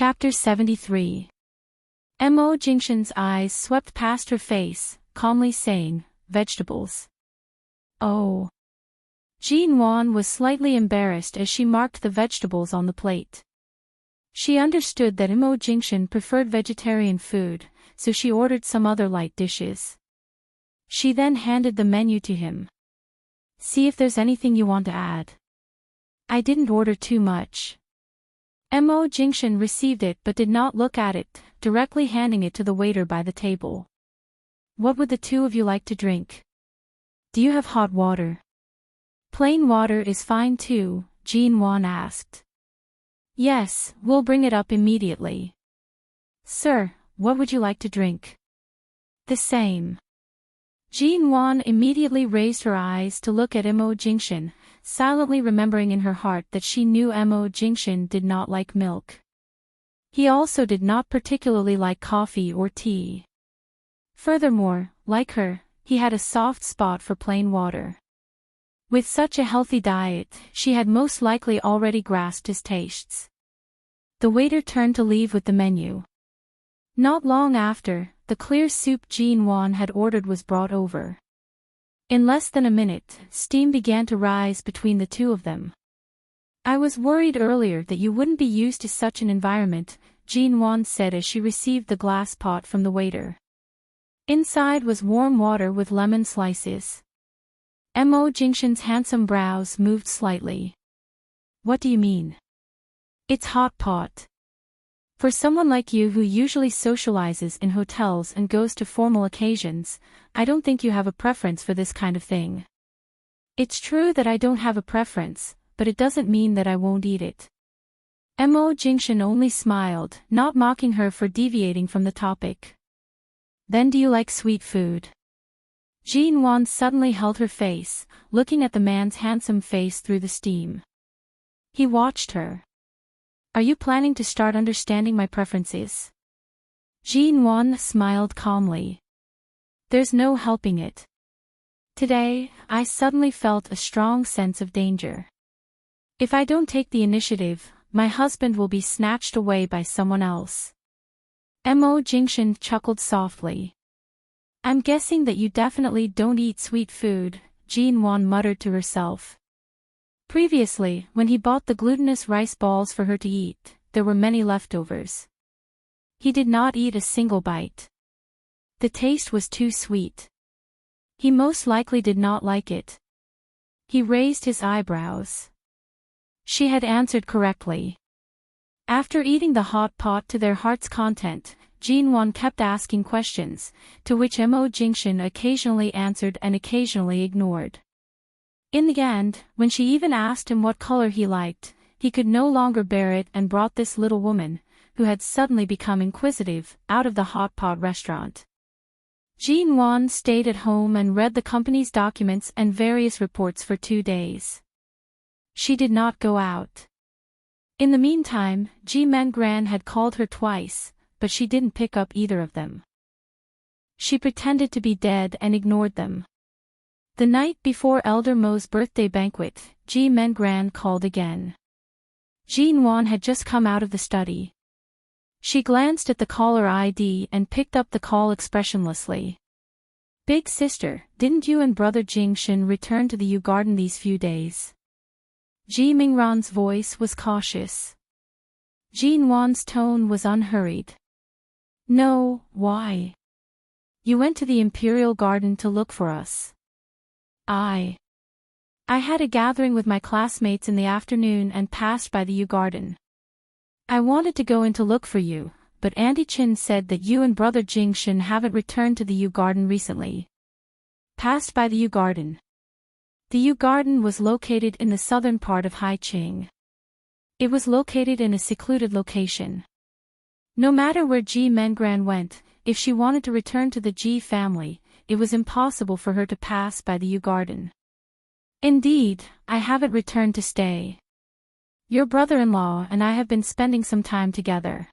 Chapter 73. Mo Jingshan's eyes swept past her face, calmly saying, "Vegetables." Oh. Jean Wan was slightly embarrassed as she marked the vegetables on the plate. She understood that Mo Jingshan preferred vegetarian food, so she ordered some other light dishes. She then handed the menu to him. "See if there's anything you want to add." "I didn't order too much." Mo Jingshan received it but did not look at it, directly handing it to the waiter by the table. "What would the two of you like to drink? Do you have hot water?" "Plain water is fine too," Jean Wan asked. "Yes, we'll bring it up immediately." "Sir, what would you like to drink?" "The same." Jean Wan immediately raised her eyes to look at Mo Jingshan, silently remembering in her heart that she knew Mo Jingshan did not like milk. He also did not particularly like coffee or tea. Furthermore, like her, he had a soft spot for plain water. With such a healthy diet, she had most likely already grasped his tastes. The waiter turned to leave with the menu. Not long after, the clear soup Jean Wan had ordered was brought over. In less than a minute, steam began to rise between the two of them. "I was worried earlier that you wouldn't be used to such an environment," Jean Wan said as she received the glass pot from the waiter. Inside was warm water with lemon slices. Mo Jingshan's handsome brows moved slightly. "What do you mean?" "It's hot pot. For someone like you who usually socializes in hotels and goes to formal occasions, I don't think you have a preference for this kind of thing." "It's true that I don't have a preference, but it doesn't mean that I won't eat it." Mo Jingshan only smiled, not mocking her for deviating from the topic. "Then do you like sweet food?" Jean Wan suddenly held her face, looking at the man's handsome face through the steam. He watched her. "Are you planning to start understanding my preferences?" Jean Wan smiled calmly. "There's no helping it. Today, I suddenly felt a strong sense of danger. If I don't take the initiative, my husband will be snatched away by someone else." Mo Jingshan chuckled softly. "I'm guessing that you definitely don't eat sweet food," Jean Wan muttered to herself. Previously, when he bought the glutinous rice balls for her to eat, there were many leftovers. He did not eat a single bite. The taste was too sweet. He most likely did not like it. He raised his eyebrows. She had answered correctly. After eating the hot pot to their heart's content, Jean Wan kept asking questions, to which Mo Jingshan occasionally answered and occasionally ignored. In the end, when she even asked him what color he liked, he could no longer bear it and brought this little woman, who had suddenly become inquisitive, out of the hot pot restaurant. Jean Wan stayed at home and read the company's documents and various reports for 2 days. She did not go out. In the meantime, Ji Mengran had called her twice, but she didn't pick up either of them. She pretended to be dead and ignored them. The night before Elder Mo's birthday banquet, Ji Mengran called again. Jean Wan had just come out of the study. She glanced at the caller ID and picked up the call expressionlessly. "Big sister, didn't you and brother Jingshan return to the Yew Garden these few days?" Ji Mingran's voice was cautious. Jean Wan's tone was unhurried. "No, why? You went to the Imperial Garden to look for us." I had a gathering with my classmates in the afternoon and passed by the Yew Garden. I wanted to go in to look for you, but Auntie Chin said that you and brother Jingshan haven't returned to the Yew Garden recently." Passed by the Yew Garden. The Yew Garden was located in the southern part of Haiqing. It was located in a secluded location. No matter where Ji Mengran went, if she wanted to return to the Ji family, it was impossible for her to pass by the Yew Garden. "Indeed, I haven't returned to stay. Your brother-in-law and I have been spending some time together.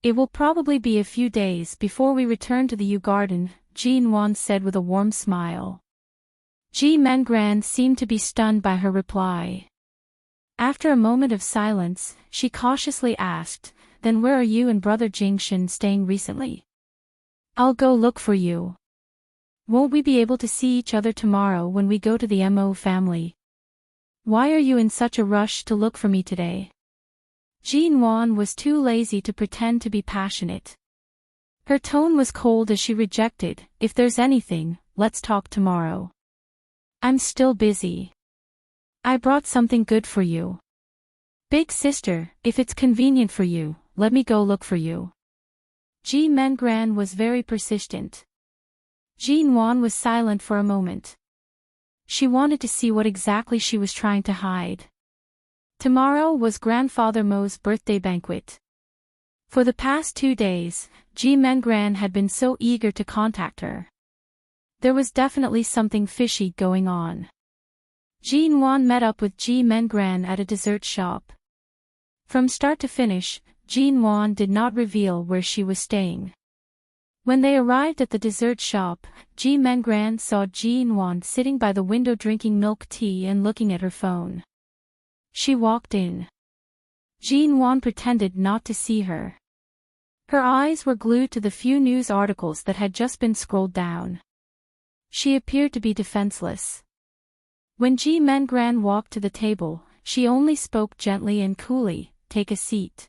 It will probably be a few days before we return to the Yew Garden," Jean Wan said with a warm smile. Ji Mengran seemed to be stunned by her reply. After a moment of silence, she cautiously asked, then where are you and brother Jingshan staying recently? I'll go look for you. Won't we be able to see each other tomorrow when we go to the Mo family? Why are you in such a rush to look for me today? Jean Wan was too lazy to pretend to be passionate. Her tone was cold as she rejected, if there's anything, let's talk tomorrow. I'm still busy. I brought something good for you. Big sister, if it's convenient for you, let me go look for you. Ji Mengran was very persistent. Jean Wan was silent for a moment. She wanted to see what exactly she was trying to hide. Tomorrow was Grandfather Mo's birthday banquet. For the past 2 days, Ji Mengran had been so eager to contact her. There was definitely something fishy going on. Jean Wan met up with Ji Mengran at a dessert shop. From start to finish, Jean Wan did not reveal where she was staying. When they arrived at the dessert shop, Ji Mengran saw Jean Wan sitting by the window drinking milk tea and looking at her phone. She walked in. Jean Wan pretended not to see her. Her eyes were glued to the few news articles that had just been scrolled down. She appeared to be defenseless. When Ji Mengran walked to the table, she only spoke gently and coolly, "Take a seat."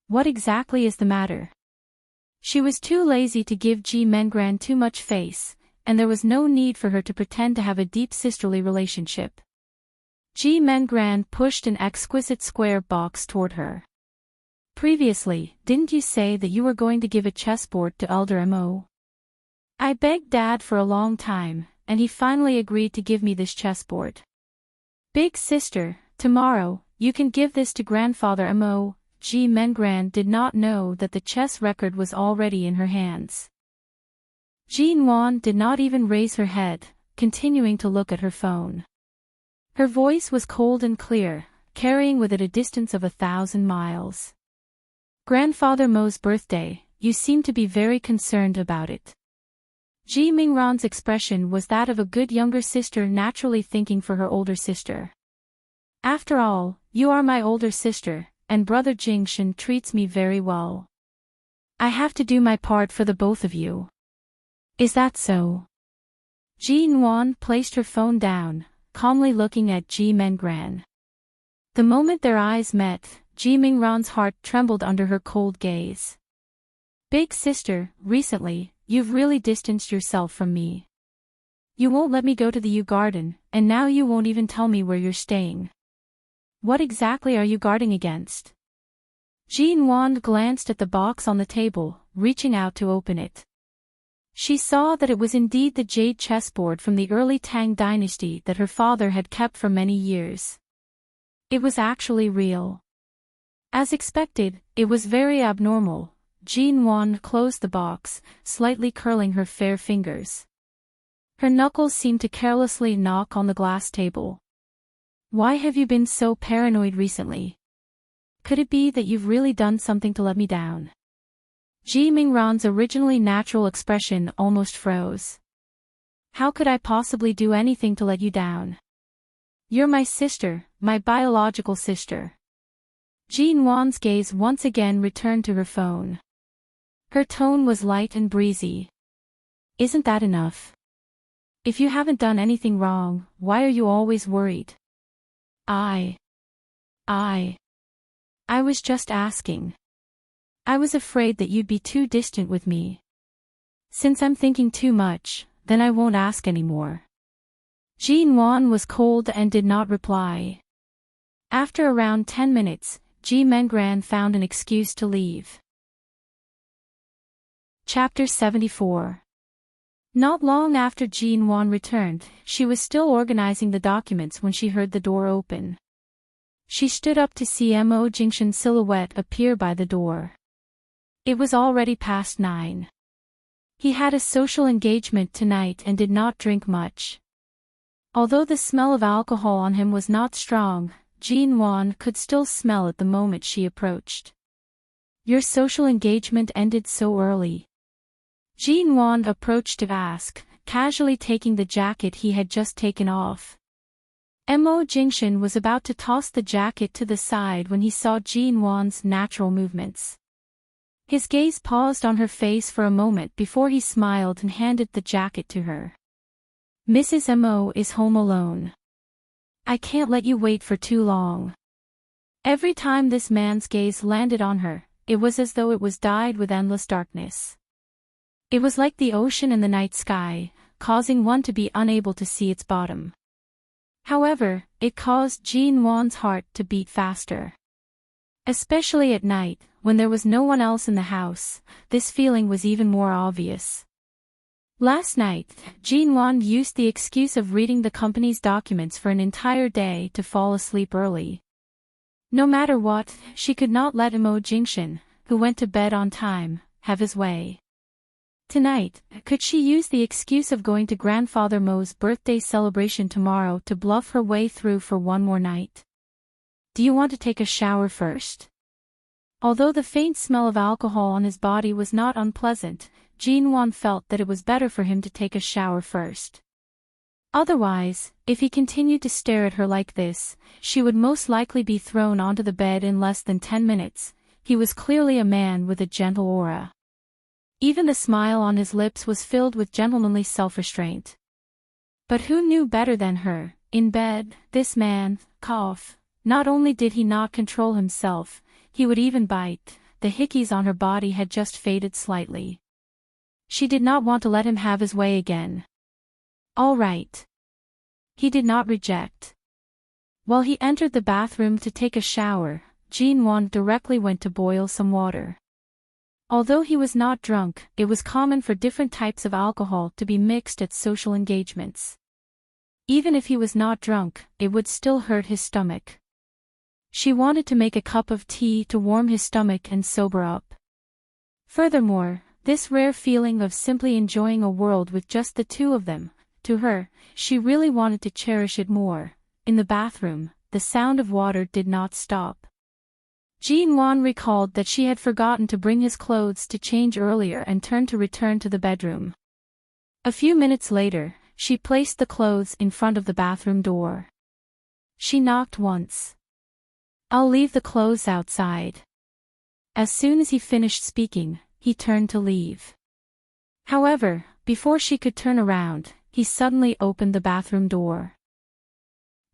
What exactly is the matter? She was too lazy to give Ji Mengran too much face, and there was no need for her to pretend to have a deep sisterly relationship. Ji Mengran pushed an exquisite square box toward her. Previously, didn't you say that you were going to give a chessboard to Elder Mo? I begged Dad for a long time, and he finally agreed to give me this chessboard. Big sister, tomorrow, you can give this to Grandfather Mo. Ji Mengran did not know that the chess record was already in her hands. Jean Wan did not even raise her head, continuing to look at her phone. Her voice was cold and clear, carrying with it a distance of 1,000 miles. Grandfather Mo's birthday, you seem to be very concerned about it. Ji Mingran's expression was that of a good younger sister naturally thinking for her older sister. After all, you are my older sister, and brother Jingshan treats me very well. I have to do my part for the both of you. Is that so? Jean Wan placed her phone down, calmly looking at Ji Mengran. The moment their eyes met, Ji Mingran's heart trembled under her cold gaze. Big sister, recently, you've really distanced yourself from me. You won't let me go to the U Garden, and now you won't even tell me where you're staying. What exactly are you guarding against? Jean Wan glanced at the box on the table, reaching out to open it. She saw that it was indeed the jade chessboard from the early Tang dynasty that her father had kept for many years. It was actually real. As expected, it was very abnormal. Jean Wan closed the box, slightly curling her fair fingers. Her knuckles seemed to carelessly knock on the glass table. Why have you been so paranoid recently? Could it be that you've really done something to let me down? Ji Mingran's originally natural expression almost froze. How could I possibly do anything to let you down? You're my sister, my biological sister. Jean Wan's gaze once again returned to her phone. Her tone was light and breezy. Isn't that enough? If you haven't done anything wrong, why are you always worried? I was just asking. I was afraid that you'd be too distant with me. Since I'm thinking too much, then I won't ask anymore. Jean Wan was cold and did not reply. After around 10 minutes, Ji Mengran found an excuse to leave. Chapter 74. Not long after Jean Wan returned, she was still organizing the documents when she heard the door open. She stood up to see Mo Jingshan's silhouette appear by the door. It was already past 9. He had a social engagement tonight and did not drink much. Although the smell of alcohol on him was not strong, Jean Wan could still smell it the moment she approached. Your social engagement ended so early. Jean Wan approached to ask, casually taking the jacket he had just taken off. Mo Jingshin was about to toss the jacket to the side when he saw Jin Wan's natural movements. His gaze paused on her face for a moment before he smiled and handed the jacket to her. Mrs. Mo is home alone. I can't let you wait for too long. Every time this man's gaze landed on her, it was as though it was dyed with endless darkness. It was like the ocean and the night sky, causing one to be unable to see its bottom. However, it caused Jin Wan's heart to beat faster. Especially at night, when there was no one else in the house, this feeling was even more obvious. Last night, Jin Wan used the excuse of reading the company's documents for an entire day to fall asleep early. No matter what, she could not let Mo Jingshin, who went to bed on time, have his way. Tonight, could she use the excuse of going to Grandfather Mo's birthday celebration tomorrow to bluff her way through for one more night? Do you want to take a shower first? Although the faint smell of alcohol on his body was not unpleasant, Jin Wan felt that it was better for him to take a shower first. Otherwise, if he continued to stare at her like this, she would most likely be thrown onto the bed in less than 10 minutes. He was clearly a man with a gentle aura. Even the smile on his lips was filled with gentlemanly self-restraint. But who knew better than her? In bed, this man, cough. Not only did he not control himself, he would even bite. The hickeys on her body had just faded slightly. She did not want to let him have his way again. All right. He did not reject. While he entered the bathroom to take a shower, Jin Wan directly went to boil some water. Although he was not drunk, it was common for different types of alcohol to be mixed at social engagements. Even if he was not drunk, it would still hurt his stomach. She wanted to make a cup of tea to warm his stomach and sober up. Furthermore, this rare feeling of simply enjoying a world with just the two of them, to her, she really wanted to cherish it more. In the bathroom, the sound of water did not stop. Jin Wan recalled that she had forgotten to bring his clothes to change earlier and turned to return to the bedroom. A few minutes later, she placed the clothes in front of the bathroom door. She knocked once. I'll leave the clothes outside. As soon as he finished speaking, he turned to leave. However, before she could turn around, he suddenly opened the bathroom door.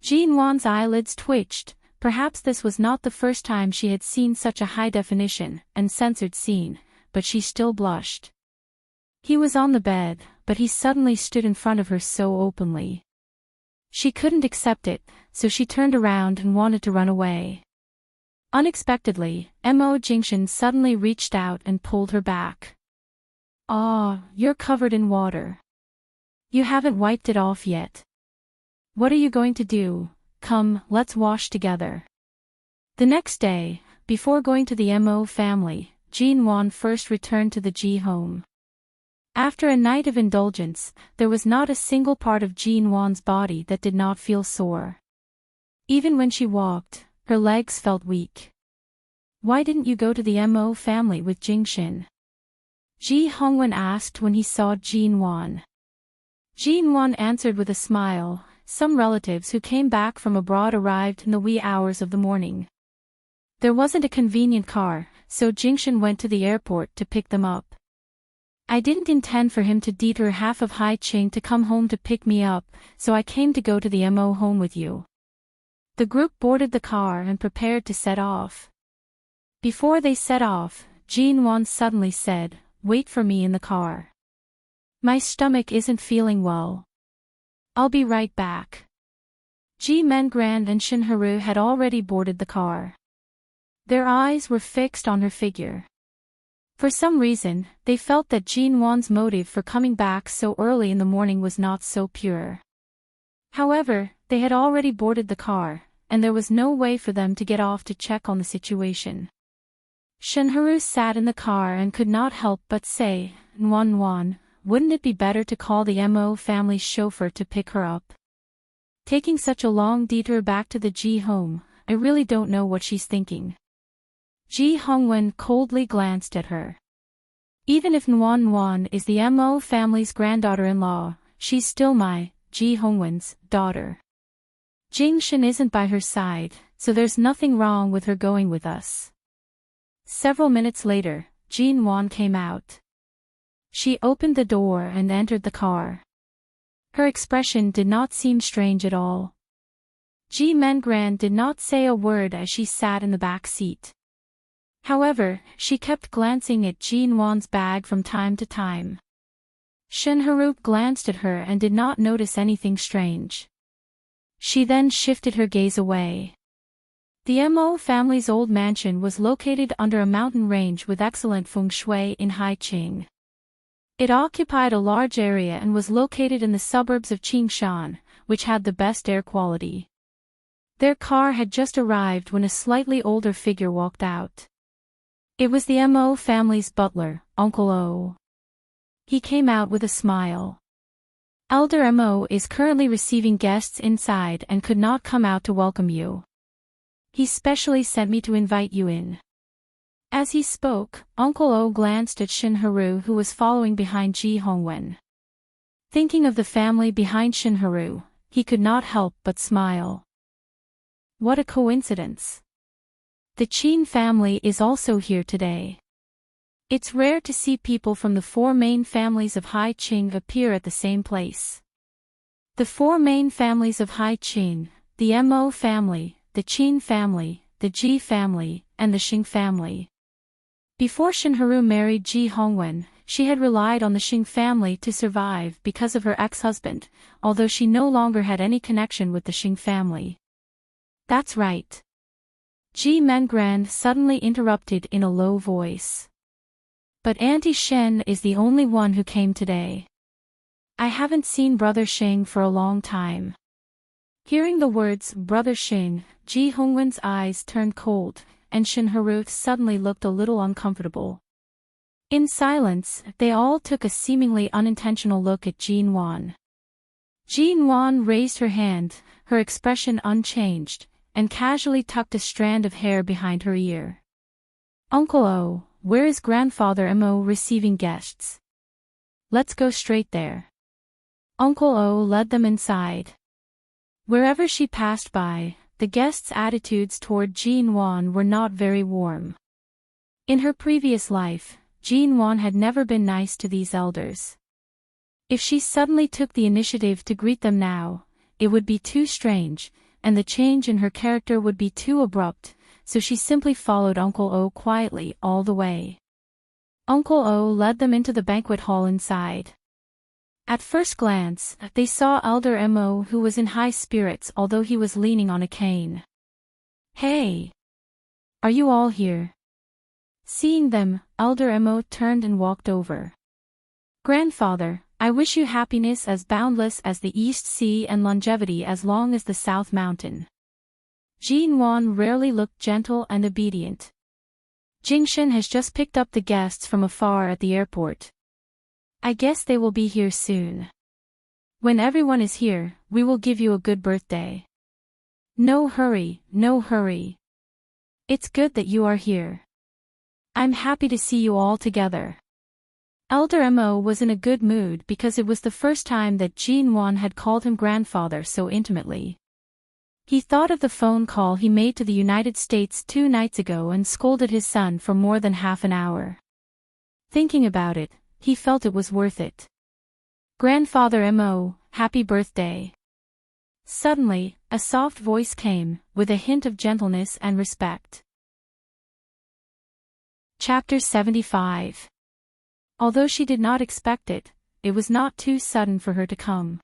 Jin Wan's eyelids twitched. Perhaps this was not the first time she had seen such a high-definition and censored scene, but she still blushed. He was on the bed, but he suddenly stood in front of her so openly. She couldn't accept it, so she turned around and wanted to run away. Unexpectedly, Mo Jingshin suddenly reached out and pulled her back. "Aw, you're covered in water. You haven't wiped it off yet. What are you going to do? Come, let's wash together." The next day, before going to the Mo family, Jin Wan first returned to the Ji home. After a night of indulgence, there was not a single part of Jin Wan's body that did not feel sore. Even when she walked, her legs felt weak. "Why didn't you go to the Mo family with Jingshin?" Ji Hongwen asked when he saw Jin Wan. Jin Wan answered with a smile. Some relatives who came back from abroad arrived in the wee hours of the morning. There wasn't a convenient car, so Jingshin went to the airport to pick them up. "I didn't intend for him to detour half of Haiqing to come home to pick me up, so I came to go to the Mo home with you." The group boarded the car and prepared to set off. Before they set off, Jin Wan suddenly said, "Wait for me in the car. My stomach isn't feeling well. I'll be right back." Ji Mengrand and Shinharu had already boarded the car. Their eyes were fixed on her figure. For some reason, they felt that Jin Wan's motive for coming back so early in the morning was not so pure. However, they had already boarded the car, and there was no way for them to get off to check on the situation. Shinharu sat in the car and could not help but say, "Wan, wouldn't it be better to call the Mo family's chauffeur to pick her up? Taking such a long detour back to the Ji home, I really don't know what she's thinking." Ji Hongwen coldly glanced at her. "Even if Wan is the Mo family's granddaughter-in-law, she's still my, Ji Hongwen's, daughter. Jingshan isn't by her side, so there's nothing wrong with her going with us. Several minutes later, Jinwan came out. She opened the door and entered the car. Her expression did not seem strange at all. Ji Mengran did not say a word as she sat in the back seat. However, she kept glancing at Jinwan's bag from time to time. Shinharu glanced at her and did not notice anything strange. She then shifted her gaze away. The Mo family's old mansion was located under a mountain range with excellent feng shui in Haiqing. It occupied a large area and was located in the suburbs of Qingshan, which had the best air quality. Their car had just arrived when a slightly older figure walked out. It was the Mo family's butler, Uncle O. He came out with a smile. Elder Mo is currently receiving guests inside and could not come out to welcome you. He specially sent me to invite you in. As he spoke, Uncle O glanced at Shinharu, who was following behind Ji Hongwen. Thinking of the family behind Shinharu, he could not help but smile. What a coincidence. The Qin family is also here today. It's rare to see people from the four main families of Haiqing appear at the same place. The four main families of Haiqing, the Mo family, the Qin family, the Ji family, and the Xing family. Before Shinharu married Ji Hongwen, she had relied on the Xing family to survive because of her ex-husband, although she no longer had any connection with the Xing family. That's right. Ji Mengran suddenly interrupted in a low voice. But Auntie Shen is the only one who came today. I haven't seen Brother Xing for a long time. Hearing the words Brother Xing, Ji Hongwen's eyes turned cold, and Shinharu suddenly looked a little uncomfortable. In silence, they all took a seemingly unintentional look at Jinwan. Jinwan raised her hand, her expression unchanged, and casually tucked a strand of hair behind her ear. Uncle O, where is Grandfather Mo receiving guests? Let's go straight there. Uncle O led them inside. Wherever she passed by, the guests' attitudes toward Jinwan were not very warm. In her previous life, Jinwan had never been nice to these elders. If she suddenly took the initiative to greet them now, it would be too strange, and the change in her character would be too abrupt, so she simply followed Uncle O quietly all the way. Uncle O led them into the banquet hall inside. At first glance, they saw Elder Mo, who was in high spirits although he was leaning on a cane. Hey! Are you all here? Seeing them, Elder Mo turned and walked over. Grandfather, I wish you happiness as boundless as the East Sea and longevity as long as the South Mountain. Jinwan rarely looked gentle and obedient. Jingshan has just picked up the guests from afar at the airport. I guess they will be here soon. When everyone is here, we will give you a good birthday. No hurry, no hurry. It's good that you are here. I'm happy to see you all together. Elder Mo was in a good mood because it was the first time that Jinwan had called him grandfather so intimately. He thought of the phone call he made to the United States 2 nights ago and scolded his son for more than half an hour. Thinking about it, he felt it was worth it. Grandfather Mo, happy birthday. Suddenly, a soft voice came, with a hint of gentleness and respect. Chapter 75. Although she did not expect it, it was not too sudden for her to come.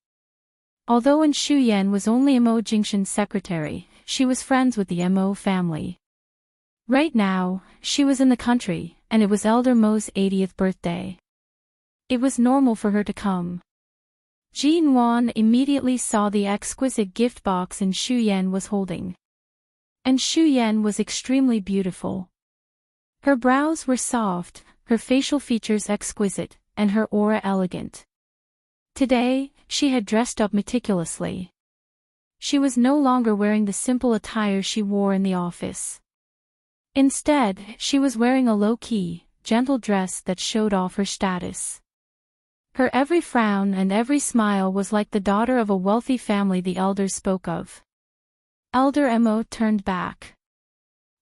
Although An Shuyen was only Mo Jingshan's secretary, she was friends with the Mo family. Right now, she was in the country, and it was Elder Mo's 80th birthday. It was normal for her to come. Jinwan immediately saw the exquisite gift box An Shuyen was holding. An Shuyen was extremely beautiful. Her brows were soft, her facial features exquisite, and her aura elegant. Today, she had dressed up meticulously. She was no longer wearing the simple attire she wore in the office. Instead, she was wearing a low-key, gentle dress that showed off her status. Her every frown and every smile was like the daughter of a wealthy family the elders spoke of. Elder Mo turned back.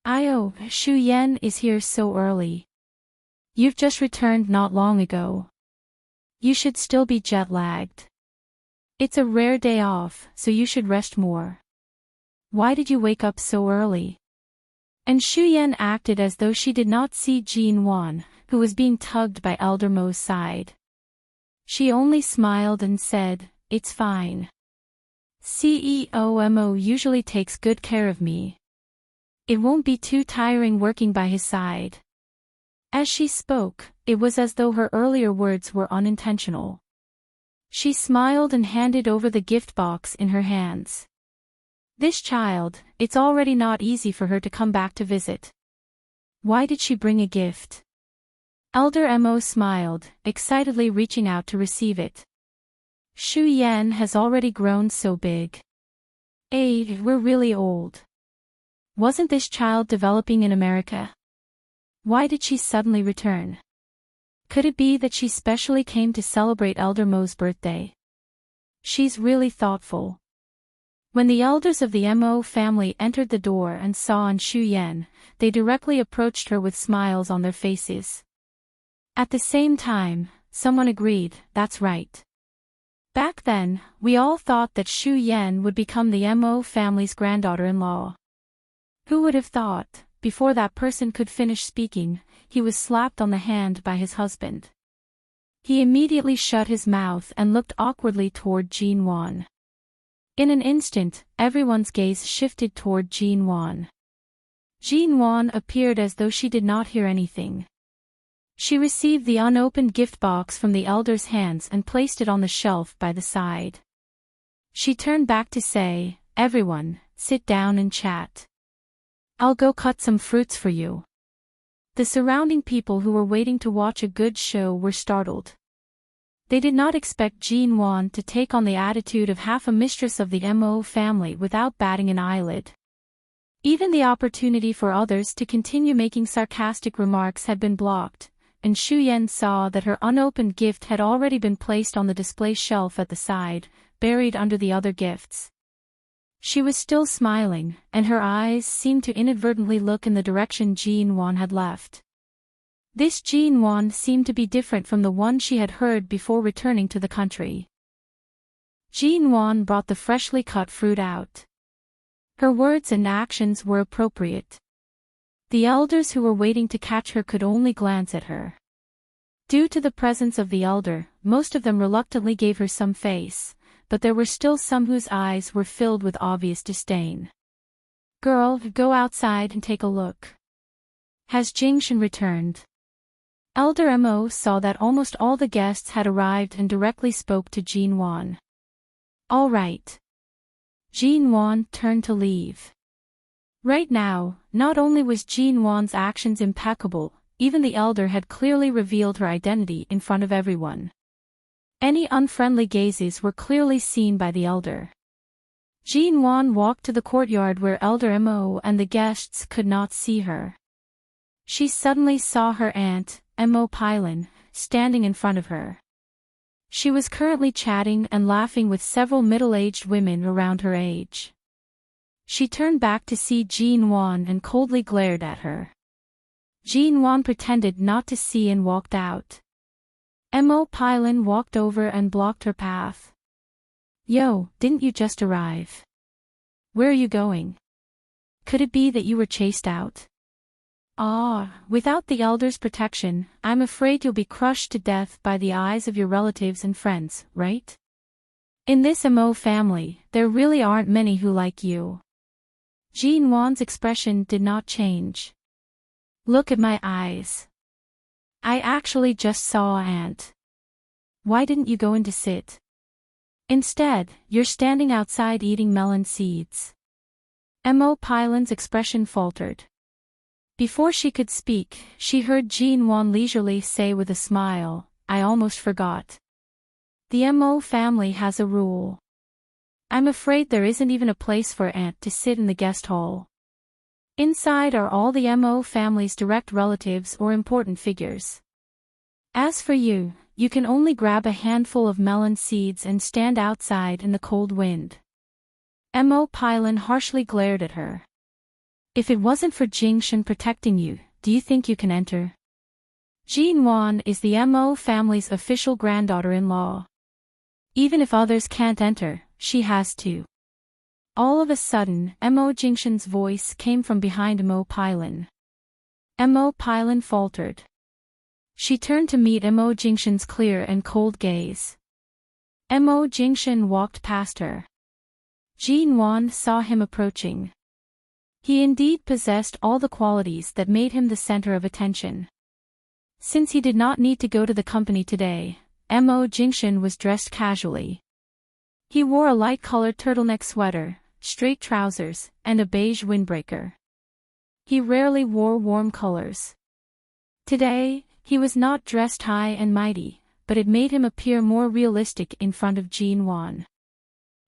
"Io, Shu Yan is here so early. You've just returned not long ago. You should still be jet-lagged. It's a rare day off, so you should rest more. Why did you wake up so early?" And Shu Yan acted as though she did not see Jin Wan, who was being tugged by Elder Mo's side. She only smiled and said, "It's fine. CEO Mo usually takes good care of me. It won't be too tiring working by his side." As she spoke, it was as though her earlier words were unintentional. She smiled and handed over the gift box in her hands. This child, it's already not easy for her to come back to visit. Why did she bring a gift? Elder Mo smiled, excitedly reaching out to receive it. Shu Yan has already grown so big. We're really old. Wasn't this child developing in America? Why did she suddenly return? Could it be that she specially came to celebrate Elder Mo's birthday? She's really thoughtful. When the elders of the Mo family entered the door and saw An Shu Yan, they directly approached her with smiles on their faces. At the same time, someone agreed, "That's right." Back then, we all thought that Shu Yan would become the Mo family's granddaughter-in-law. Who would have thought? Before that person could finish speaking, he was slapped on the hand by his husband. He immediately shut his mouth and looked awkwardly toward Jin Wan. In an instant, everyone's gaze shifted toward Jin Wan. Jin Wan appeared as though she did not hear anything. She received the unopened gift box from the elder's hands and placed it on the shelf by the side. She turned back to say, "Everyone, sit down and chat. I'll go cut some fruits for you." The surrounding people who were waiting to watch a good show were startled. They did not expect Jin Wan to take on the attitude of half a mistress of the Mo family without batting an eyelid. Even the opportunity for others to continue making sarcastic remarks had been blocked, and Shu Yan saw that her unopened gift had already been placed on the display shelf at the side, buried under the other gifts. She was still smiling, and her eyes seemed to inadvertently look in the direction Jin Wan had left. This Jin Wan seemed to be different from the one she had heard before returning to the country. Jin Wan brought the freshly cut fruit out. Her words and actions were appropriate. The elders who were waiting to catch her could only glance at her. Due to the presence of the elder, most of them reluctantly gave her some face, but there were still some whose eyes were filled with obvious disdain. "Girl, go outside and take a look. Has Jingshan returned?" Elder Mo saw that almost all the guests had arrived and directly spoke to Jin Wan. "All right." Jin Wan turned to leave. Right now, not only was Jin Wan's actions impeccable, even the elder had clearly revealed her identity in front of everyone. Any unfriendly gazes were clearly seen by the elder. Jin Wan walked to the courtyard where Elder Mo and the guests could not see her. She suddenly saw her aunt, Mo Pylon, standing in front of her. She was currently chatting and laughing with several middle-aged women around her age. She turned back to see Jin Wan and coldly glared at her. Jin Wan pretended not to see and walked out. Mo Pylon walked over and blocked her path. "Yo, didn't you just arrive? Where are you going? Could it be that you were chased out?" Without the elder's protection, I'm afraid you'll be crushed to death by the eyes of your relatives and friends, right? In this Mo family, there really aren't many who like you. Jin Wan's expression did not change. "Look at my eyes. I actually just saw an ant. Why didn't you go in to sit? Instead, you're standing outside eating melon seeds." Mo Pylon's expression faltered. Before she could speak, she heard Jin Wan leisurely say with a smile, "I almost forgot. The Mo family has a rule. I'm afraid there isn't even a place for Aunt to sit in the guest hall. Inside are all the Mo family's direct relatives or important figures. As for you, you can only grab a handful of melon seeds and stand outside in the cold wind." Mo Pylon harshly glared at her. If it wasn't for Jingshan protecting you, do you think you can enter? Jinwan is the Mo family's official granddaughter-in-law. Even if others can't enter, she has to. All of a sudden, Mo Jingshan's voice came from behind Mo Pylon. Mo Pylon faltered. She turned to meet Mo Jingshan's clear and cold gaze. Mo Jingshan walked past her. Jinwan saw him approaching. He indeed possessed all the qualities that made him the center of attention. Since he did not need to go to the company today, Mo Jingshan was dressed casually. He wore a light-colored turtleneck sweater, straight trousers, and a beige windbreaker. He rarely wore warm colors. Today, he was not dressed high and mighty, but it made him appear more realistic in front of Jinwan.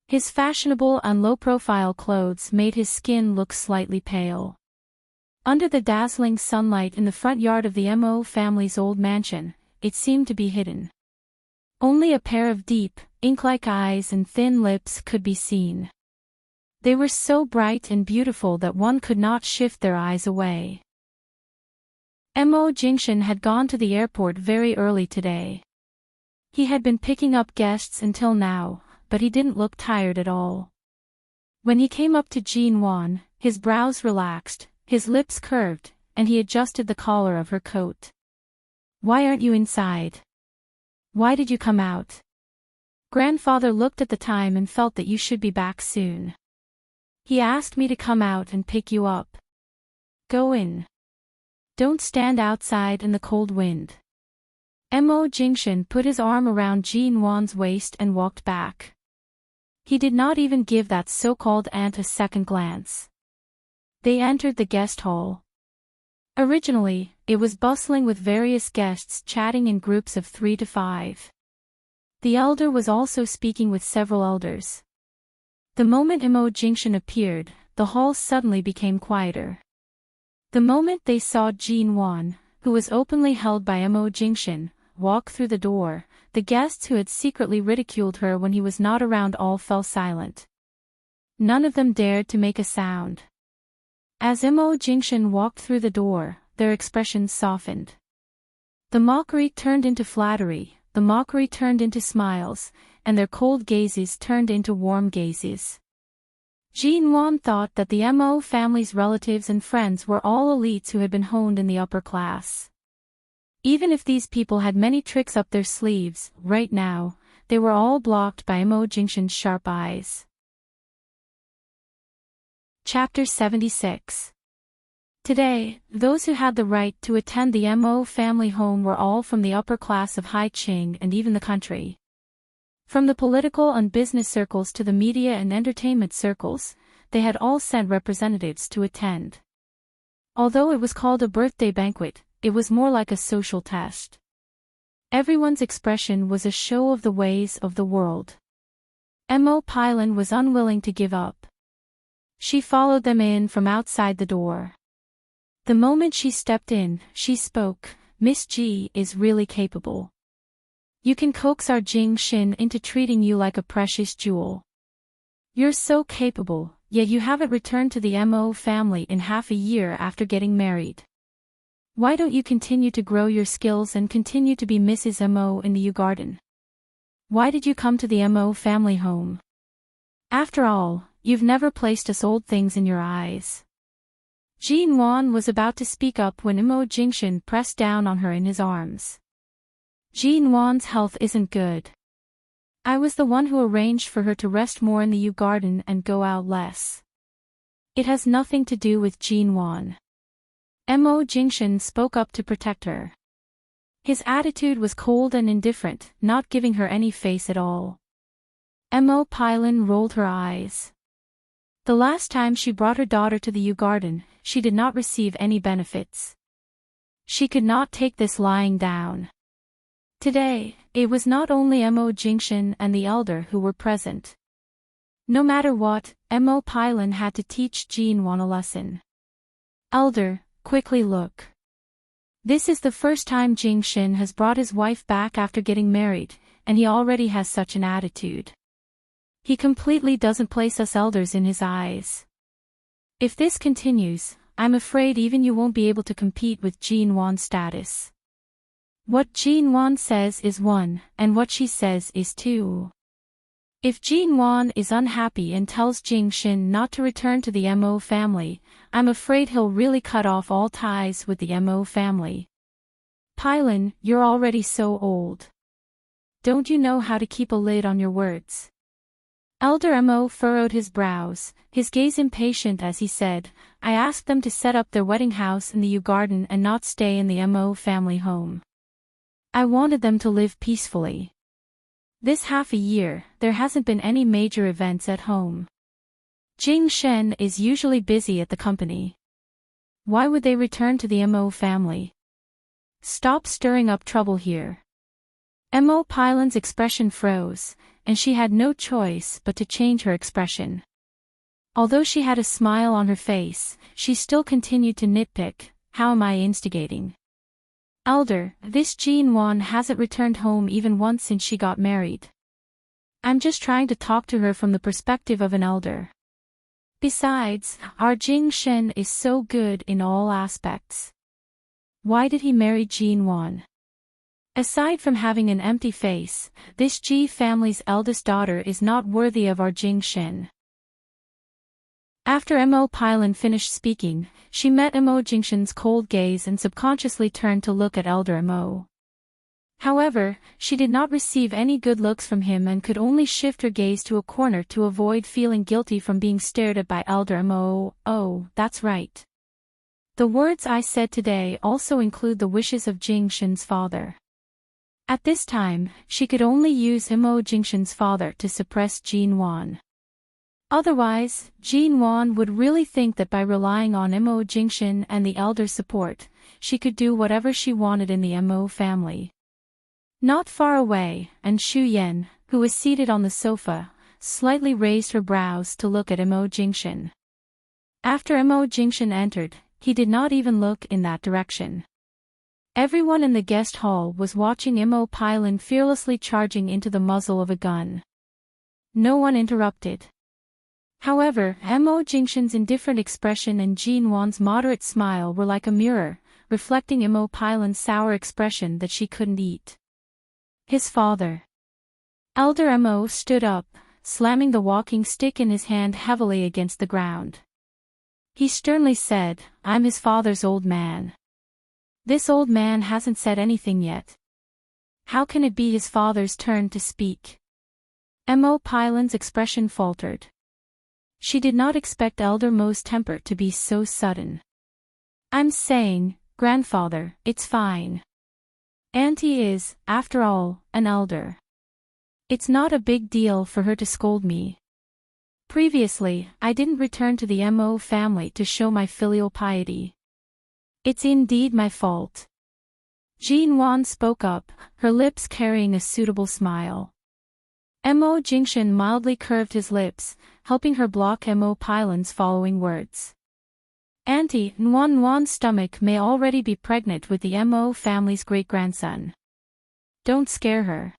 His fashionable and low-profile clothes made his skin look slightly pale. Under the dazzling sunlight in the front yard of the Mo family's old mansion, it seemed to be hidden. Only a pair of deep, ink-like eyes and thin lips could be seen. They were so bright and beautiful that one could not shift their eyes away. Mo Jingshan had gone to the airport very early today. He had been picking up guests until now, but he didn't look tired at all. When he came up to Jinwan, his brows relaxed, his lips curved, and he adjusted the collar of her coat. "Why aren't you inside? Why did you come out? Grandfather looked at the time and felt that you should be back soon. He asked me to come out and pick you up. Go in. Don't stand outside in the cold wind." Mo Jingshan put his arm around Jinwan's waist and walked back. He did not even give that so-called aunt a second glance. They entered the guest hall. Originally, it was bustling with various guests chatting in groups of 3 to 5. The elder was also speaking with several elders. The moment Mo Jingshan appeared, the hall suddenly became quieter. The moment they saw Jinwan, who was openly held by Mo Jingshan, walk through the door, the guests who had secretly ridiculed her when he was not around all fell silent. None of them dared to make a sound. As Mo Jingshan walked through the door, their expressions softened. The mockery turned into flattery, the mockery turned into smiles, and their cold gazes turned into warm gazes. Jinwan thought that the Mo family's relatives and friends were all elites who had been honed in the upper class. Even if these people had many tricks up their sleeves, right now, they were all blocked by Mo Jingshan's sharp eyes. Chapter 76. Today, those who had the right to attend the Mo family home were all from the upper class of Haiqing and even the country. From the political and business circles to the media and entertainment circles, they had all sent representatives to attend. Although it was called a birthday banquet, it was more like a social test. Everyone's expression was a show of the ways of the world. Mo Pylon was unwilling to give up. She followed them in from outside the door. The moment she stepped in, she spoke, "Miss G is really capable. You can coax our Jingshan into treating you like a precious jewel. You're so capable, yet you haven't returned to the Mo family in half a year after getting married. Why don't you continue to grow your skills and continue to be Mrs. Mo in the U Garden? Why did you come to the Mo family home? After all, you've never placed us old things in your eyes." Jinwan was about to speak up when Mo Jingshan pressed down on her in his arms. "Jinwan's health isn't good. I was the one who arranged for her to rest more in the U Garden and go out less. It has nothing to do with Jinwan." Mo Jingshan spoke up to protect her. His attitude was cold and indifferent, not giving her any face at all. Mo Pylon rolled her eyes. The last time she brought her daughter to the U Garden, she did not receive any benefits. She could not take this lying down. Today, it was not only Mo Jingshan and the elder who were present. No matter what, Mo Pylon had to teach Jinwan a lesson. "Elder, quickly look. This is the first time Jingshan has brought his wife back after getting married, and he already has such an attitude. He completely doesn't place us elders in his eyes. If this continues, I'm afraid even you won't be able to compete with Jean Wan's status. What Jean Wan says is 1, and what she says is 2. If Jean Wan is unhappy and tells Jing Xin not to return to the Mo family, I'm afraid he'll really cut off all ties with the Mo family. Pailin, you're already so old. Don't you know how to keep a lid on your words? Elder Mo furrowed his brows, his gaze impatient as he said, I asked them to set up their wedding house in the Yew Garden and not stay in the Mo family home. I wanted them to live peacefully. This half a year, there hasn't been any major events at home. Jing Shen is usually busy at the company. Why would they return to the Mo family? Stop stirring up trouble here. Mo Pailin's expression froze, and she had no choice but to change her expression. Although she had a smile on her face, she still continued to nitpick, how am I instigating? Elder, this Jean Wan hasn't returned home even once since she got married. I'm just trying to talk to her from the perspective of an elder. Besides, our Jing Shen is so good in all aspects. Why did he marry Jean Wan? Aside from having an empty face, this Ji family's eldest daughter is not worthy of our Jing Shen. After Mo Pailin finished speaking, she met Mo Jingshen's cold gaze and subconsciously turned to look at Elder Mo. However, she did not receive any good looks from him and could only shift her gaze to a corner to avoid feeling guilty from being stared at by Elder Mo. Oh, that's right. The words I said today also include the wishes of Jing Shen's father. At this time, she could only use Mo Jingshen's father to suppress Jean Wan. Otherwise, Jean Wan would really think that by relying on Mo Jingshen and the elder support, she could do whatever she wanted in the Mo family. Not far away, and Xu Yan, who was seated on the sofa, slightly raised her brows to look at Mo Jingshen. After Mo Jingshen entered, he did not even look in that direction. Everyone in the guest hall was watching Mo Pailin fearlessly charging into the muzzle of a gun. No one interrupted. However, Mo Jingshen's indifferent expression and Jean Wan's moderate smile were like a mirror, reflecting Mo Pailin's sour expression that she couldn't eat. His father. Elder Mo stood up, slamming the walking stick in his hand heavily against the ground. He sternly said, I'm his father's old man. This old man hasn't said anything yet. How can it be his father's turn to speak? Mo Pailin's expression faltered. She did not expect Elder Mo's temper to be so sudden. I'm saying, grandfather, it's fine. Auntie is, after all, an elder. It's not a big deal for her to scold me. Previously, I didn't return to the Mo family to show my filial piety. It's indeed my fault. Jean Wan spoke up, her lips carrying a suitable smile. Mo Jingshen mildly curved his lips, helping her block Mo Pailin's following words. Auntie Nwan's stomach may already be pregnant with the Mo family's great-grandson. Don't scare her.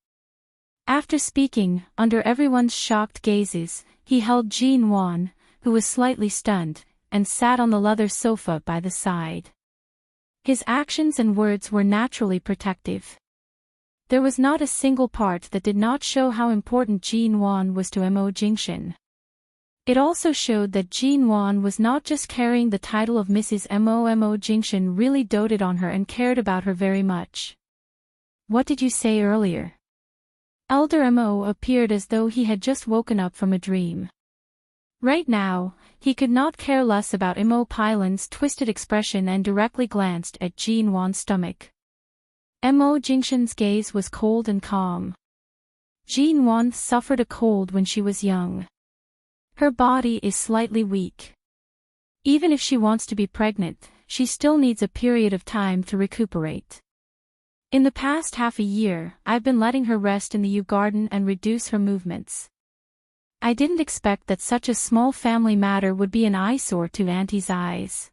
After speaking, under everyone's shocked gazes, he held Jean Wan, who was slightly stunned, and sat on the leather sofa by the side. His actions and words were naturally protective. There was not a single part that did not show how important Jean Wan was to Mo Jingshen. It also showed that Jean Wan was not just carrying the title of Mrs. Mo Jingshen really doted on her and cared about her very much. What did you say earlier? Elder Mo appeared as though he had just woken up from a dream. Right now, he could not care less about Mo Pailin's twisted expression and directly glanced at Jean Wan's stomach. Mo Jingshen's gaze was cold and calm. Jean Wan suffered a cold when she was young. Her body is slightly weak. Even if she wants to be pregnant, she still needs a period of time to recuperate. In the past half a year, I've been letting her rest in the Yew Garden and reduce her movements. I didn't expect that such a small family matter would be an eyesore to Auntie's eyes.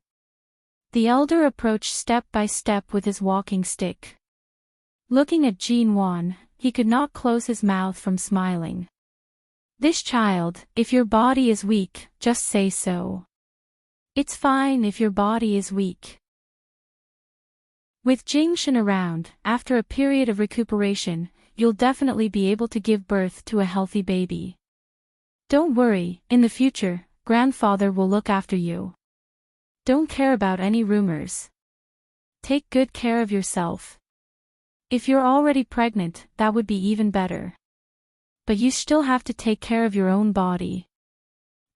The elder approached step by step with his walking stick. Looking at Jean Wan, he could not close his mouth from smiling. This child, if your body is weak, just say so. It's fine if your body is weak. With Jingshan around, after a period of recuperation, you'll definitely be able to give birth to a healthy baby. Don't worry, in the future, grandfather will look after you. Don't care about any rumors. Take good care of yourself. If you're already pregnant, that would be even better. But you still have to take care of your own body.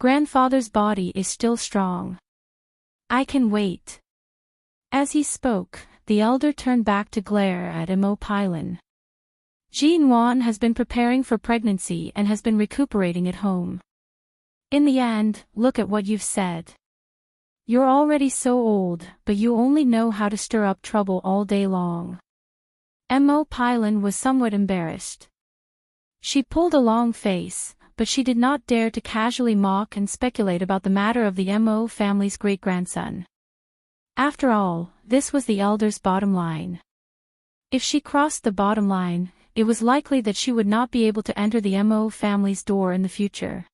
Grandfather's body is still strong. I can wait. As he spoke, the elder turned back to glare at Imo Pylon. Jinwan has been preparing for pregnancy and has been recuperating at home. In the end, look at what you've said. You're already so old, but you only know how to stir up trouble all day long. Imo Pylon was somewhat embarrassed. She pulled a long face, but she did not dare to casually mock and speculate about the matter of the Mo family's great-grandson. After all, this was the elder's bottom line. If she crossed the bottom line, it was likely that she would not be able to enter the Mo family's door in the future.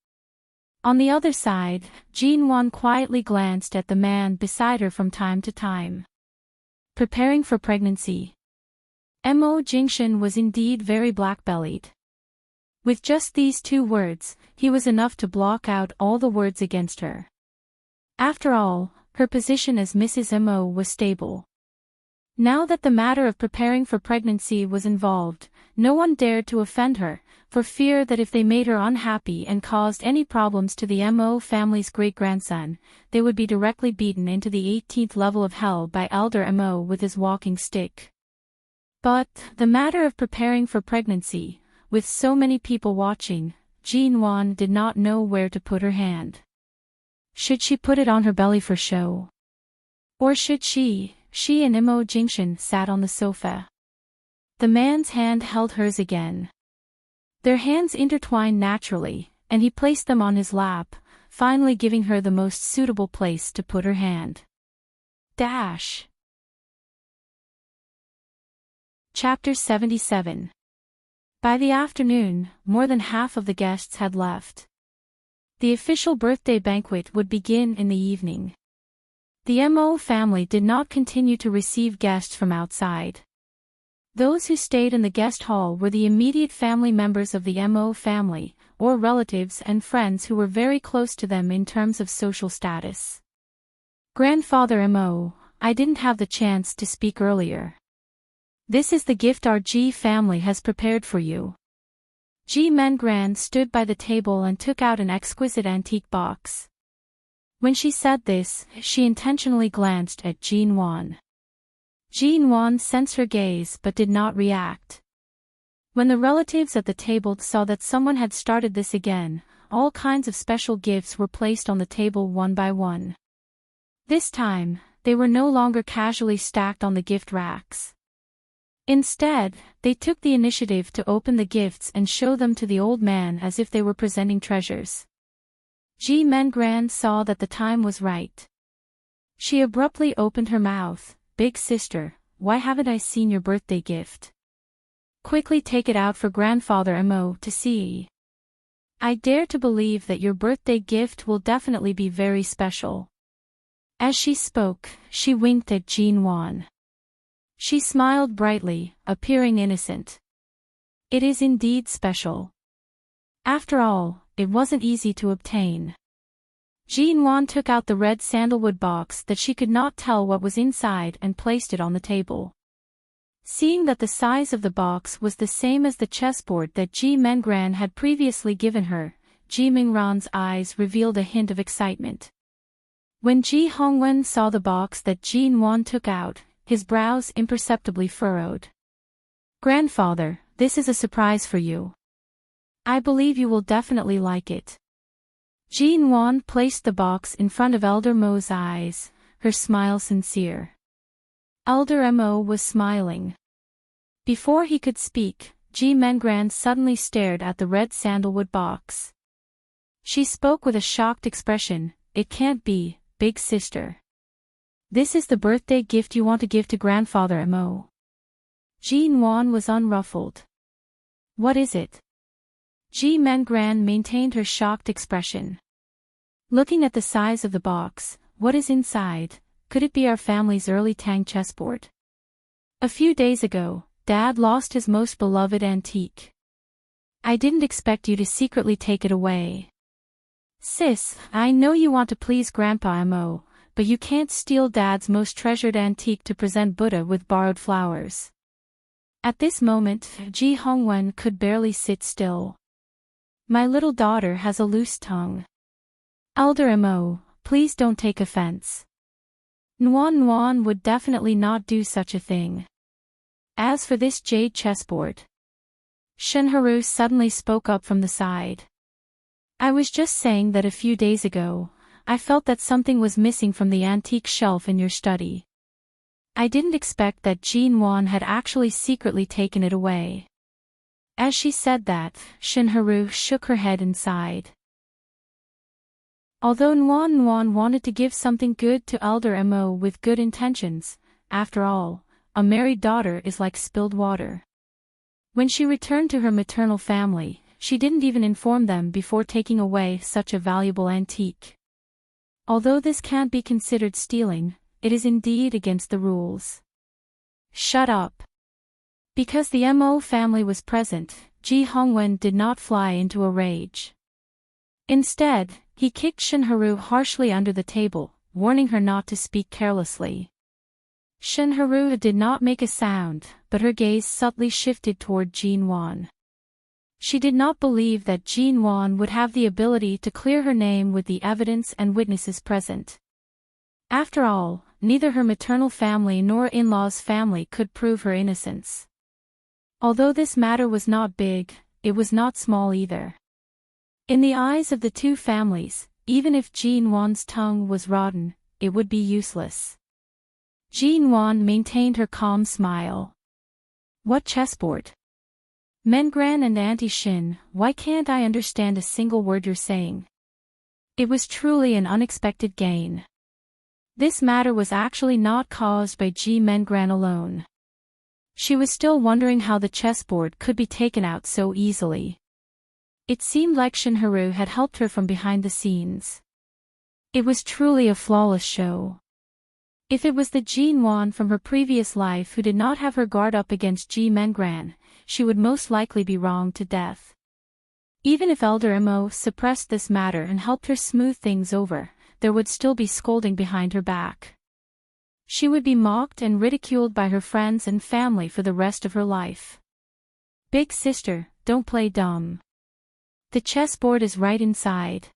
On the other side, Jinwan quietly glanced at the man beside her from time to time. Preparing for pregnancy. Mo Jingshan was indeed very black-bellied. With just these two words, he was enough to block out all the words against her. After all, her position as Mrs. Mo was stable. Now that the matter of preparing for pregnancy was involved, no one dared to offend her, for fear that if they made her unhappy and caused any problems to the Mo family's great-grandson, they would be directly beaten into the 18th level of hell by Elder Mo with his walking stick. But, the matter of preparing for pregnancy, with so many people watching, Jinwan did not know where to put her hand. Should she put it on her belly for show? Or should she and Imo Jingshan sat on the sofa. The man's hand held hers again. Their hands intertwined naturally, and he placed them on his lap, finally giving her the most suitable place to put her hand. Chapter 77. By the afternoon, more than half of the guests had left. The official birthday banquet would begin in the evening. The Mo family did not continue to receive guests from outside. Those who stayed in the guest hall were the immediate family members of the Mo family, or relatives and friends who were very close to them in terms of social status. Grandfather Mo, I didn't have the chance to speak earlier. This is the gift our Ji family has prepared for you. Ji Mengran stood by the table and took out an exquisite antique box. When she said this, she intentionally glanced at Jinwan. Jinwan sensed her gaze but did not react. When the relatives at the table saw that someone had started this again, all kinds of special gifts were placed on the table one by one. This time, they were no longer casually stacked on the gift racks. Instead, they took the initiative to open the gifts and show them to the old man as if they were presenting treasures. Ji Mengran saw that the time was right. She abruptly opened her mouth. Big sister, why haven't I seen your birthday gift? Quickly take it out for grandfather Mo to see. I dare to believe that your birthday gift will definitely be very special. As she spoke, she winked at Jinwan. She smiled brightly, appearing innocent. It is indeed special. After all, it wasn't easy to obtain. Jinwan took out the red sandalwood box that she could not tell what was inside and placed it on the table. Seeing that the size of the box was the same as the chessboard that Ji Mengran had previously given her, Ji Mingran's eyes revealed a hint of excitement. When Ji Hongwen saw the box that Jinwan took out, his brows imperceptibly furrowed. Grandfather, this is a surprise for you. I believe you will definitely like it. Jinwan placed the box in front of Elder Mo's eyes, her smile sincere. Elder Mo was smiling. Before he could speak, Ji Mengran suddenly stared at the red sandalwood box. She spoke with a shocked expression, "It can't be, big sister. This is the birthday gift you want to give to grandfather Mo." Jinwan was unruffled. What is it? Ji Mengran maintained her shocked expression. Looking at the size of the box, what is inside? Could it be our family's early Tang chessboard? A few days ago, Dad lost his most beloved antique. I didn't expect you to secretly take it away. Sis, I know you want to please Grandpa Mo, but you can't steal Dad's most treasured antique to present Buddha with borrowed flowers. At this moment, Ji Hongwen could barely sit still. My little daughter has a loose tongue. Elder Mo, please don't take offense. Nuan would definitely not do such a thing. As for this jade chessboard. Shenharu suddenly spoke up from the side. I was just saying that a few days ago, I felt that something was missing from the antique shelf in your study. I didn't expect that Jin Wan had actually secretly taken it away. As she said that, Shenharu shook her head and sighed. Although Nuan wanted to give something good to Elder Mo with good intentions, after all, a married daughter is like spilled water. When she returned to her maternal family, she didn't even inform them before taking away such a valuable antique. Although this can't be considered stealing, it is indeed against the rules. Shut up. Because the Mo family was present, Ji Hongwen did not fly into a rage. Instead, he kicked Shenharu harshly under the table, warning her not to speak carelessly. Shenharu did not make a sound, but her gaze subtly shifted toward Jin Wan. She did not believe that Jin Wan would have the ability to clear her name with the evidence and witnesses present. After all, neither her maternal family nor in-laws' family could prove her innocence. Although this matter was not big, it was not small either. In the eyes of the two families, even if Jin Wan's tongue was rotten, it would be useless. Jin Wan maintained her calm smile. What chessboard? Mengran and Auntie Shin, why can't I understand a single word you're saying? It was truly an unexpected gain. This matter was actually not caused by Ji Mengran alone. She was still wondering how the chessboard could be taken out so easily. It seemed like Shenharu had helped her from behind the scenes. It was truly a flawless show. If it was the Jin Wan from her previous life who did not have her guard up against Ji Mengran, she would most likely be wronged to death. Even if Elder Mo suppressed this matter and helped her smooth things over, there would still be scolding behind her back. She would be mocked and ridiculed by her friends and family for the rest of her life. Big sister, don't play dumb. The chessboard is right inside.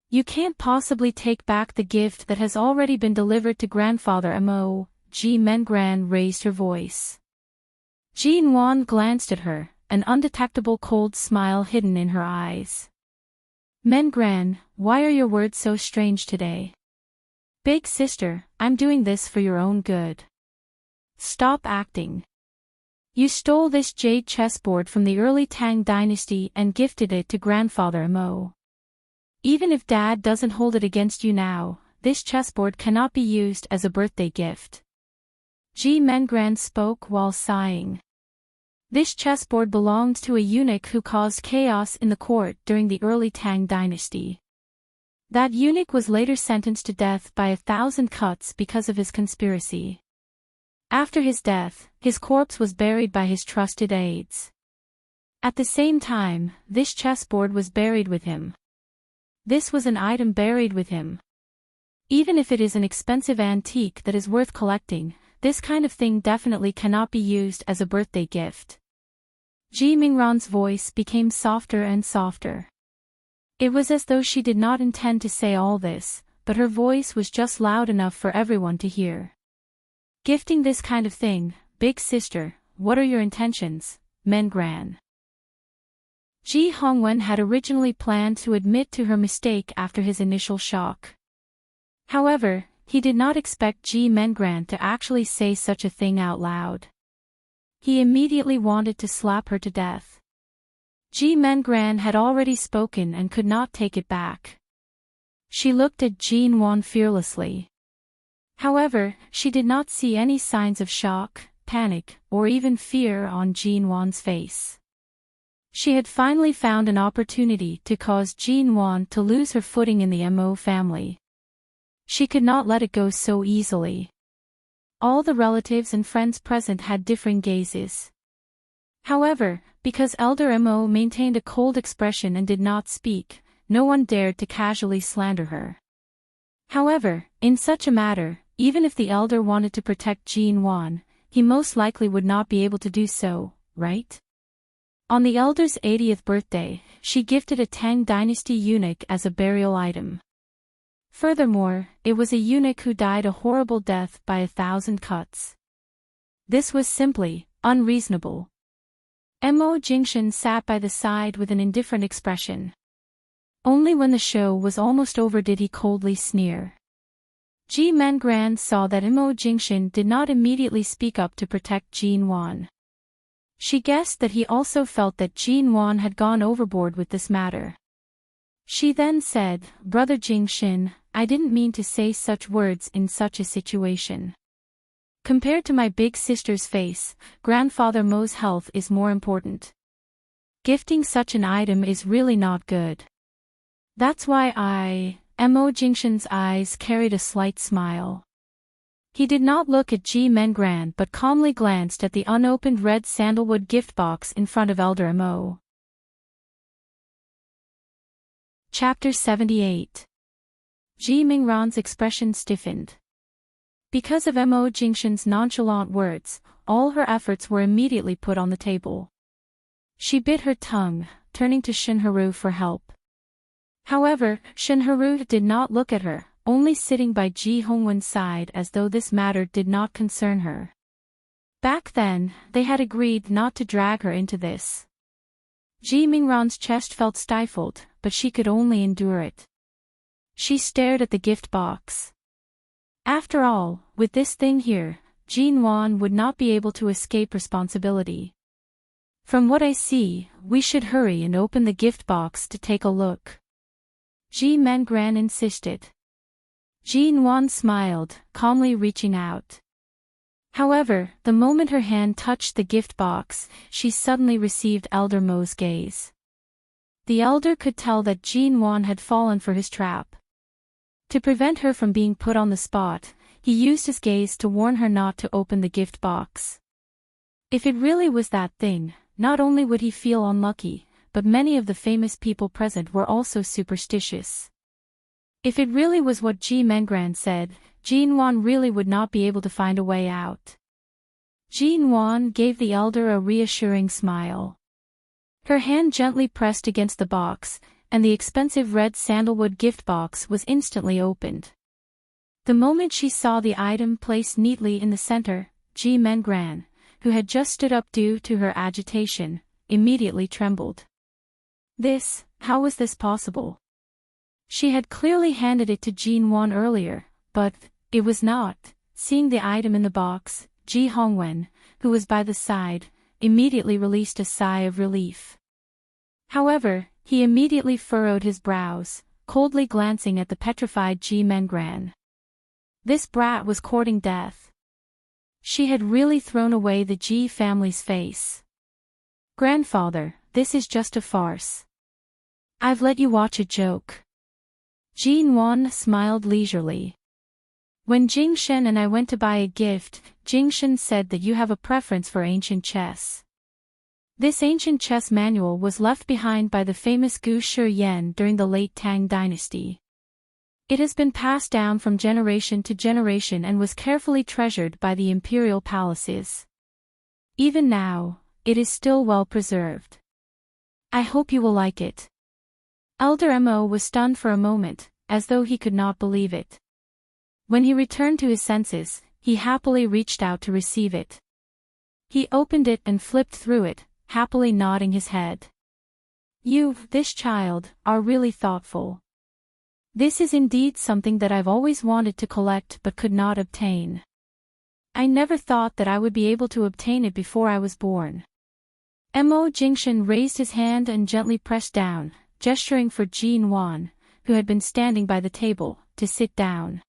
You can't possibly take back the gift that has already been delivered to Grandfather Mo. Ji Mengran raised her voice. Jin Wan glanced at her, an undetectable cold smile hidden in her eyes. Mengran, why are your words so strange today? Big sister, I'm doing this for your own good. Stop acting. You stole this jade chessboard from the early Tang dynasty and gifted it to Grandfather Mo. Even if Dad doesn't hold it against you now, this chessboard cannot be used as a birthday gift. Ji Mengran spoke while sighing. This chessboard belonged to a eunuch who caused chaos in the court during the early Tang dynasty. That eunuch was later sentenced to death by 1,000 cuts because of his conspiracy. After his death, his corpse was buried by his trusted aides. At the same time, this chessboard was buried with him. This was an item buried with him. Even if it is an expensive antique that is worth collecting, this kind of thing definitely cannot be used as a birthday gift. Ji Mingran's voice became softer and softer. It was as though she did not intend to say all this, but her voice was just loud enough for everyone to hear. Gifting this kind of thing, big sister, what are your intentions, Mengran? Ji Hongwen had originally planned to admit to her mistake after his initial shock. However, he did not expect Ji Mengran to actually say such a thing out loud. He immediately wanted to slap her to death. Ji Mengran had already spoken and could not take it back. She looked at Jin Wan fearlessly. However, she did not see any signs of shock, panic, or even fear on Jin Wan's face. She had finally found an opportunity to cause Jean Wan to lose her footing in the Mo family. She could not let it go so easily. All the relatives and friends present had differing gazes. However, because Elder Mo maintained a cold expression and did not speak, no one dared to casually slander her. However, in such a matter, even if the elder wanted to protect Jean Wan, he most likely would not be able to do so, right? On the elder's 80th birthday, she gifted a Tang Dynasty eunuch as a burial item. Furthermore, it was a eunuch who died a horrible death by 1,000 cuts. This was simply unreasonable. Mo Jingshan sat by the side with an indifferent expression. Only when the show was almost over did he coldly sneer. Ji Mengran saw that Mo Jingshan did not immediately speak up to protect Jean Wan. She guessed that he also felt that Jean Wan had gone overboard with this matter. She then said, "Brother Jingshan, I didn't mean to say such words in such a situation. Compared to my big sister's face, Grandfather Mo's health is more important. Gifting such an item is really not good. That's why Mo Jingshan's eyes carried a slight smile. He did not look at Ji Mengran but calmly glanced at the unopened red sandalwood gift box in front of Elder Mo. Chapter 78. Ji Mingran's expression stiffened. Because of Mo Jingshan's nonchalant words, all her efforts were immediately put on the table. She bit her tongue, turning to Shinharu for help. However, Shinharu did not look at her, only sitting by Ji Hongwen's side as though this matter did not concern her. Back then, they had agreed not to drag her into this. Ji Mingran's chest felt stifled, but she could only endure it. She stared at the gift box. After all, with this thing here, Jean Wan would not be able to escape responsibility. From what I see, we should hurry and open the gift box to take a look. Ji Mengran insisted. Jean Wan smiled, calmly reaching out. However, the moment her hand touched the gift box, she suddenly received Elder Mo's gaze. The elder could tell that Jean Wan had fallen for his trap. To prevent her from being put on the spot, he used his gaze to warn her not to open the gift box. If it really was that thing, not only would he feel unlucky, but many of the famous people present were also superstitious. If it really was what Ji Mengran said, Jean Wan really would not be able to find a way out. Jean Wan gave the elder a reassuring smile. Her hand gently pressed against the box, and the expensive red sandalwood gift box was instantly opened. The moment she saw the item placed neatly in the center, Ji Mengran, who had just stood up due to her agitation, immediately trembled. How was this possible? She had clearly handed it to Jean Wan earlier, but it was not. Seeing the item in the box, Ji Hongwen, who was by the side, immediately released a sigh of relief. However, he immediately furrowed his brows, coldly glancing at the petrified Ji Mengran. This brat was courting death. She had really thrown away the Ji family's face. "Grandfather, this is just a farce. I've let you watch a joke." Jean Wan smiled leisurely. "When Jingshan and I went to buy a gift, Jingshan said that you have a preference for ancient chess. This ancient chess manual was left behind by the famous Gu Shiyan during the late Tang dynasty. It has been passed down from generation to generation and was carefully treasured by the imperial palaces. Even now, it is still well preserved. I hope you will like it." Elder Mo was stunned for a moment, as though he could not believe it. When he returned to his senses, he happily reached out to receive it. He opened it and flipped through it, happily nodding his head. "You, this child, are really thoughtful. This is indeed something that I've always wanted to collect but could not obtain. I never thought that I would be able to obtain it before I was born." Mo Jingshan raised his hand and gently pressed down, gesturing for Jean Wan, who had been standing by the table, to sit down.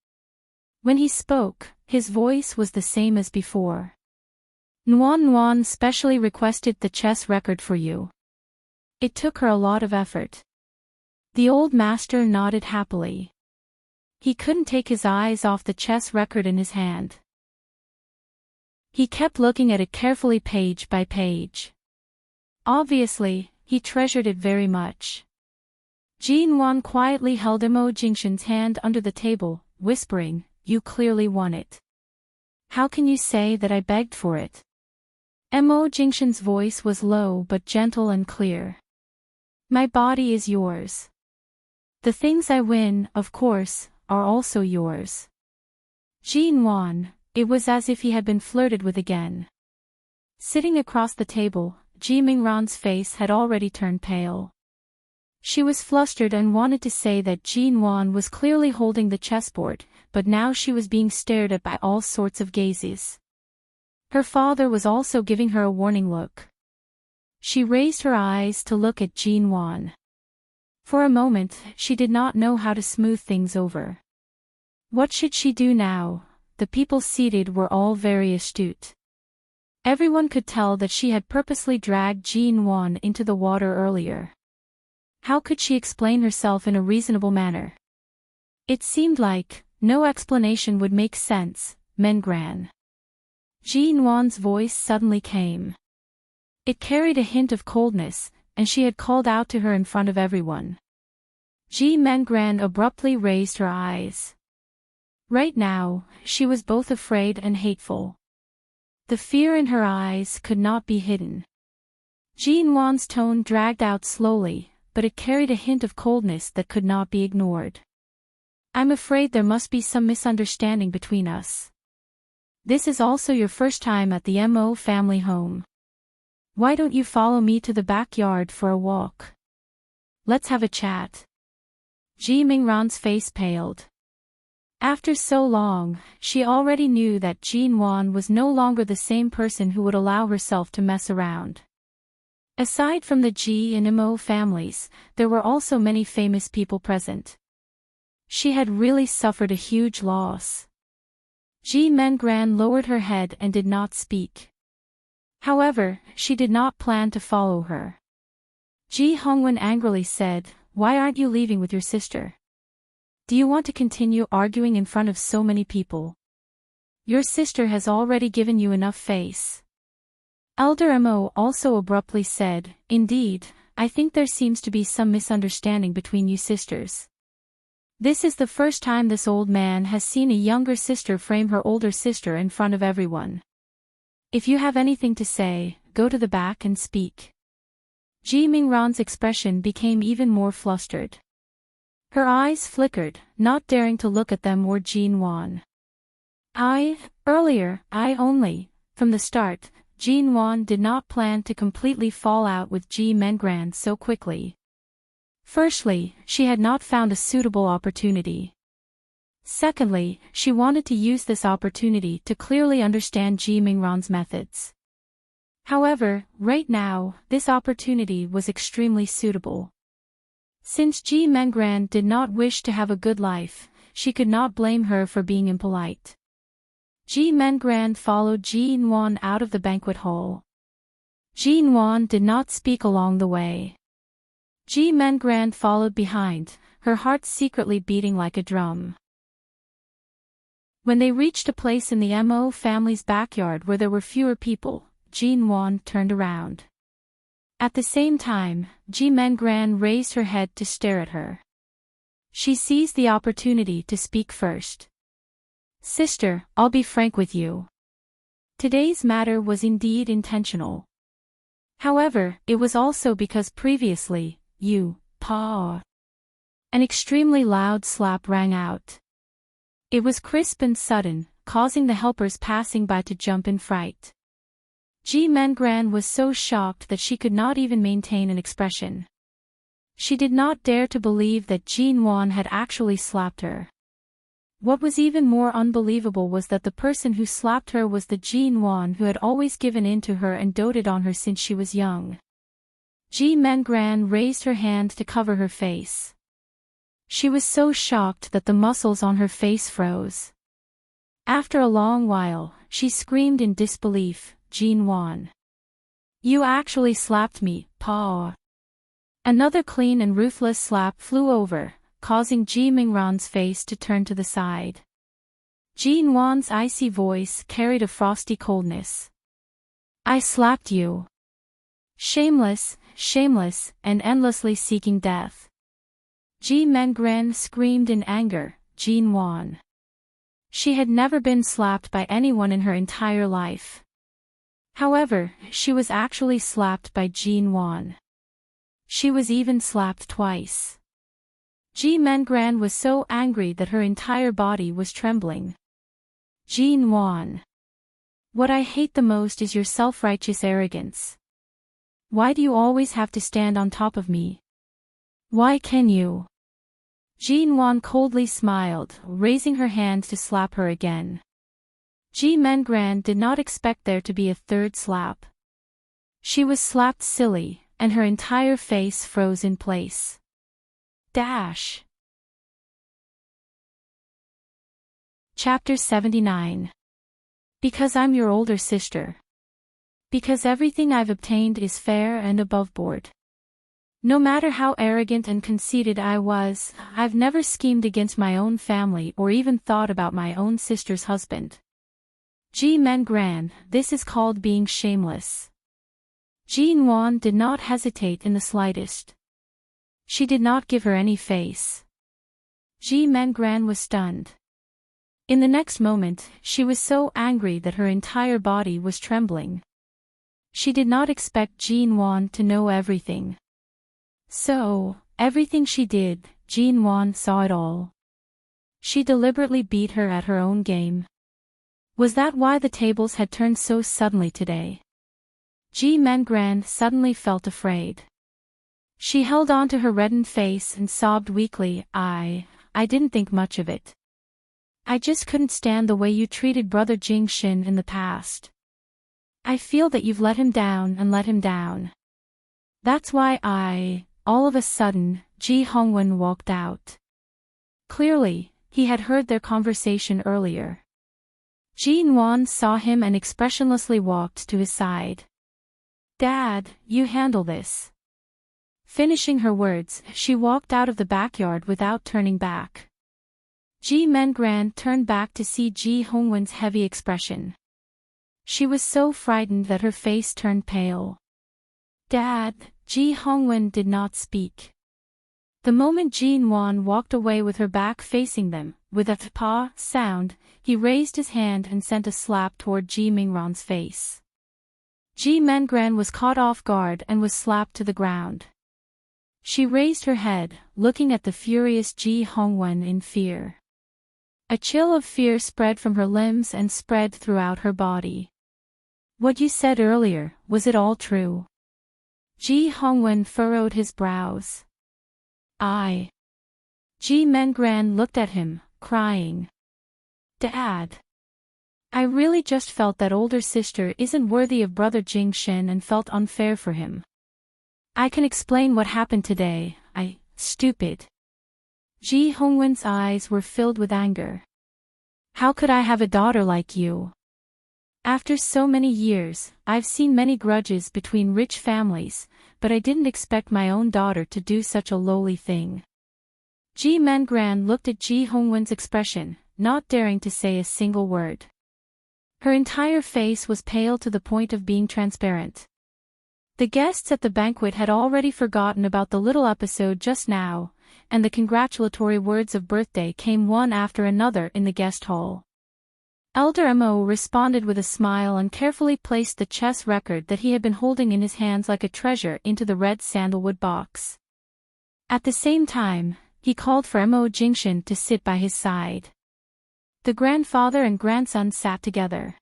When he spoke, his voice was the same as before. "Nuan specially requested the chess record for you. It took her a lot of effort. The old master nodded happily. He couldn't take his eyes off the chess record in his hand. He kept looking at it carefully page by page. Obviously, he treasured it very much. Jinwan quietly held Mo Jingshan's hand under the table, whispering, "You clearly won it. How can you say that I begged for it?" Mo Jingshan's voice was low but gentle and clear. "My body is yours. The things I win, of course, are also yours." Jinwan, it was as if he had been flirted with again. Sitting across the table, Ji Mingran's face had already turned pale. She was flustered and wanted to say that Jinwan was clearly holding the chessboard, but now she was being stared at by all sorts of gazes. Her father was also giving her a warning look. She raised her eyes to look at Jinwan. For a moment, she did not know how to smooth things over. What should she do now? The people seated were all very astute. Everyone could tell that she had purposely dragged Jinwan into the water earlier. How could she explain herself in a reasonable manner? It seemed like no explanation would make sense, Mengran. Jinwan's voice suddenly came. It carried a hint of coldness, and she had called out to her in front of everyone. Ji Mengran abruptly raised her eyes. Right now, she was both afraid and hateful. The fear in her eyes could not be hidden. Jinwan's tone dragged out slowly, but it carried a hint of coldness that could not be ignored. "I'm afraid there must be some misunderstanding between us. This is also your first time at the Mo family home. Why don't you follow me to the backyard for a walk? Let's have a chat." Ji Mingran's face paled. After so long, she already knew that Jinwan was no longer the same person who would allow herself to mess around. Aside from the Ji and Mo families, there were also many famous people present. She had really suffered a huge loss. Ji Mengran lowered her head and did not speak. However, she did not plan to follow her. Ji Hongwen angrily said, "Why aren't you leaving with your sister? Do you want to continue arguing in front of so many people? Your sister has already given you enough face." Elder Mo also abruptly said, "Indeed, I think there seems to be some misunderstanding between you sisters. This is the first time this old man has seen a younger sister frame her older sister in front of everyone. If you have anything to say, go to the back and speak." Ji Mingran's expression became even more flustered. Her eyes flickered, not daring to look at them or Jinwan. From the start, Jinwan did not plan to completely fall out with Ji Mengran so quickly. Firstly, she had not found a suitable opportunity. Secondly, she wanted to use this opportunity to clearly understand Ji Mingran's methods. However, right now, this opportunity was extremely suitable. Since Ji Mengran did not wish to have a good life, she could not blame her for being impolite. Ji Mengran followed Jinwan out of the banquet hall. Jinwan did not speak along the way. Ji Mengran followed behind, her heart secretly beating like a drum. When they reached a place in the Mo family's backyard where there were fewer people, Jinwan turned around. At the same time, Ji Mengran raised her head to stare at her. She seized the opportunity to speak first. "Sister, I'll be frank with you. Today's matter was indeed intentional. However, it was also because previously, Pa." An extremely loud slap rang out. It was crisp and sudden, causing the helpers passing by to jump in fright. Ji Mengran was so shocked that she could not even maintain an expression. She did not dare to believe that Jinwan had actually slapped her. What was even more unbelievable was that the person who slapped her was the Jinwan who had always given in to her and doted on her since she was young. Ji Mengran raised her hand to cover her face. She was so shocked that the muscles on her face froze. After a long while, she screamed in disbelief, "Jinwan! You actually slapped me, Pa!" Another clean and ruthless slap flew over, causing Ji Mingran's face to turn to the side. Ji Nwan's icy voice carried a frosty coldness. I slapped you. Shameless, shameless, and endlessly seeking death. Ji Mengren screamed in anger, Ji Nwan. She had never been slapped by anyone in her entire life. However, she was actually slapped by Ji Nwan. She was even slapped twice. Ji Mengran was so angry that her entire body was trembling. Ji Nwan. What I hate the most is your self-righteous arrogance. Why do you always have to stand on top of me? Why can you? Ji Nwan coldly smiled, raising her hand to slap her again. Ji Mengran did not expect there to be a third slap. She was slapped silly, and her entire face froze in place. Dash. Chapter 79. Because I'm your older sister. Because everything I've obtained is fair and above board. No matter how arrogant and conceited I was, I've never schemed against my own family or even thought about my own sister's husband. Ji Mengran, this is called being shameless. Ji Nwan did not hesitate in the slightest. She did not give her any face. Ji Mengran was stunned. In the next moment, she was so angry that her entire body was trembling. She did not expect Ji Nwan to know everything. So, everything she did, Ji Nwan saw it all. She deliberately beat her at her own game. Was that why the tables had turned so suddenly today? Ji Mengran suddenly felt afraid. She held on to her reddened face and sobbed weakly, I didn't think much of it. I just couldn't stand the way you treated Brother Jingshin in the past. I feel that you've let him down and let him down. That's why all of a sudden, Ji Hongwen walked out. Clearly, he had heard their conversation earlier. Ji Nwan saw him and expressionlessly walked to his side. Dad, you handle this. Finishing her words, she walked out of the backyard without turning back. Ji Mengran turned back to see Ji Hongwen's heavy expression. She was so frightened that her face turned pale. Dad, Ji Hongwen did not speak. The moment Ji Nwan walked away with her back facing them, with a pa sound, he raised his hand and sent a slap toward Ji Mingran's face. Ji Mengran was caught off guard and was slapped to the ground. She raised her head, looking at the furious Ji Hongwen in fear. A chill of fear spread from her limbs and spread throughout her body. What you said earlier, was it all true? Ji Hongwen furrowed his brows. Ji Mengran looked at him, crying. Dad. I really just felt that older sister isn't worthy of Brother Jingshin and felt unfair for him. I can explain what happened today, stupid. Ji Hongwen's eyes were filled with anger. How could I have a daughter like you? After so many years, I've seen many grudges between rich families, but I didn't expect my own daughter to do such a lowly thing. Ji Mengran looked at Ji Hongwen's expression, not daring to say a single word. Her entire face was pale to the point of being transparent. The guests at the banquet had already forgotten about the little episode just now, and the congratulatory words of birthday came one after another in the guest hall. Elder Mo responded with a smile and carefully placed the chess record that he had been holding in his hands like a treasure into the red sandalwood box. At the same time, he called for Mo Jingshin to sit by his side. The grandfather and grandson sat together.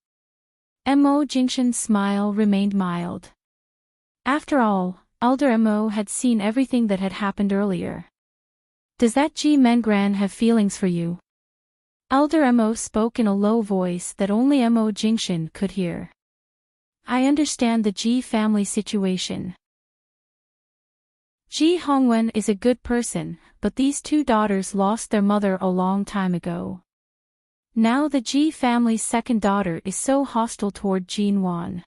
Mo Jingshin's smile remained mild. After all, Elder Mo had seen everything that had happened earlier. Does that Ji Mengran have feelings for you? Elder Mo spoke in a low voice that only Mo Jingshin could hear. I understand the Ji family situation. Ji Hongwen is a good person, but these two daughters lost their mother a long time ago. Now the Ji family's second daughter is so hostile toward Ji Nwan.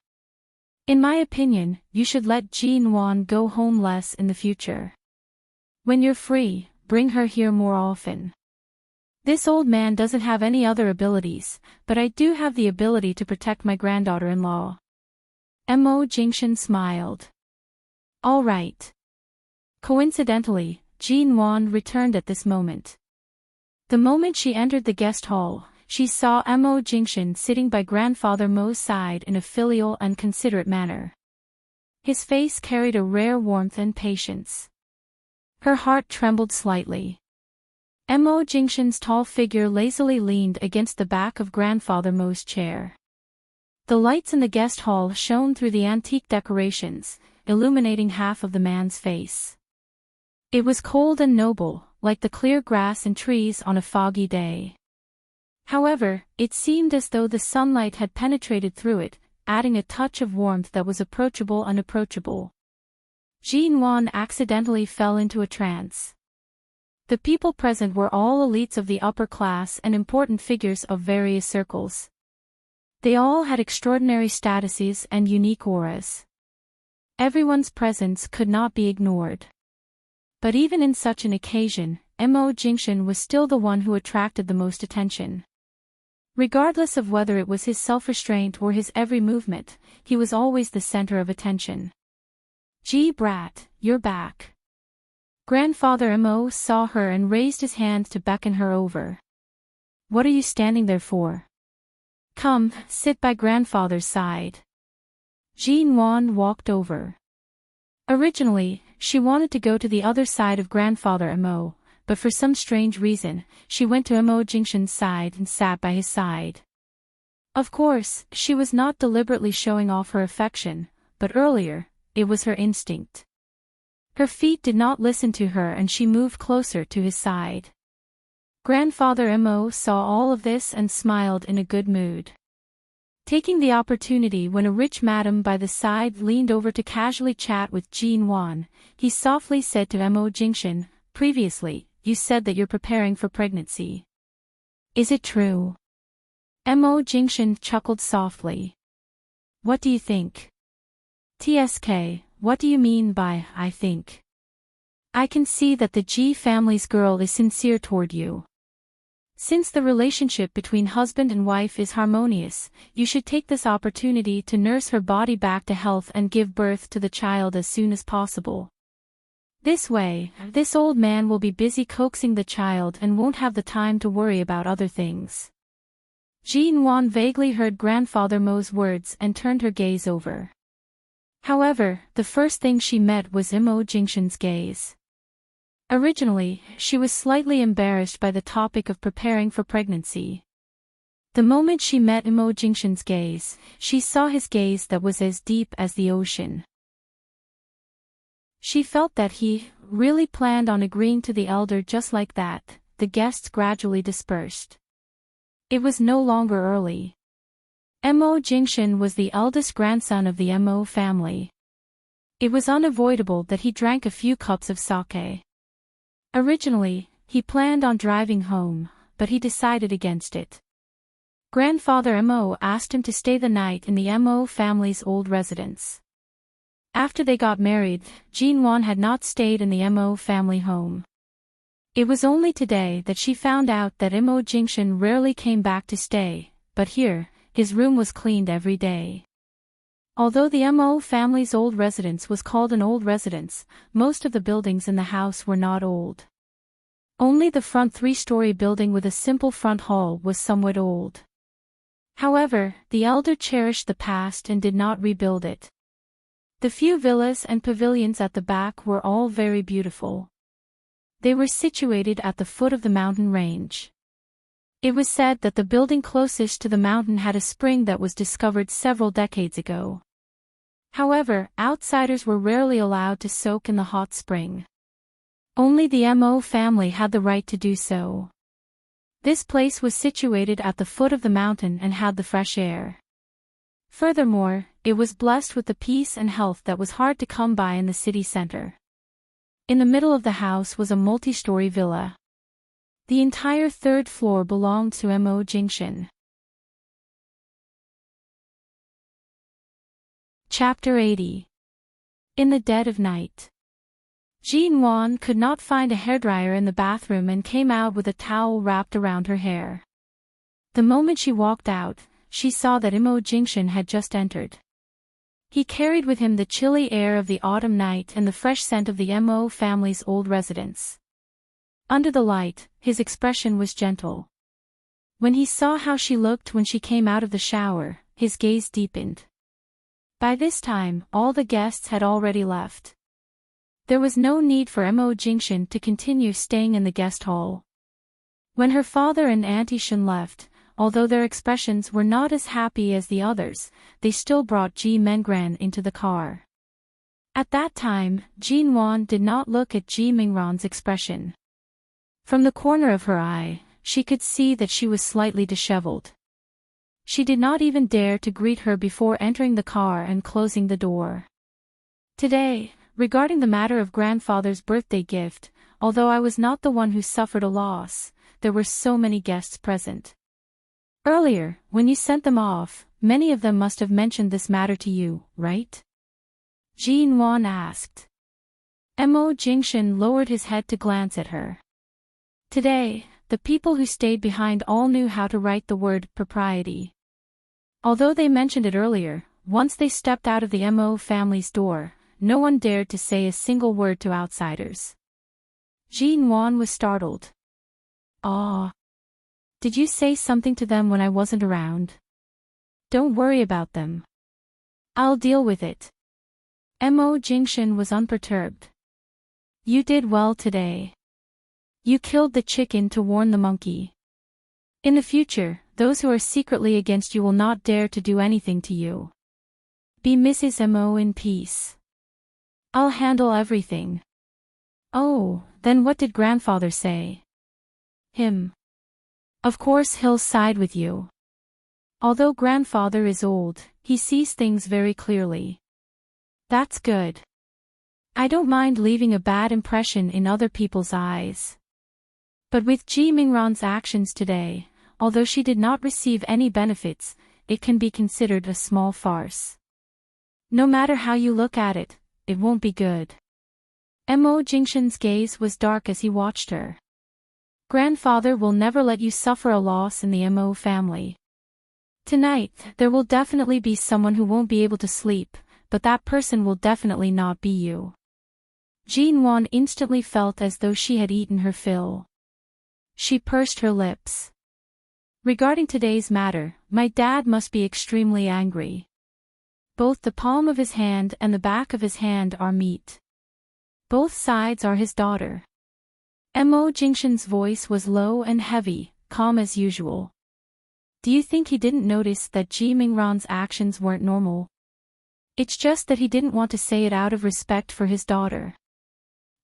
In my opinion, you should let Jean Wan go home less in the future. When you're free, bring her here more often. This old man doesn't have any other abilities, but I do have the ability to protect my granddaughter-in-law. Mo Jingshan smiled. All right. Coincidentally, Jean Wan returned at this moment. The moment she entered the guest hall, she saw Mo Jingshan sitting by grandfather Mo's side in a filial and considerate manner. His face carried a rare warmth and patience. Her heart trembled slightly. Mo Jingshan's tall figure lazily leaned against the back of grandfather Mo's chair. The lights in the guest hall shone through the antique decorations, illuminating half of the man's face. It was cold and noble, like the clear grass and trees on a foggy day. However, it seemed as though the sunlight had penetrated through it, adding a touch of warmth that was unapproachable. Jean Wan accidentally fell into a trance. The people present were all elites of the upper class and important figures of various circles. They all had extraordinary statuses and unique auras. Everyone's presence could not be ignored. But even in such an occasion, Mo Jingshan was still the one who attracted the most attention. Regardless of whether it was his self-restraint or his every movement, he was always the center of attention. Gee brat, you're back. Grandfather Mo saw her and raised his hand to beckon her over. What are you standing there for? Come, sit by grandfather's side. Jean Wan walked over. Originally, she wanted to go to the other side of grandfather Mo, but for some strange reason, she went to Mo Jingshan's side and sat by his side. Of course, she was not deliberately showing off her affection, but earlier, it was her instinct. Her feet did not listen to her and she moved closer to his side. Grandfather Mo saw all of this and smiled in a good mood. Taking the opportunity when a rich madam by the side leaned over to casually chat with Jean Wan, he softly said to Mo Jingshan, previously, you said that you're preparing for pregnancy. Is it true? Mo Jingshan chuckled softly. What do you think? TSK, what do you mean by, I think? I can see that the G family's girl is sincere toward you. Since the relationship between husband and wife is harmonious, you should take this opportunity to nurse her body back to health and give birth to the child as soon as possible. This way, this old man will be busy coaxing the child and won't have the time to worry about other things. Jean Wan vaguely heard grandfather Mo's words and turned her gaze over. However, the first thing she met was Mo Jingshan's gaze. Originally, she was slightly embarrassed by the topic of preparing for pregnancy. The moment she met Mo Jingshan's gaze, she saw his gaze that was as deep as the ocean. She felt that he really planned on agreeing to the elder just like that. The guests gradually dispersed. It was no longer early. Mo Jingshan was the eldest grandson of the Mo family. It was unavoidable that he drank a few cups of sake. Originally, he planned on driving home, but he decided against it. Grandfather Mo asked him to stay the night in the Mo family's old residence. After they got married, Jean Wan had not stayed in the Mo family home. It was only today that she found out that Mo Jingshan rarely came back to stay, but here, his room was cleaned every day. Although the Mo family's old residence was called an old residence, most of the buildings in the house were not old. Only the front three-story building with a simple front hall was somewhat old. However, the elder cherished the past and did not rebuild it. The few villas and pavilions at the back were all very beautiful. They were situated at the foot of the mountain range. It was said that the building closest to the mountain had a spring that was discovered several decades ago. However, outsiders were rarely allowed to soak in the hot spring. Only the Mo family had the right to do so. This place was situated at the foot of the mountain and had the fresh air. Furthermore, it was blessed with the peace and health that was hard to come by in the city center. In the middle of the house was a multi-story villa. The entire third floor belonged to Mo Jingshan. Chapter 80. In the dead of night. Jean Wan could not find a hairdryer in the bathroom and came out with a towel wrapped around her hair. The moment she walked out, she saw that Imo Jingshan had just entered. He carried with him the chilly air of the autumn night and the fresh scent of the Mo family's old residence. Under the light, his expression was gentle. When he saw how she looked when she came out of the shower, his gaze deepened. By this time, all the guests had already left. There was no need for Mo Jingshan to continue staying in the guest hall. When her father and Auntie Shen left, although their expressions were not as happy as the others, they still brought Ji Mengran into the car. At that time, Jean Wan did not look at Ji Mingran's expression. From the corner of her eye, she could see that she was slightly disheveled. She did not even dare to greet her before entering the car and closing the door. Today, regarding the matter of grandfather's birthday gift, although I was not the one who suffered a loss, there were so many guests present. Earlier, when you sent them off, many of them must have mentioned this matter to you, right? Jean Wan asked. Mo Jingshan lowered his head to glance at her. Today, the people who stayed behind all knew how to write the word propriety. Although they mentioned it earlier, once they stepped out of the Mo family's door, no one dared to say a single word to outsiders. Jean Wan was startled. "Ah. Did you say something to them when I wasn't around?" "Don't worry about them. I'll deal with it." Mo Jingshan was unperturbed. "You did well today. You killed the chicken to warn the monkey. In the future, those who are secretly against you will not dare to do anything to you. Be Mrs. Mo in peace. I'll handle everything." "Oh, then what did grandfather say?" "Him. Of course he'll side with you. Although grandfather is old, he sees things very clearly." "That's good. I don't mind leaving a bad impression in other people's eyes." But with Ji Mingran's actions today, although she did not receive any benefits, it can be considered a small farce. No matter how you look at it, it won't be good. Mo Jingshan's gaze was dark as he watched her. Grandfather will never let you suffer a loss in the Mo family. Tonight, there will definitely be someone who won't be able to sleep, but that person will definitely not be you. Jean Wan instantly felt as though she had eaten her fill. She pursed her lips. "Regarding today's matter, my dad must be extremely angry. Both the palm of his hand and the back of his hand are meat. Both sides are his daughter." Mo Jingshan's voice was low and heavy, calm as usual. "Do you think he didn't notice that Ji Mingran's actions weren't normal? It's just that he didn't want to say it out of respect for his daughter.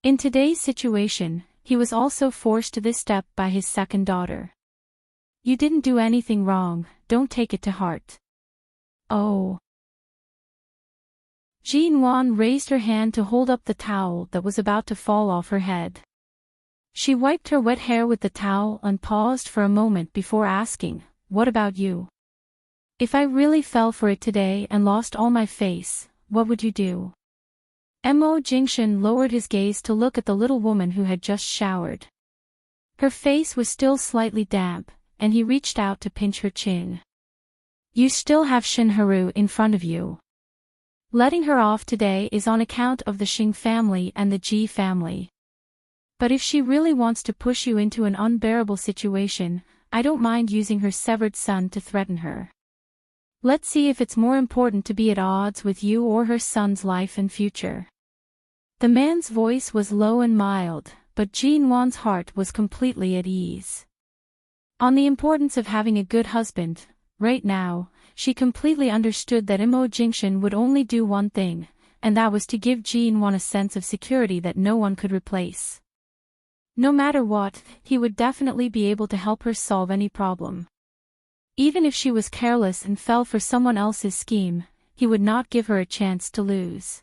In today's situation, he was also forced to this step by his second daughter. You didn't do anything wrong, don't take it to heart." "Oh." Jean Wan raised her hand to hold up the towel that was about to fall off her head. She wiped her wet hair with the towel and paused for a moment before asking, "What about you? If I really fell for it today and lost all my face, what would you do?" Mo Jingshan lowered his gaze to look at the little woman who had just showered. Her face was still slightly damp, and he reached out to pinch her chin. "You still have Shinharu in front of you. Letting her off today is on account of the Xing family and the Ji family. But if she really wants to push you into an unbearable situation, I don't mind using her severed son to threaten her. Let's see if it's more important to be at odds with you or her son's life and future." The man's voice was low and mild, but Jean Wan's heart was completely at ease. On the importance of having a good husband, right now, she completely understood that Mo Jingshan would only do one thing, and that was to give Jean Wan a sense of security that no one could replace. No matter what, he would definitely be able to help her solve any problem. Even if she was careless and fell for someone else's scheme, he would not give her a chance to lose.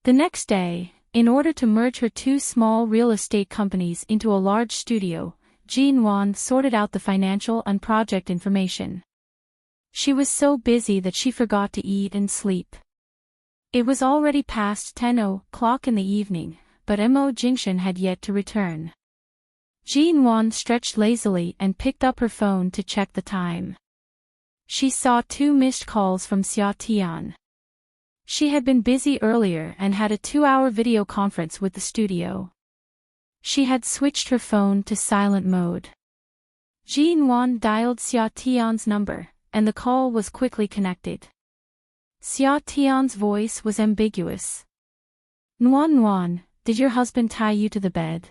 The next day, in order to merge her two small real estate companies into a large studio, Jean Wan sorted out the financial and project information. She was so busy that she forgot to eat and sleep. It was already past 10 o'clock in the evening, but Mo Jingshan had yet to return. Jean Wan stretched lazily and picked up her phone to check the time. She saw 2 missed calls from Xia Tian. She had been busy earlier and had a 2-hour video conference with the studio. She had switched her phone to silent mode. Jean Wan dialed Xia Tian's number, and the call was quickly connected. Xia Tian's voice was ambiguous. Nuan, did your husband tie you to the bed?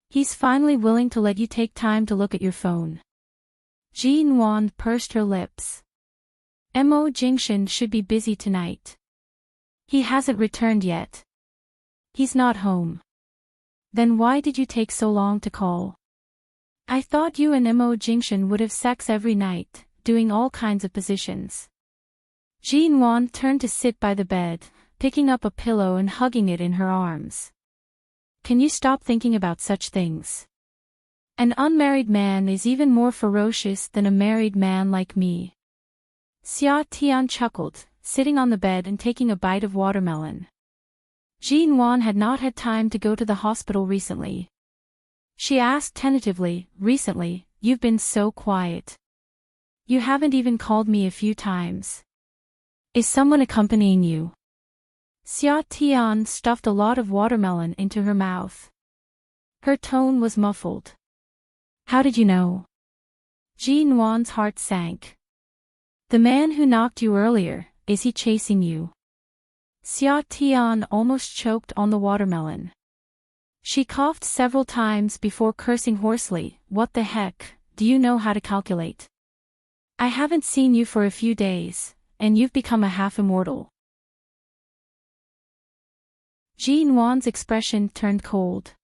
He's finally willing to let you take time to look at your phone. Jean Wan pursed her lips. Mo Jingshan should be busy tonight. He hasn't returned yet. He's not home. Then why did you take so long to call? I thought you and Mo Jingshan would have sex every night, doing all kinds of positions. Jean Wan turned to sit by the bed, picking up a pillow and hugging it in her arms. Can you stop thinking about such things? An unmarried man is even more ferocious than a married man like me. Xia Tian chuckled, sitting on the bed and taking a bite of watermelon. Jean Wan had not had time to go to the hospital recently. She asked tentatively, recently, you've been so quiet. You haven't even called me a few times. Is someone accompanying you? Xia Tian stuffed a lot of watermelon into her mouth. Her tone was muffled. How did you know? Jean Wan's heart sank. The man who knocked you earlier, is he chasing you? Xia Tian almost choked on the watermelon. She coughed several times before cursing hoarsely, what the heck, do you know how to calculate? I haven't seen you for a few days, and you've become a half-immortal. Jean Wan's expression turned cold.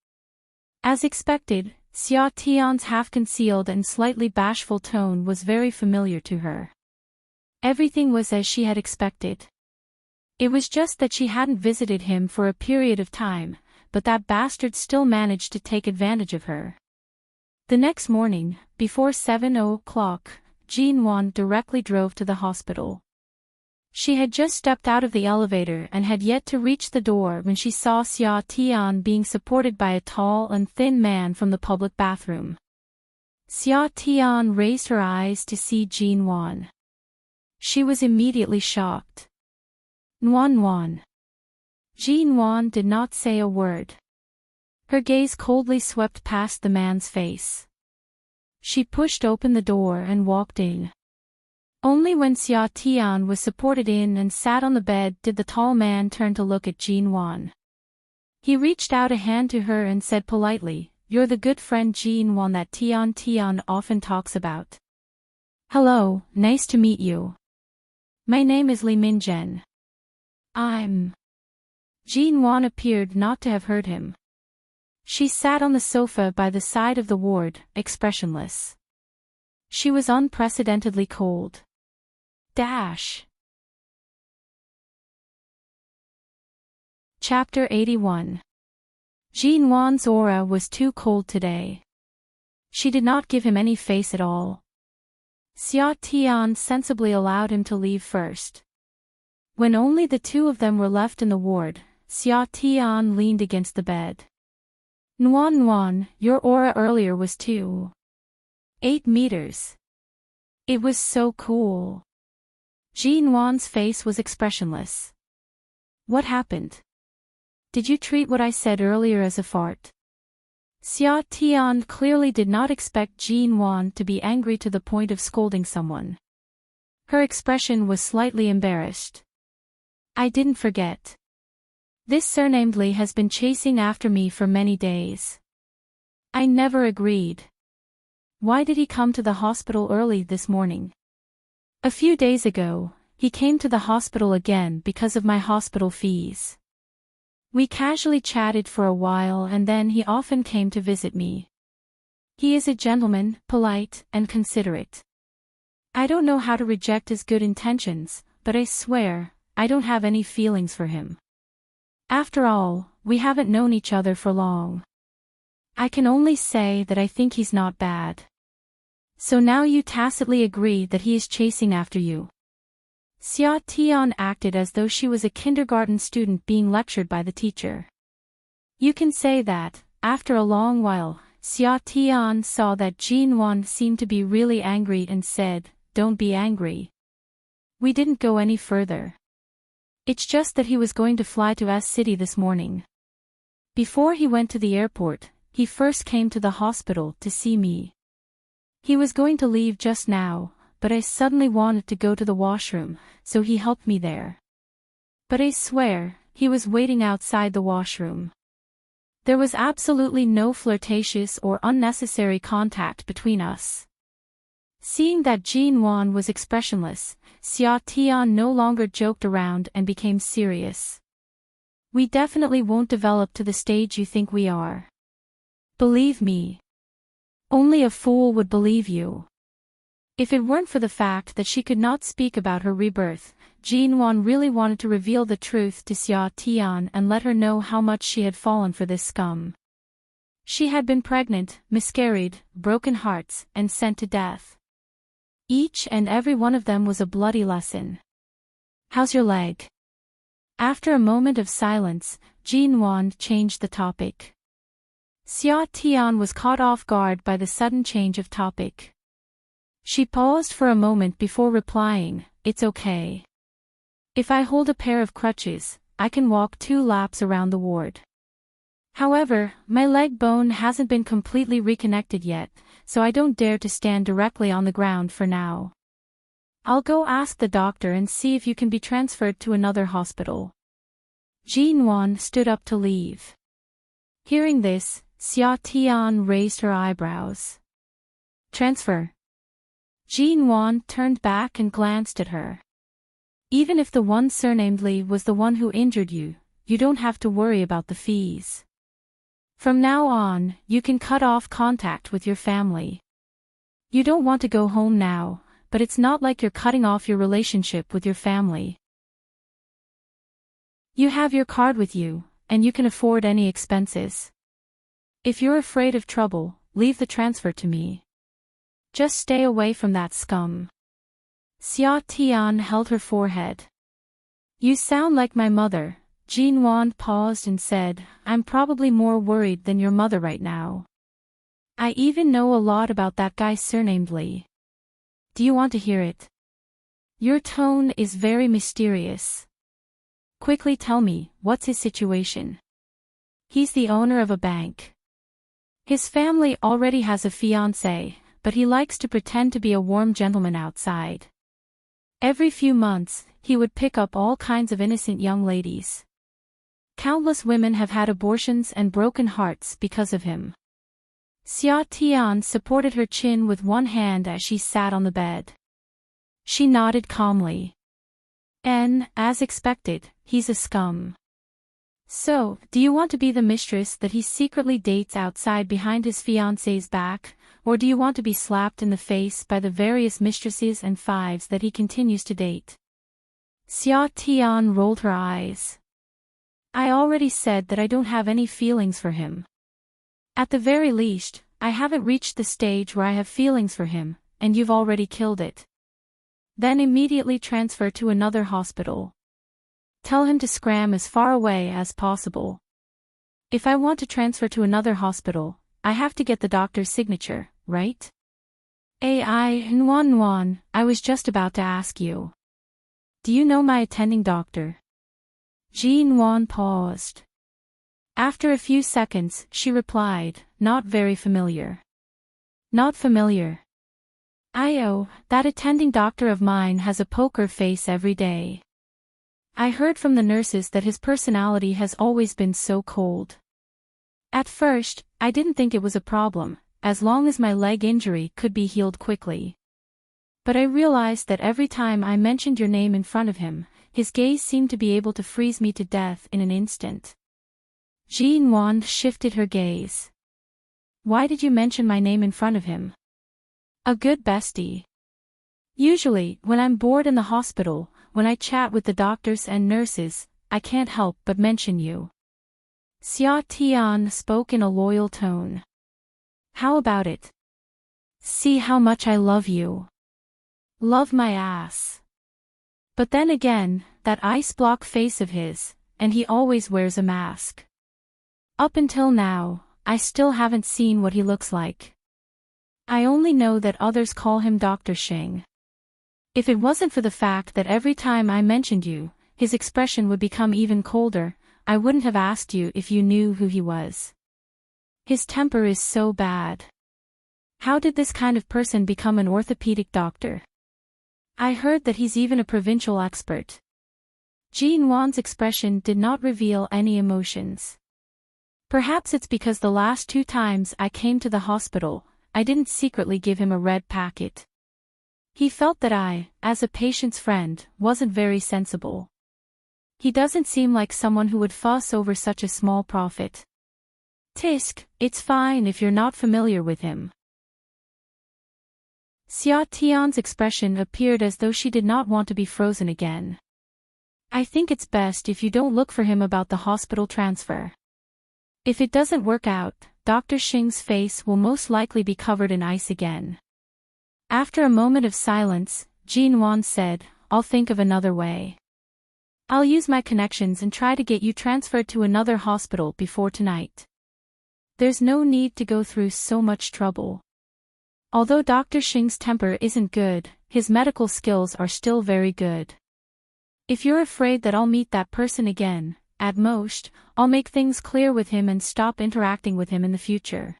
As expected, Xia Tian's half-concealed and slightly bashful tone was very familiar to her. Everything was as she had expected. It was just that she hadn't visited him for a period of time, but that bastard still managed to take advantage of her. The next morning, before 7 o'clock, Jean Wan directly drove to the hospital. She had just stepped out of the elevator and had yet to reach the door when she saw Xia Tian being supported by a tall and thin man from the public bathroom. Xia Tian raised her eyes to see Jean Wan. She was immediately shocked. Nuan. Jean Wan did not say a word. Her gaze coldly swept past the man's face. She pushed open the door and walked in. Only when Xia Tian was supported in and sat on the bed did the tall man turn to look at Jean Wan. He reached out a hand to her and said politely, "You're the good friend Jean Wan that Tian often talks about. Hello, nice to meet you. My name is Li Minzhen. I'm..." Jean Wan appeared not to have heard him. She sat on the sofa by the side of the ward, expressionless. She was unprecedentedly cold. Chapter 81. Jean Wan's aura was too cold today. She did not give him any face at all. Xia Tian sensibly allowed him to leave first. When only the two of them were left in the ward, Xia Tian leaned against the bed. Nuan, your aura earlier was 8 meters. It was so cool. Jean Wan's face was expressionless. What happened? Did you treat what I said earlier as a fart? Xia Tian clearly did not expect Jean Wan to be angry to the point of scolding someone. Her expression was slightly embarrassed. I didn't forget. This surnamed Li has been chasing after me for many days. I never agreed. Why did he come to the hospital early this morning? A few days ago, he came to the hospital again because of my hospital fees. We casually chatted for a while and then he often came to visit me. He is a gentleman, polite, and considerate. I don't know how to reject his good intentions, but I swear, I don't have any feelings for him. After all, we haven't known each other for long. I can only say that I think he's not bad. So now you tacitly agree that he is chasing after you. Xia Tian acted as though she was a kindergarten student being lectured by the teacher. You can say that, after a long while, Xia Tian saw that Jin Wan seemed to be really angry and said, "Don't be angry. We didn't go any further. It's just that he was going to fly to S City this morning. Before he went to the airport, he first came to the hospital to see me. He was going to leave just now, but I suddenly wanted to go to the washroom, so he helped me there. But I swear, he was waiting outside the washroom. There was absolutely no flirtatious or unnecessary contact between us." Seeing that Jin Wan was expressionless, Xia Tian no longer joked around and became serious. "We definitely won't develop to the stage you think we are. Believe me. Only a fool would believe you." If it weren't for the fact that she could not speak about her rebirth, Jin Wan really wanted to reveal the truth to Xia Tian and let her know how much she had fallen for this scum. She had been pregnant, miscarried, broken hearts, and sent to death. Each and every one of them was a bloody lesson. "How's your leg?" After a moment of silence, Jin Wan changed the topic. Xia Tian was caught off guard by the sudden change of topic. She paused for a moment before replying, "It's okay. If I hold a pair of crutches, I can walk 2 laps around the ward. However, my leg bone hasn't been completely reconnected yet, so I don't dare to stand directly on the ground for now. I'll go ask the doctor and see if you can be transferred to another hospital." Jin Wan stood up to leave. Hearing this, Xia Tian raised her eyebrows. "Transfer?" Jin Wan turned back and glanced at her. "Even if the one surnamed Li was the one who injured you, you don't have to worry about the fees. From now on, you can cut off contact with your family. You don't want to go home now, but it's not like you're cutting off your relationship with your family. You have your card with you, and you can afford any expenses. If you're afraid of trouble, leave the transfer to me. Just stay away from that scum." Xia Tian held her forehead. "You sound like my mother." Jin Wan paused and said, "I'm probably more worried than your mother right now. I even know a lot about that guy surnamed Li. Do you want to hear it? Your tone is very mysterious. Quickly tell me, what's his situation?" "He's the owner of a bank. His family already has a fiancée, but he likes to pretend to be a warm gentleman outside. Every few months, he would pick up all kinds of innocent young ladies. Countless women have had abortions and broken hearts because of him." Xia Tian supported her chin with one hand as she sat on the bed. She nodded calmly. "As expected, he's a scum. So, do you want to be the mistress that he secretly dates outside behind his fiancée's back, or do you want to be slapped in the face by the various mistresses and fives that he continues to date?" Xia Tian rolled her eyes. "I already said that I don't have any feelings for him. At the very least, I haven't reached the stage where I have feelings for him, and you've already killed it. Then immediately transfer to another hospital. Tell him to scram as far away as possible. If I want to transfer to another hospital, I have to get the doctor's signature, right?" Nuan, I was just about to ask you. Do you know my attending doctor?" Jin Wan paused. After a few seconds, she replied, "Not very familiar." "Not familiar? That attending doctor of mine has a poker face every day. I heard from the nurses that his personality has always been so cold. At first, I didn't think it was a problem, as long as my leg injury could be healed quickly. But I realized that every time I mentioned your name in front of him, his gaze seemed to be able to freeze me to death in an instant." Jin Wan shifted her gaze. "Why did you mention my name in front of him?" "A good bestie. Usually, when I'm bored in the hospital, when I chat with the doctors and nurses, I can't help but mention you." Xia Tian spoke in a loyal tone. "How about it? See how much I love you." "Love my ass." But then again, that ice block face of his, and he always wears a mask. Up until now, I still haven't seen what he looks like. I only know that others call him Dr. Xing. If it wasn't for the fact that every time I mentioned you, his expression would become even colder, I wouldn't have asked you if you knew who he was. His temper is so bad. How did this kind of person become an orthopedic doctor? I heard that he's even a provincial expert. Jean Wan's expression did not reveal any emotions. Perhaps it's because the last 2 times I came to the hospital, I didn't secretly give him a red packet. He felt that I, as a patient's friend, wasn't very sensible. He doesn't seem like someone who would fuss over such a small profit. Tisk, it's fine if you're not familiar with him. Xia Tian's expression appeared as though she did not want to be frozen again. I think it's best if you don't look for him about the hospital transfer. If it doesn't work out, Dr. Xing's face will most likely be covered in ice again. After a moment of silence, Jean Wan said, I'll think of another way. I'll use my connections and try to get you transferred to another hospital before tonight. There's no need to go through so much trouble. Although Dr. Xing's temper isn't good, his medical skills are still very good. If you're afraid that I'll meet that person again, at most, I'll make things clear with him and stop interacting with him in the future.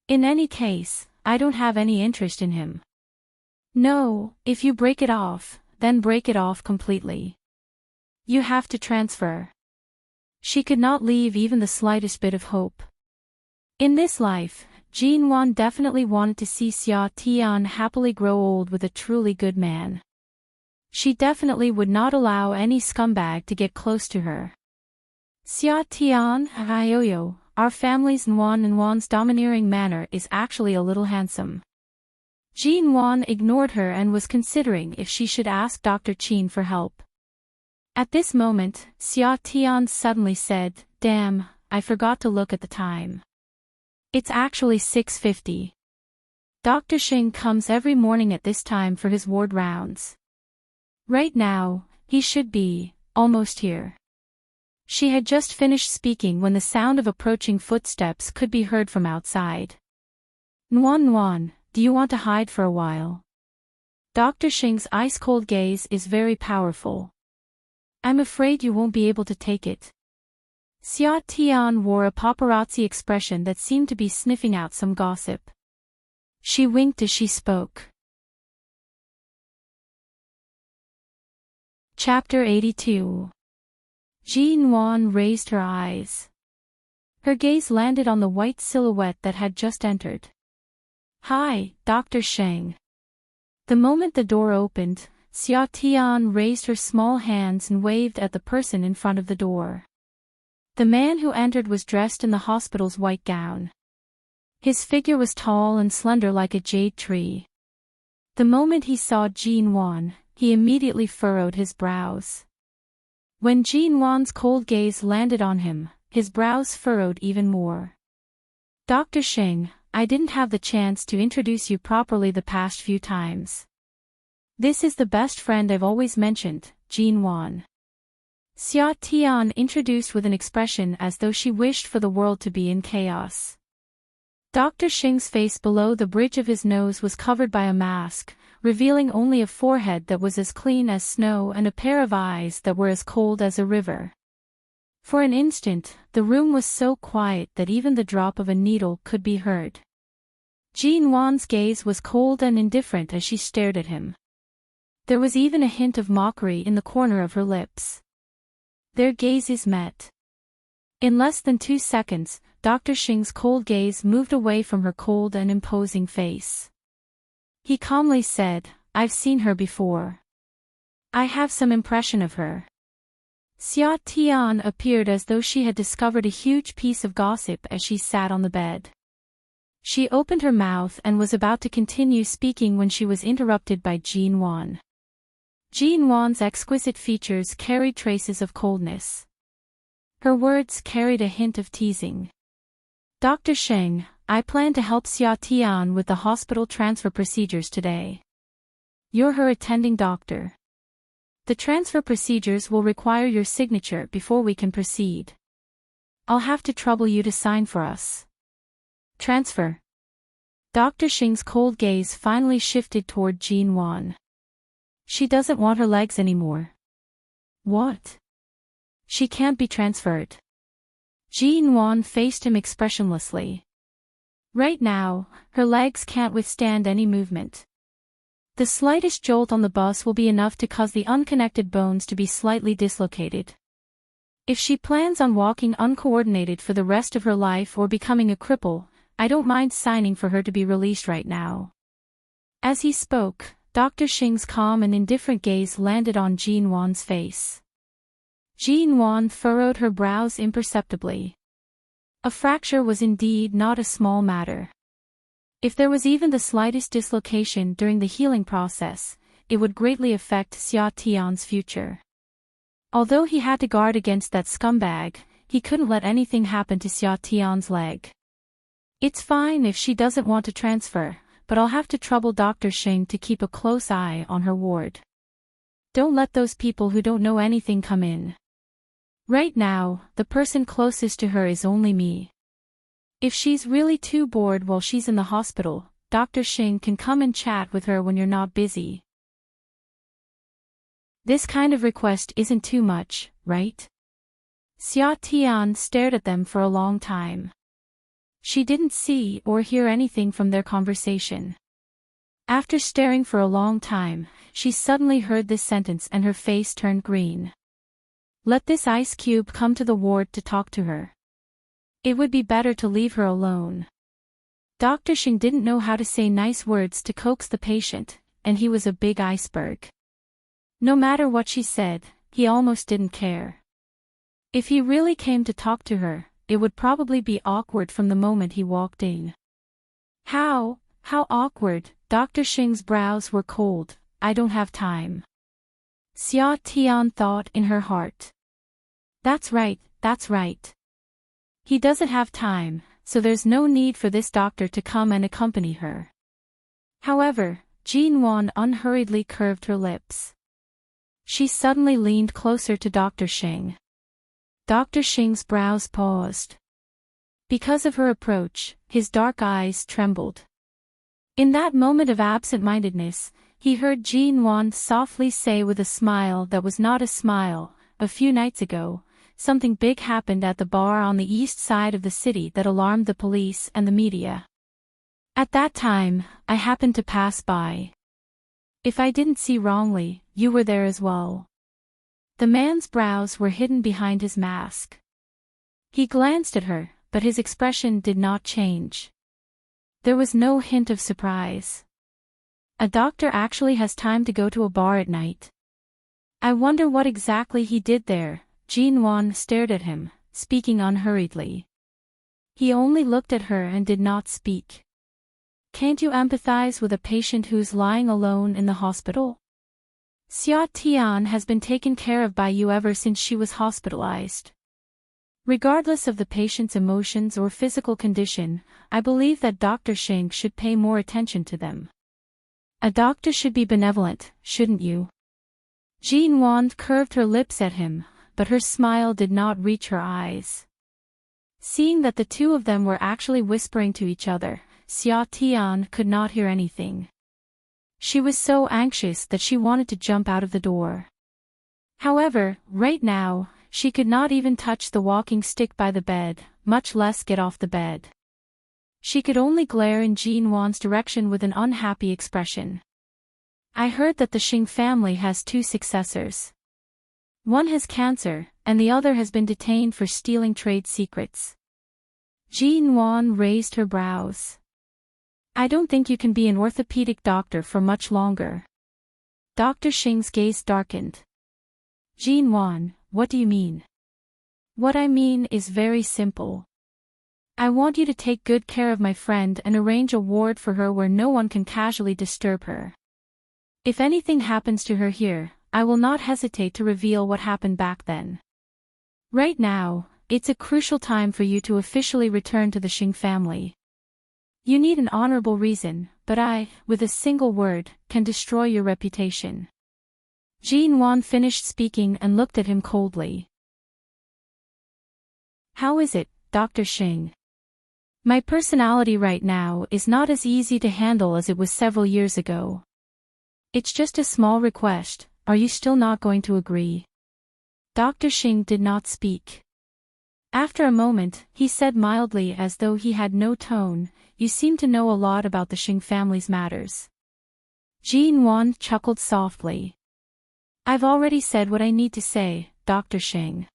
In any case, I don't have any interest in him. No, if you break it off, then break it off completely. You have to transfer. She could not leave even the slightest bit of hope. In this life, Jean Wan definitely wanted to see Xia Tian happily grow old with a truly good man. She definitely would not allow any scumbag to get close to her. Xia Tian, Ioyo, our family's Nwan's domineering manner is actually a little handsome. Jean Wan ignored her and was considering if she should ask Dr. Qin for help. At this moment, Xia Tian suddenly said, Damn, I forgot to look at the time. It's actually 6:50. Dr. Xing comes every morning at this time for his ward rounds. Right now, he should be almost here. She had just finished speaking when the sound of approaching footsteps could be heard from outside. Nwan, do you want to hide for a while? Dr. Xing's ice-cold gaze is very powerful. I'm afraid you won't be able to take it. Xia Tian wore a paparazzi expression that seemed to be sniffing out some gossip. She winked as she spoke. Chapter 82. Jean Wan raised her eyes. Her gaze landed on the white silhouette that had just entered. Hi, Dr. Sheng. The moment the door opened, Xia Tian raised her small hands and waved at the person in front of the door. The man who entered was dressed in the hospital's white gown. His figure was tall and slender like a jade tree. The moment he saw Jean Wan, he immediately furrowed his brows. When Jean Wan's cold gaze landed on him, his brows furrowed even more. Dr. Xing, I didn't have the chance to introduce you properly the past few times. This is the best friend I've always mentioned, Jean Wan. Xia Tian introduced with an expression as though she wished for the world to be in chaos. Dr. Xing's face below the bridge of his nose was covered by a mask, revealing only a forehead that was as clean as snow and a pair of eyes that were as cold as a river. For an instant, the room was so quiet that even the drop of a needle could be heard. Jean Wan's gaze was cold and indifferent as she stared at him. There was even a hint of mockery in the corner of her lips. Their gazes met. In less than 2 seconds, Dr. Xing's cold gaze moved away from her cold and imposing face. He calmly said, I've seen her before. I have some impression of her. Xia Tian appeared as though she had discovered a huge piece of gossip as she sat on the bed. She opened her mouth and was about to continue speaking when she was interrupted by Jean Wan. Jean Wan's exquisite features carried traces of coldness. Her words carried a hint of teasing. Dr. Sheng, I plan to help Xia Tian with the hospital transfer procedures today. You're her attending doctor. The transfer procedures will require your signature before we can proceed. I'll have to trouble you to sign for us. Transfer. Dr. Xing's cold gaze finally shifted toward Jean Wan. She doesn't want her legs anymore. What? She can't be transferred. Jean Wan faced him expressionlessly. Right now, her legs can't withstand any movement. The slightest jolt on the bus will be enough to cause the unconnected bones to be slightly dislocated. If she plans on walking uncoordinated for the rest of her life or becoming a cripple, I don't mind signing for her to be released right now. As he spoke, Dr. Xing's calm and indifferent gaze landed on Jean Wan's face. Jean Wan furrowed her brows imperceptibly. A fracture was indeed not a small matter. If there was even the slightest dislocation during the healing process, it would greatly affect Xia Tian's future. Although he had to guard against that scumbag, he couldn't let anything happen to Xia Tian's leg. It's fine if she doesn't want to transfer, but I'll have to trouble Dr. Xing to keep a close eye on her ward. Don't let those people who don't know anything come in. Right now, the person closest to her is only me. If she's really too bored while she's in the hospital, Dr. Xing can come and chat with her when you're not busy. This kind of request isn't too much, right? Xia Tian stared at them for a long time. She didn't see or hear anything from their conversation. After staring for a long time, she suddenly heard this sentence and her face turned green. Let this ice cube come to the ward to talk to her. It would be better to leave her alone. Dr. Xing didn't know how to say nice words to coax the patient, and he was a big iceberg. No matter what she said, he almost didn't care. If he really came to talk to her, it would probably be awkward from the moment he walked in. How awkward, Dr. Xing's brows were cold. I don't have time. Xia Tian thought in her heart. That's right. He doesn't have time, so there's no need for this doctor to come and accompany her. However, Jean Wan unhurriedly curved her lips. She suddenly leaned closer to Dr. Xing. Dr. Xing's brows paused. Because of her approach, his dark eyes trembled. In that moment of absent-mindedness, he heard Jean Wan softly say with a smile that was not a smile, a few nights ago, something big happened at the bar on the east side of the city that alarmed the police and the media. At that time, I happened to pass by. If I didn't see wrongly, you were there as well. The man's brows were hidden behind his mask. He glanced at her, but his expression did not change. There was no hint of surprise. A doctor actually has time to go to a bar at night. I wonder what exactly he did there. Jean Wan stared at him, speaking unhurriedly. He only looked at her and did not speak. Can't you empathize with a patient who's lying alone in the hospital? Xia Tian has been taken care of by you ever since she was hospitalized. Regardless of the patient's emotions or physical condition, I believe that Dr. Xing should pay more attention to them. A doctor should be benevolent, shouldn't you? Jean Wan curved her lips at him, but her smile did not reach her eyes. Seeing that the two of them were actually whispering to each other, Xia Tian could not hear anything. She was so anxious that she wanted to jump out of the door. However, right now, she could not even touch the walking stick by the bed, much less get off the bed. She could only glare in Jean Wan's direction with an unhappy expression. I heard that the Xing family has two successors. One has cancer, and the other has been detained for stealing trade secrets. Jean Wan raised her brows. I don't think you can be an orthopedic doctor for much longer. Dr. Xing's gaze darkened. Jean Wan, what do you mean? What I mean is very simple. I want you to take good care of my friend and arrange a ward for her where no one can casually disturb her. If anything happens to her here, I will not hesitate to reveal what happened back then. Right now, it's a crucial time for you to officially return to the Xing family. You need an honorable reason, but I, with a single word, can destroy your reputation. Jean Wan finished speaking and looked at him coldly. How is it, Dr. Xing? My personality right now is not as easy to handle as it was several years ago. It's just a small request, are you still not going to agree? Dr. Xing did not speak. After a moment, he said mildly as though he had no tone, you seem to know a lot about the Xing family's matters. Jean Wan chuckled softly. I've already said what I need to say, Dr. Xing.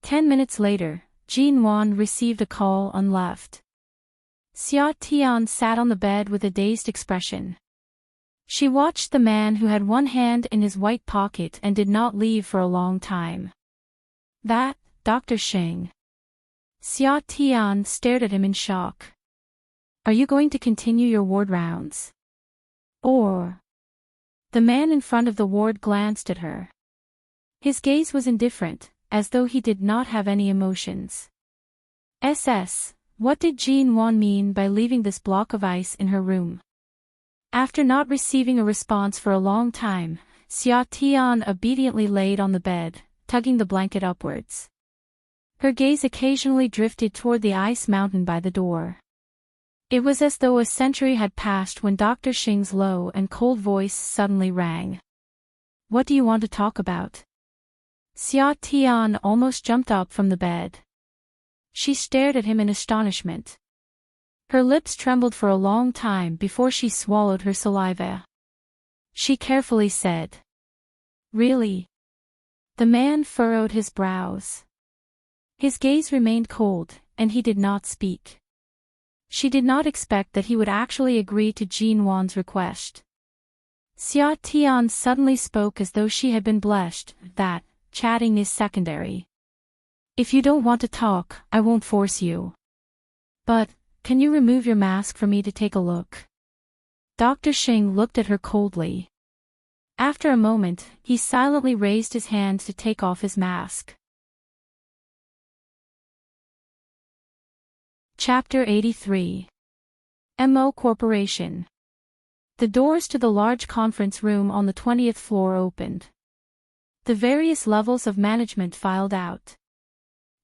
10 minutes later, Jean Wan received a call and left. Xia Tian sat on the bed with a dazed expression. She watched the man who had one hand in his white pocket and did not leave for a long time. That, Dr. Xing. Xia Tian stared at him in shock. Are you going to continue your ward rounds? Or? The man in front of the ward glanced at her. His gaze was indifferent, as though he did not have any emotions. What did Jean Wan mean by leaving this block of ice in her room? After not receiving a response for a long time, Xia Tian obediently laid on the bed, tugging the blanket upwards. Her gaze occasionally drifted toward the ice mountain by the door. It was as though a century had passed when Dr. Xing's low and cold voice suddenly rang. What do you want to talk about? Xia Tian almost jumped up from the bed. She stared at him in astonishment. Her lips trembled for a long time before she swallowed her saliva. She carefully said. Really? The man furrowed his brows. His gaze remained cold, and he did not speak. She did not expect that he would actually agree to Jean Wan's request. Xia Tian suddenly spoke as though she had been blessed, that, chatting is secondary. If you don't want to talk, I won't force you. But, can you remove your mask for me to take a look? Dr. Xing looked at her coldly. After a moment, he silently raised his hand to take off his mask. Chapter 83. MO Corporation. The doors to the large conference room on the 20th floor opened. The various levels of management filed out.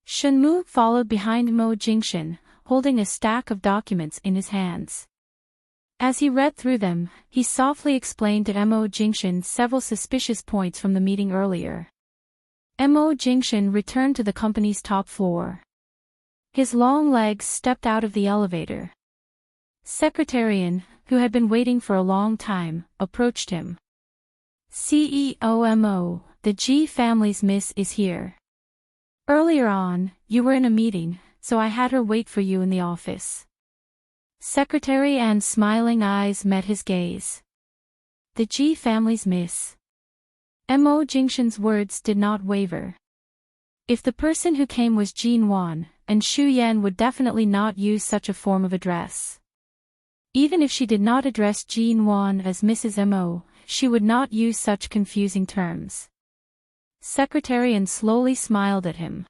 Shenmu followed behind Mo Jingxin, holding a stack of documents in his hands. As he read through them, he softly explained to Mo Jingxin several suspicious points from the meeting earlier. Mo Jingxin returned to the company's top floor. His long legs stepped out of the elevator. Secretarian, who had been waiting for a long time, approached him. CEO Mo, the G family's miss is here. Earlier on, you were in a meeting, so I had her wait for you in the office. Secretary An's smiling eyes met his gaze. The G family's miss. Mo Jingxin's words did not waver. If the person who came was Jean Wan, and Xu Yan would definitely not use such a form of address. Even if she did not address Jean Wan as Mrs. Mo, she would not use such confusing terms. Secretary An slowly smiled at him.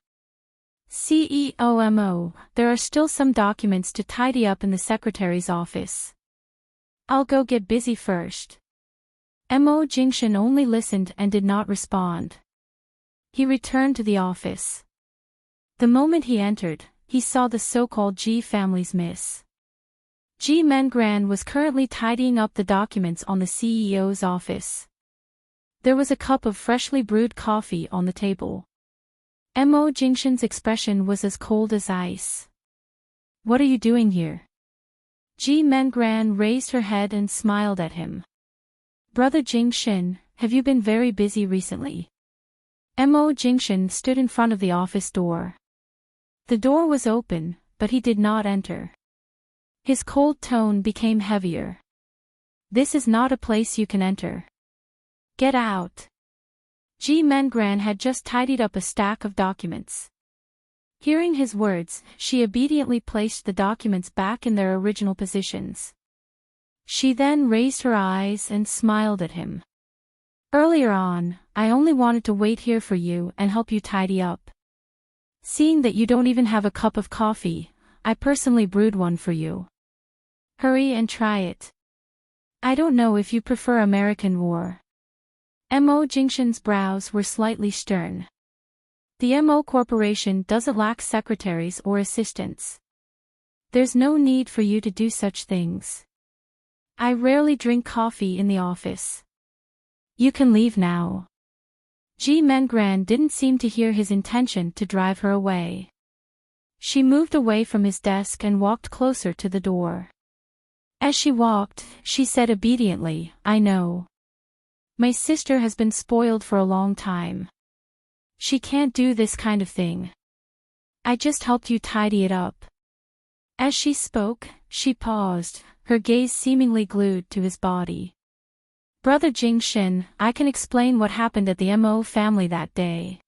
CEO Mo, there are still some documents to tidy up in the secretary's office. I'll go get busy first. Mo Jingxin only listened and did not respond. He returned to the office. The moment he entered, he saw the so-called G family's miss. Ji Mengran was currently tidying up the documents on the CEO's office. There was a cup of freshly brewed coffee on the table. Mo Jingxin's expression was as cold as ice. What are you doing here? Ji Mengran raised her head and smiled at him. Brother Jingxin, have you been very busy recently? Mo Jingxin stood in front of the office door. The door was open, but he did not enter. His cold tone became heavier. This is not a place you can enter. Get out. Ji Mengran had just tidied up a stack of documents. Hearing his words, she obediently placed the documents back in their original positions. She then raised her eyes and smiled at him. Earlier on, I only wanted to wait here for you and help you tidy up. Seeing that you don't even have a cup of coffee, I personally brewed one for you. Hurry and try it. I don't know if you prefer American or Mo Jingshin's brows were slightly stern. The Mo Corporation doesn't lack secretaries or assistants. There's no need for you to do such things. I rarely drink coffee in the office. You can leave now. Ji Mengran didn't seem to hear his intention to drive her away. She moved away from his desk and walked closer to the door. As she walked, she said obediently, I know. My sister has been spoiled for a long time. She can't do this kind of thing. I just helped you tidy it up. As she spoke, she paused, her gaze seemingly glued to his body. Brother Jingshin, I can explain what happened at the Mo family that day.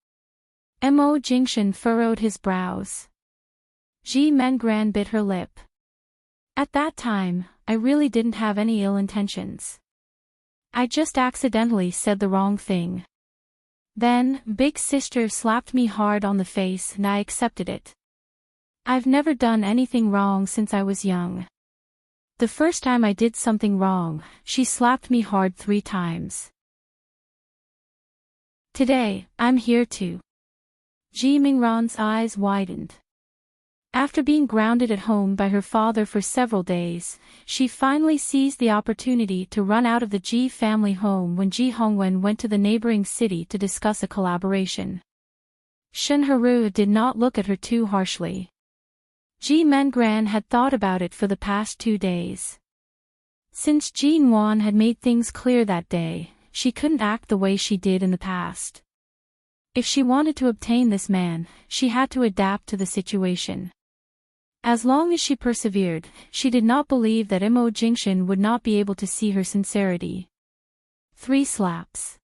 Mo Jingshin furrowed his brows. Ji Mengran bit her lip. At that time, I really didn't have any ill intentions. I just accidentally said the wrong thing. Then, big sister slapped me hard on the face and I accepted it. I've never done anything wrong since I was young. The first time I did something wrong, she slapped me hard 3 times. Today, I'm here to. Ji Mingran's eyes widened. After being grounded at home by her father for several days, she finally seized the opportunity to run out of the Ji family home when Ji Hongwen went to the neighboring city to discuss a collaboration. Shen Haru did not look at her too harshly. Ji Mengran had thought about it for the past 2 days. Since Jin Wan had made things clear that day, she couldn't act the way she did in the past. If she wanted to obtain this man, she had to adapt to the situation. As long as she persevered, she did not believe that Mo Jingshin would not be able to see her sincerity. 3 slaps.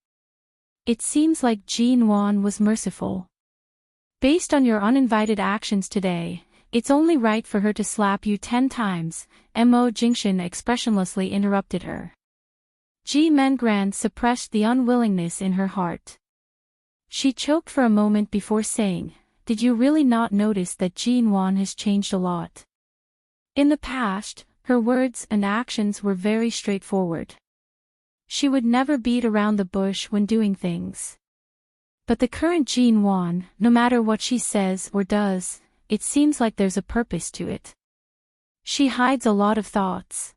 It seems like Jin Wan was merciful. Based on your uninvited actions today, it's only right for her to slap you 10 times, Mo Jingshin expressionlessly interrupted her. Ji Mengran suppressed the unwillingness in her heart. She choked for a moment before saying, Did you really not notice that Jin Wan has changed a lot? In the past, her words and actions were very straightforward. She would never beat around the bush when doing things. But the current Jin Wan, no matter what she says or does, it seems like there's a purpose to it. She hides a lot of thoughts.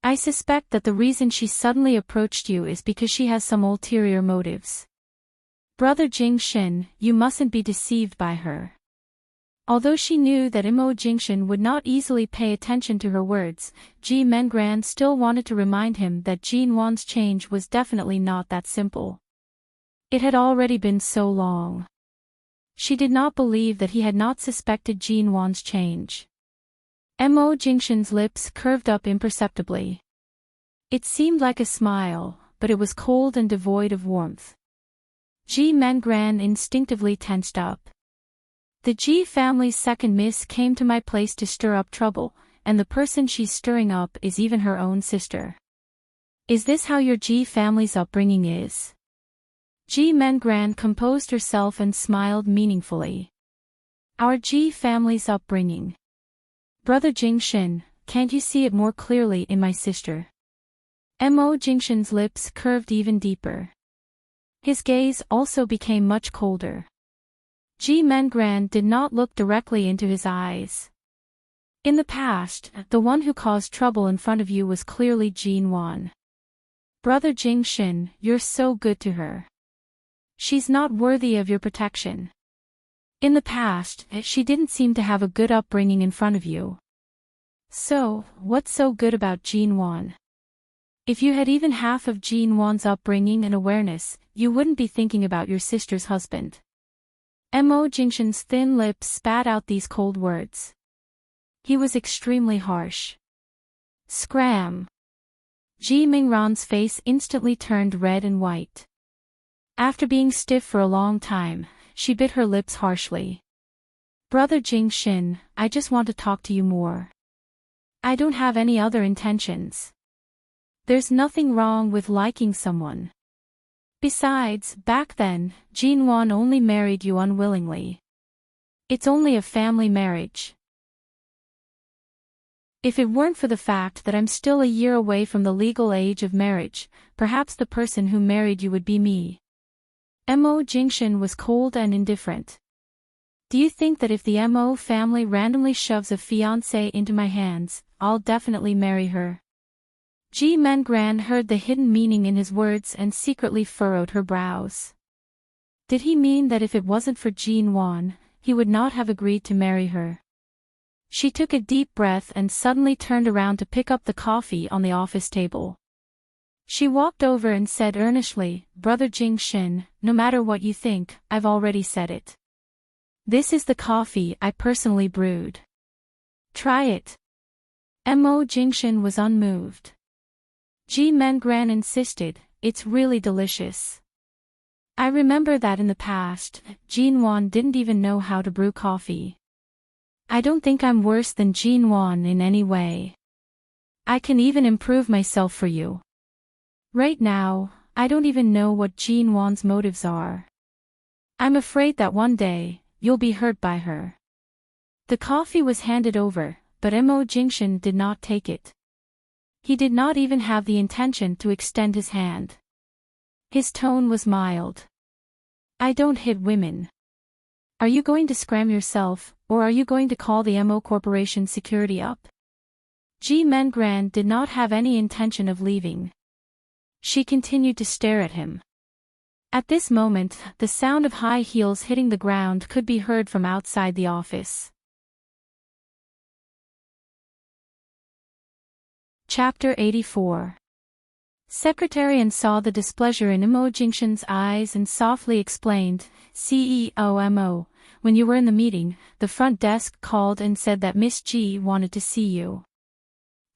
I suspect that the reason she suddenly approached you is because she has some ulterior motives. Brother Jingshin, you mustn't be deceived by her. Although she knew that Mo Jingshin would not easily pay attention to her words, Ji Mengran still wanted to remind him that Jin Wan's change was definitely not that simple. It had already been so long. She did not believe that he had not suspected Jin Wan's change. Mo Jingshin's lips curved up imperceptibly. It seemed like a smile, but it was cold and devoid of warmth. Ji Mengran instinctively tensed up. The Ji family's second miss came to my place to stir up trouble, and the person she's stirring up is even her own sister. Is this how your Ji family's upbringing is? Ji Mengran composed herself and smiled meaningfully. Our Ji family's upbringing. Brother Jingshin, can't you see it more clearly in my sister? Mo Jingshin's lips curved even deeper. His gaze also became much colder. Ji Mengran did not look directly into his eyes. In the past, the one who caused trouble in front of you was clearly Jin Wan. Brother Jingshin, you're so good to her. She's not worthy of your protection. In the past, she didn't seem to have a good upbringing in front of you. So, what's so good about Jin Wan? If you had even half of Jin Wan's upbringing and awareness, you wouldn't be thinking about your sister's husband. Mo Jingshin's thin lips spat out these cold words. He was extremely harsh. Scram! Ji Mingran's face instantly turned red and white. After being stiff for a long time, she bit her lips harshly. Brother Jingshin, I just want to talk to you more. I don't have any other intentions. There's nothing wrong with liking someone. Besides, back then, Jin Wan only married you unwillingly. It's only a family marriage. If it weren't for the fact that I'm still a year away from the legal age of marriage, perhaps the person who married you would be me. Mo Jingshin was cold and indifferent. Do you think that if the Mo family randomly shoves a fiancé into my hands, I'll definitely marry her? Ji Mengran heard the hidden meaning in his words and secretly furrowed her brows. Did he mean that if it wasn't for Jin Wan, he would not have agreed to marry her? She took a deep breath and suddenly turned around to pick up the coffee on the office table. She walked over and said earnestly, "Brother Jingshin, no matter what you think, I've already said it. This is the coffee I personally brewed. Try it." Mo Jingshin was unmoved. Ji Mengran insisted, "It's really delicious. I remember that in the past, Jinwan didn't even know how to brew coffee. I don't think I'm worse than Jinwan in any way. I can even improve myself for you. Right now, I don't even know what Jinwan's motives are. I'm afraid that one day, you'll be hurt by her." The coffee was handed over, but Mo Jingshin did not take it. He did not even have the intention to extend his hand. His tone was mild. "I don't hit women. Are you going to scram yourself, or are you going to call the Mo Corporation security up?" Ji Mengran did not have any intention of leaving. She continued to stare at him. At this moment, the sound of high heels hitting the ground could be heard from outside the office. Chapter 84. Secretarian saw the displeasure in Mo Jingshin's eyes and softly explained, "CEO Mo, when you were in the meeting, the front desk called and said that Miss G wanted to see you.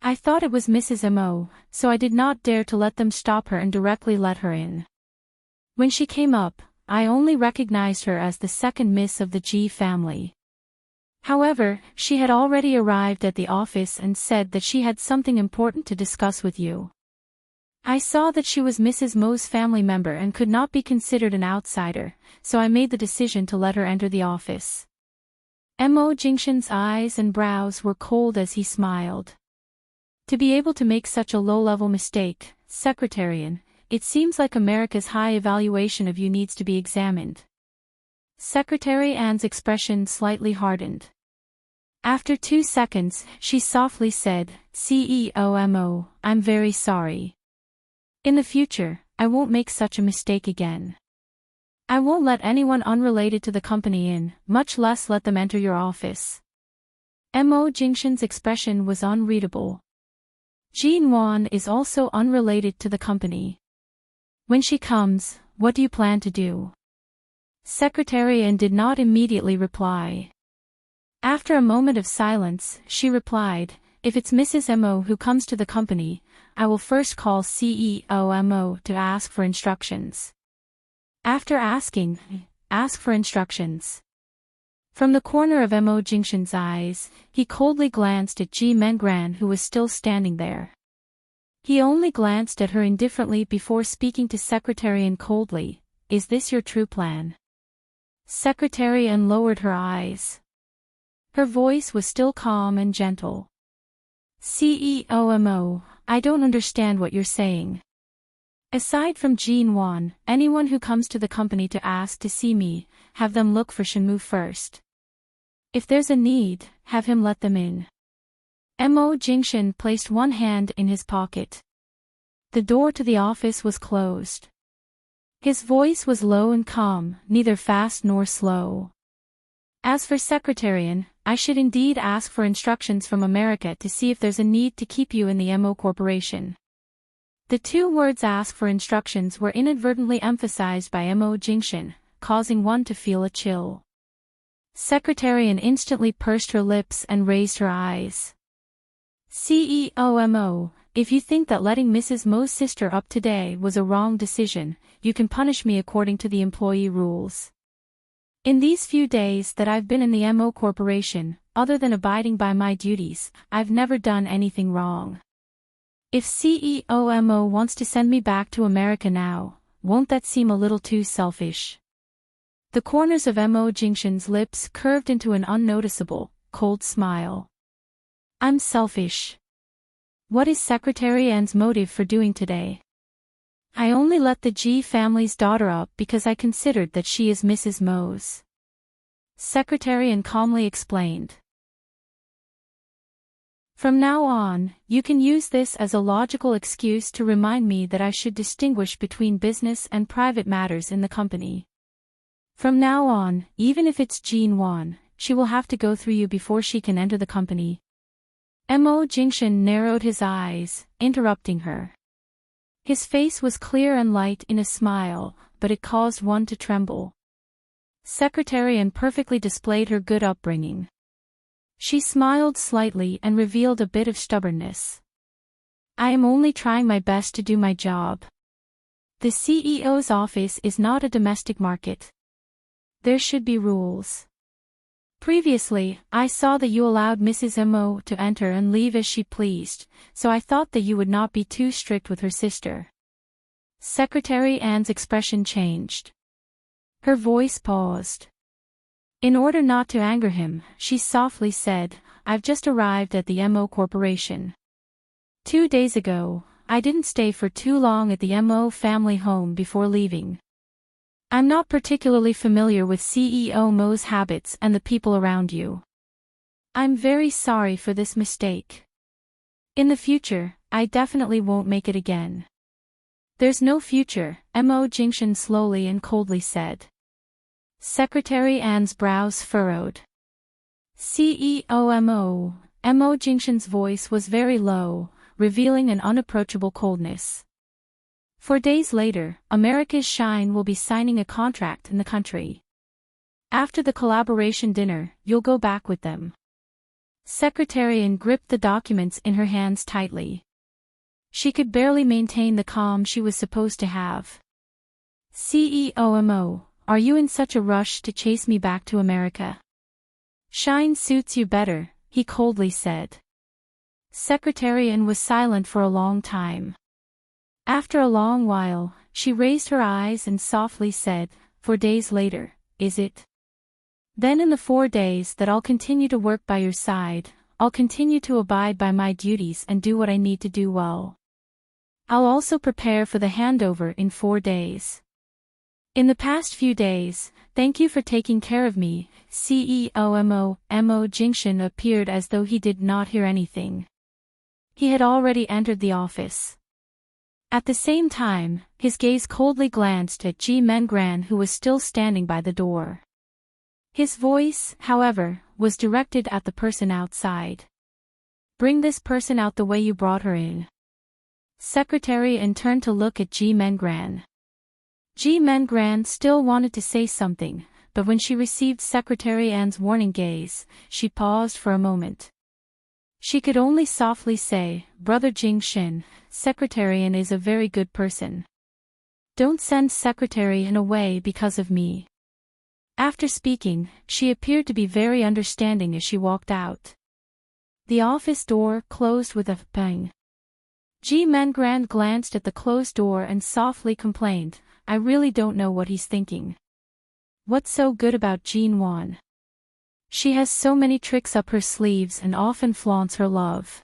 I thought it was Mrs. Mo, so I did not dare to let them stop her and directly let her in. When she came up, I only recognized her as the second miss of the G family. However, she had already arrived at the office and said that she had something important to discuss with you. I saw that she was Mrs. Mo's family member and could not be considered an outsider, so I made the decision to let her enter the office." Mo Jingshin's eyes and brows were cold as he smiled. To be able to make such a low-level mistake, Secretarian, it seems like America's high evaluation of you needs to be examined. Secretary Anne's expression slightly hardened. After 2 seconds, she softly said, "CEO Mo, I'm very sorry. In the future, I won't make such a mistake again. I won't let anyone unrelated to the company in, much less let them enter your office." Mo Jingshin's expression was unreadable. Jin Wan is also unrelated to the company. When she comes, what do you plan to do? Secretary Anne did not immediately reply. After a moment of silence, she replied, "If it's Mrs. Mo who comes to the company, I will first call CEO Mo to ask for instructions. After asking, ask for instructions." From the corner of Mo Jingshin's eyes, he coldly glanced at Ji Mengran who was still standing there. He only glanced at her indifferently before speaking to Secretary Anne coldly, "Is this your true plan?" Secretary Anne lowered her eyes. Her voice was still calm and gentle. "CEO Mo, I don't understand what you're saying. Aside from Jin Wan, anyone who comes to the company to ask to see me, have them look for Shenmue first. If there's a need, have him let them in." Mo Jingshin placed one hand in his pocket. The door to the office was closed. His voice was low and calm, neither fast nor slow. "As for Secretarian, I should indeed ask for instructions from America to see if there's a need to keep you in the Mo Corporation." The 2 words "ask for instructions" were inadvertently emphasized by Mo Jingshin, causing one to feel a chill. Secretarian instantly pursed her lips and raised her eyes. "CEO Mo, if you think that letting Mrs. Mo's sister up today was a wrong decision, you can punish me according to the employee rules. In these few days that I've been in the Mo Corporation, other than abiding by my duties, I've never done anything wrong. If CEO Mo wants to send me back to America now, won't that seem a little too selfish?" The corners of Mo Jingshin's lips curved into an unnoticeable, cold smile. I'm selfish. What is Secretary Anne's motive for doing today? I only let the G family's daughter up because I considered that she is Mrs. Mose. Secretary Anne calmly explained. From now on, you can use this as a logical excuse to remind me that I should distinguish between business and private matters in the company. From now on, even if it's Jean Wan, she will have to go through you before she can enter the company. Mo Jingshan narrowed his eyes, interrupting her. His face was clear and light in a smile, but it caused one to tremble. Secretary Anne perfectly displayed her good upbringing. She smiled slightly and revealed a bit of stubbornness. I am only trying my best to do my job. The CEO's office is not a domestic market. There should be rules. Previously, I saw that you allowed Mrs. Mo to enter and leave as she pleased, so I thought that you would not be too strict with her sister. Secretary Anne's expression changed. Her voice paused. In order not to anger him, she softly said, I've just arrived at the Mo Corporation. 2 days ago, I didn't stay for too long at the Mo family home before leaving. I'm not particularly familiar with CEO Mo's habits and the people around you. I'm very sorry for this mistake. In the future, I definitely won't make it again. There's no future, Mo Jingshan slowly and coldly said. Secretary Anne's brows furrowed. CEO Mo Jingshan's voice was very low, revealing an unapproachable coldness. 4 days later, America's Shine will be signing a contract in the country. After the collaboration dinner, you'll go back with them. Secretary Anne gripped the documents in her hands tightly. She could barely maintain the calm she was supposed to have. CEO Mo, are you in such a rush to chase me back to America? Shine suits you better, he coldly said. Secretary Anne was silent for a long time. After a long while, she raised her eyes and softly said, 4 days later, is it? Then in the 4 days that I'll continue to work by your side, I'll continue to abide by my duties and do what I need to do well. I'll also prepare for the handover in 4 days. In the past few days, thank you for taking care of me, CEO Mo Jingshan appeared as though he did not hear anything. He had already entered the office. At the same time, his gaze coldly glanced at Ji Mengran who was still standing by the door. His voice, however, was directed at the person outside. Bring this person out the way you brought her in. Secretary Anne turned to look at Ji Mengran. Ji Mengran still wanted to say something, but when she received Secretary Anne's warning gaze, she paused for a moment. She could only softly say, Brother Jingshan, Secretary Anne is a very good person. Don't send Secretary Anne away because of me. After speaking, she appeared to be very understanding as she walked out. The office door closed with a bang. Ji Mengran glanced at the closed door and softly complained, I really don't know what he's thinking. What's so good about Jean Wan? She has so many tricks up her sleeves and often flaunts her love.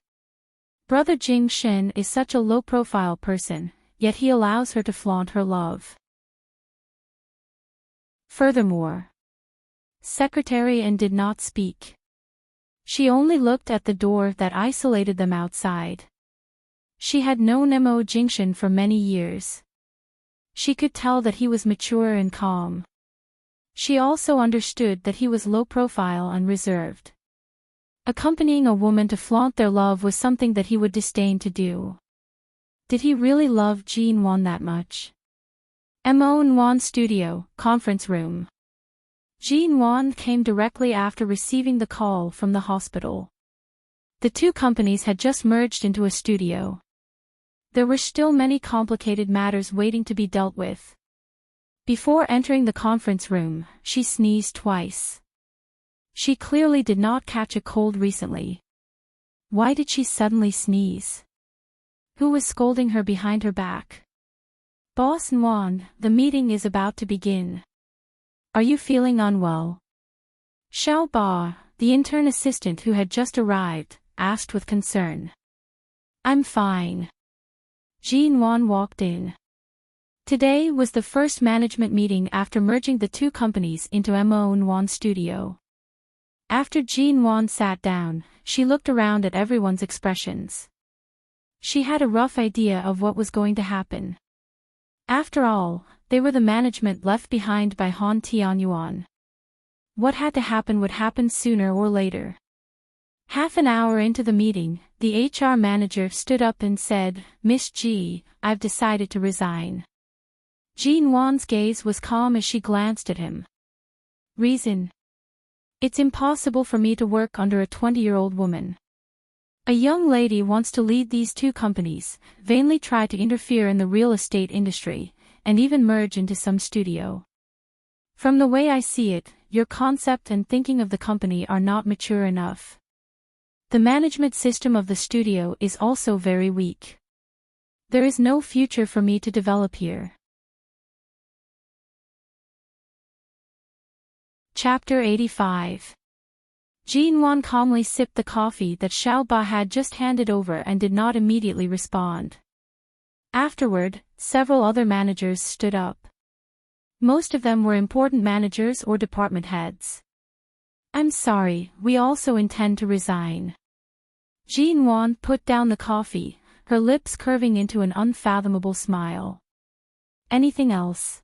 Brother Jingshan is such a low-profile person, yet he allows her to flaunt her love. Furthermore, Secretary Anne did not speak. She only looked at the door that isolated them outside. She had known Mo Jingshan for many years. She could tell that he was mature and calm. She also understood that he was low-profile and reserved. Accompanying a woman to flaunt their love was something that he would disdain to do. Did he really love Jean Wan that much? Mo Nwan's studio, conference room. Jean Wan came directly after receiving the call from the hospital. The two companies had just merged into a studio. There were still many complicated matters waiting to be dealt with. Before entering the conference room, she sneezed twice. She clearly did not catch a cold recently. Why did she suddenly sneeze? Who was scolding her behind her back? Boss Nwan, the meeting is about to begin. Are you feeling unwell? Xiao Ba, the intern assistant who had just arrived, asked with concern. I'm fine. Jinwan walked in. Today was the first management meeting after merging the two companies into Mo Studio. After Jinwan sat down, she looked around at everyone's expressions. She had a rough idea of what was going to happen. After all, they were the management left behind by Han Tianyuan. What had to happen would happen sooner or later. Half an hour into the meeting, the HR manager stood up and said, "Miss Ji, I've decided to resign." Jinwan's gaze was calm as she glanced at him. Reason? It's impossible for me to work under a 20-year-old woman. A young lady wants to lead these two companies, vainly try to interfere in the real estate industry, and even merge into some studio. From the way I see it, your concept and thinking of the company are not mature enough. The management system of the studio is also very weak. There is no future for me to develop here. Chapter 85. Jinwan calmly sipped the coffee that Xiao Ba had just handed over and did not immediately respond. Afterward, several other managers stood up. Most of them were important managers or department heads. I'm sorry, we also intend to resign. Jinwan put down the coffee, her lips curving into an unfathomable smile. Anything else?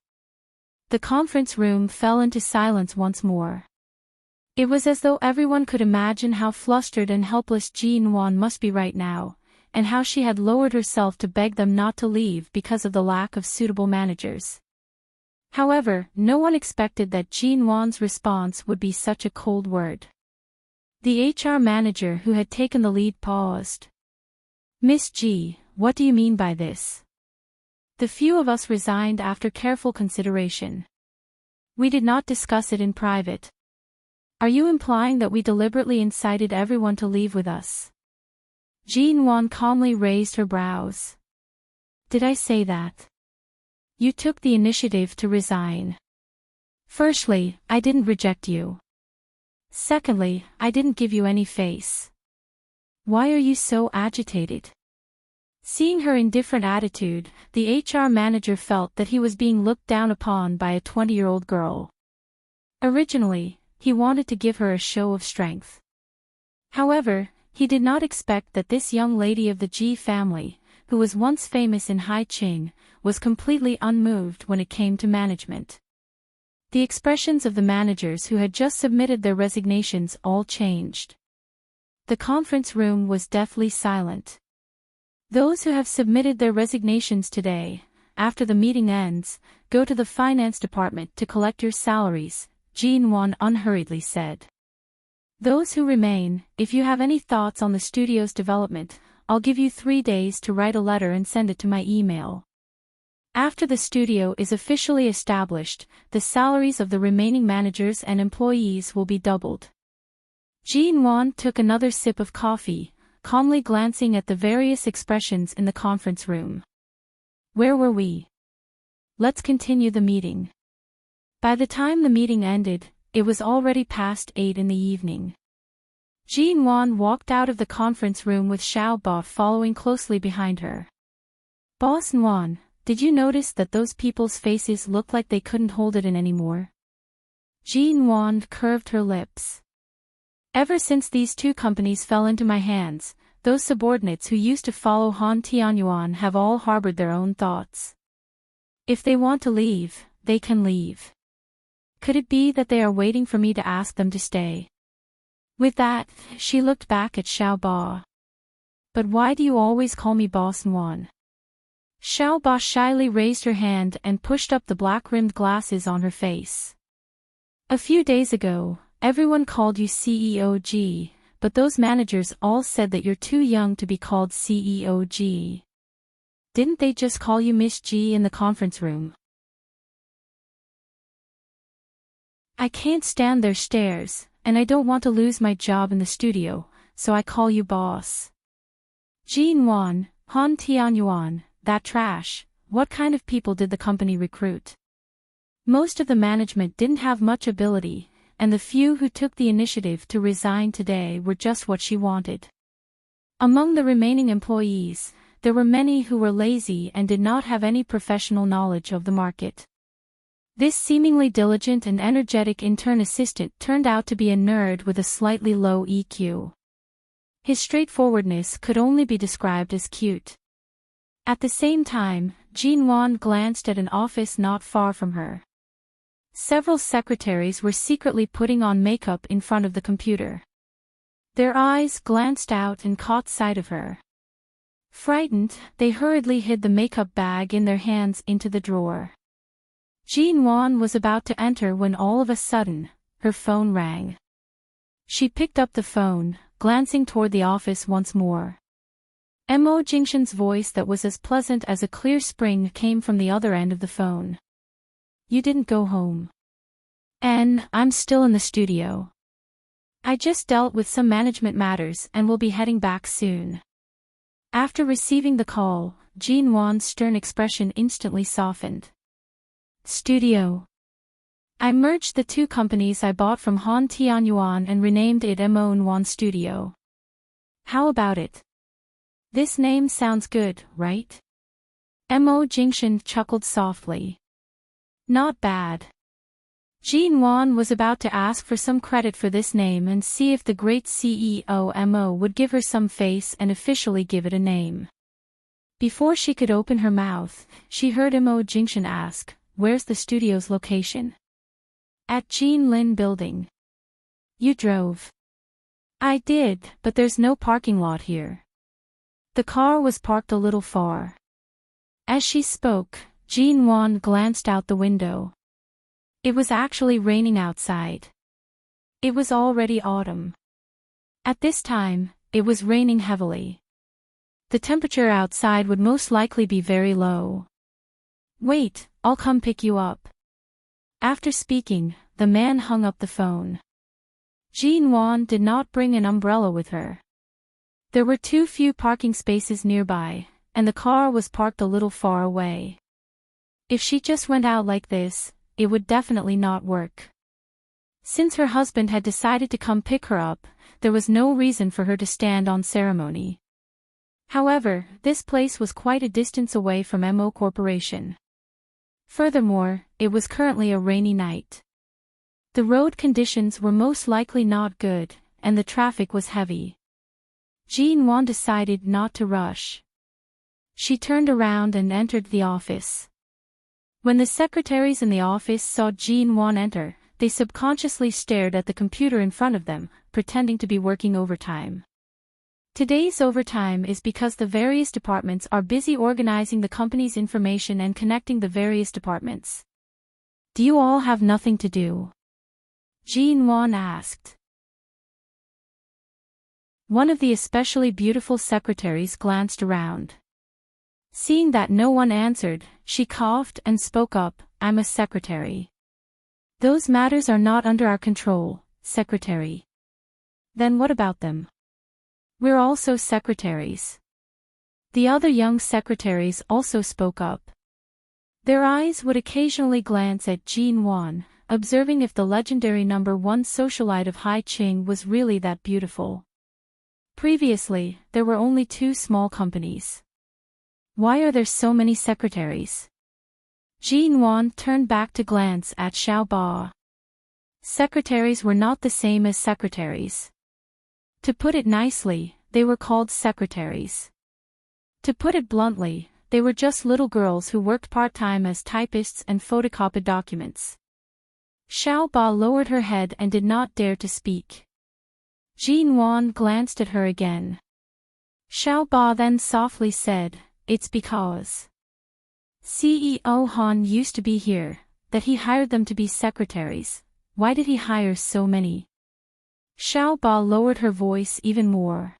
The conference room fell into silence once more. It was as though everyone could imagine how flustered and helpless Jinwan must be right now, and how she had lowered herself to beg them not to leave because of the lack of suitable managers. However, no one expected that Jinwan's response would be such a cold word. The HR manager who had taken the lead paused. Miss Ji, what do you mean by this? The few of us resigned after careful consideration. We did not discuss it in private. Are you implying that we deliberately incited everyone to leave with us? Jinwan calmly raised her brows. Did I say that? You took the initiative to resign. Firstly, I didn't reject you. Secondly, I didn't give you any face. Why are you so agitated? Seeing her indifferent attitude, the HR manager felt that he was being looked down upon by a 20-year-old girl. Originally, he wanted to give her a show of strength. However, he did not expect that this young lady of the Ji family, who was once famous in Haiqing, was completely unmoved when it came to management. The expressions of the managers who had just submitted their resignations all changed. The conference room was deathly silent. Those who have submitted their resignations today, after the meeting ends, go to the finance department to collect your salaries, Jinwan unhurriedly said. Those who remain, if you have any thoughts on the studio's development, I'll give you 3 days to write a letter and send it to my email. After the studio is officially established, the salaries of the remaining managers and employees will be doubled. Jinwan took another sip of coffee, calmly glancing at the various expressions in the conference room. Where were we? Let's continue the meeting. By the time the meeting ended, it was already past 8 in the evening. Jinwan walked out of the conference room with Xiao Ba following closely behind her. Boss Nguyen, did you notice that those people's faces looked like they couldn't hold it in anymore? Jinwan curved her lips. Ever since these two companies fell into my hands, those subordinates who used to follow Han Tianyuan have all harbored their own thoughts. If they want to leave, they can leave. Could it be that they are waiting for me to ask them to stay? With that, she looked back at Xiao Ba. But why do you always call me Boss Nguyen? Xiao Ba shyly raised her hand and pushed up the black-rimmed glasses on her face. A few days ago, everyone called you CEO G, but those managers all said that you're too young to be called CEO G. Didn't they just call you Miss G in the conference room? I can't stand their stares, and I don't want to lose my job in the studio, so I call you boss. Jinwan, Han Tianyuan, that trash, what kind of people did the company recruit? Most of the management didn't have much ability, and the few who took the initiative to resign today were just what she wanted. Among the remaining employees, there were many who were lazy and did not have any professional knowledge of the market. This seemingly diligent and energetic intern assistant turned out to be a nerd with a slightly low EQ. His straightforwardness could only be described as cute. At the same time, Jean glanced at an office not far from her. Several secretaries were secretly putting on makeup in front of the computer. Their eyes glanced out and caught sight of her. Frightened, they hurriedly hid the makeup bag in their hands into the drawer. Jean was about to enter when all of a sudden, her phone rang. She picked up the phone, glancing toward the office once more. Mo Jingshan's voice that was as pleasant as a clear spring came from the other end of the phone. "You didn't go home." "I'm still in the studio. I just dealt with some management matters and will be heading back soon." After receiving the call, Jean stern expression instantly softened. "Studio. I merged the two companies I bought from Han Tianyuan and renamed it Mo Studio. How about it? This name sounds good, right?" Mo Jingshan chuckled softly. "Not bad." Jean was about to ask for some credit for this name and see if the great CEO Mo would give her some face and officially give it a name. Before she could open her mouth, she heard Mo Jingshan ask, "Where's the studio's location?" "At Jean Lin Building." "You drove?" "I did, but there's no parking lot here." The car was parked a little far. As she spoke, Jean glanced out the window. It was actually raining outside. It was already autumn. At this time, it was raining heavily. The temperature outside would most likely be very low. "Wait, I'll come pick you up." After speaking, the man hung up the phone. Jean did not bring an umbrella with her. There were too few parking spaces nearby, and the car was parked a little far away. If she just went out like this, it would definitely not work. Since her husband had decided to come pick her up, there was no reason for her to stand on ceremony. However, this place was quite a distance away from Mo Corporation. Furthermore, it was currently a rainy night. The road conditions were most likely not good, and the traffic was heavy. Jean decided not to rush. She turned around and entered the office. When the secretaries in the office saw Jean enter, they subconsciously stared at the computer in front of them, pretending to be working overtime. Today's overtime is because the various departments are busy organizing the company's information and connecting the various departments. "Do you all have nothing to do?" Jean asked. One of the especially beautiful secretaries glanced around. Seeing that no one answered, she coughed and spoke up, "I'm a secretary." "Those matters are not under our control, secretary." "Then what about them?" "We're also secretaries." The other young secretaries also spoke up. Their eyes would occasionally glance at Jean, observing if the legendary #1 socialite of Hai Qing was really that beautiful. Previously, there were only 2 small companies. Why are there so many secretaries? Jean turned back to glance at Xiao Ba. Secretaries were not the same as secretaries. To put it nicely, they were called secretaries. To put it bluntly, they were just little girls who worked part-time as typists and photocopied documents. Xiao Ba lowered her head and did not dare to speak. Jean glanced at her again. Xiao Ba then softly said, "It's because CEO Han used to be here, that he hired them to be secretaries. Why did he hire so many?" Xiao Ba lowered her voice even more.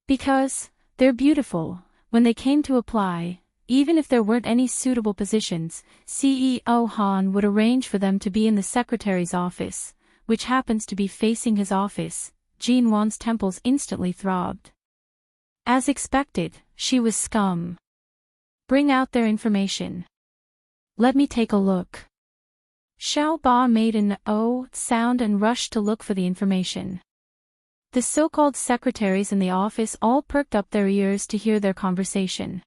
"Because they're beautiful. When they came to apply, even if there weren't any suitable positions, CEO Han would arrange for them to be in the secretary's office, which happens to be facing his office." Jean temples instantly throbbed. As expected, she was scum. "Bring out their information. Let me take a look." Xiao Ba made an "oh" sound and rushed to look for the information. The so-called secretaries in the office all perked up their ears to hear their conversation.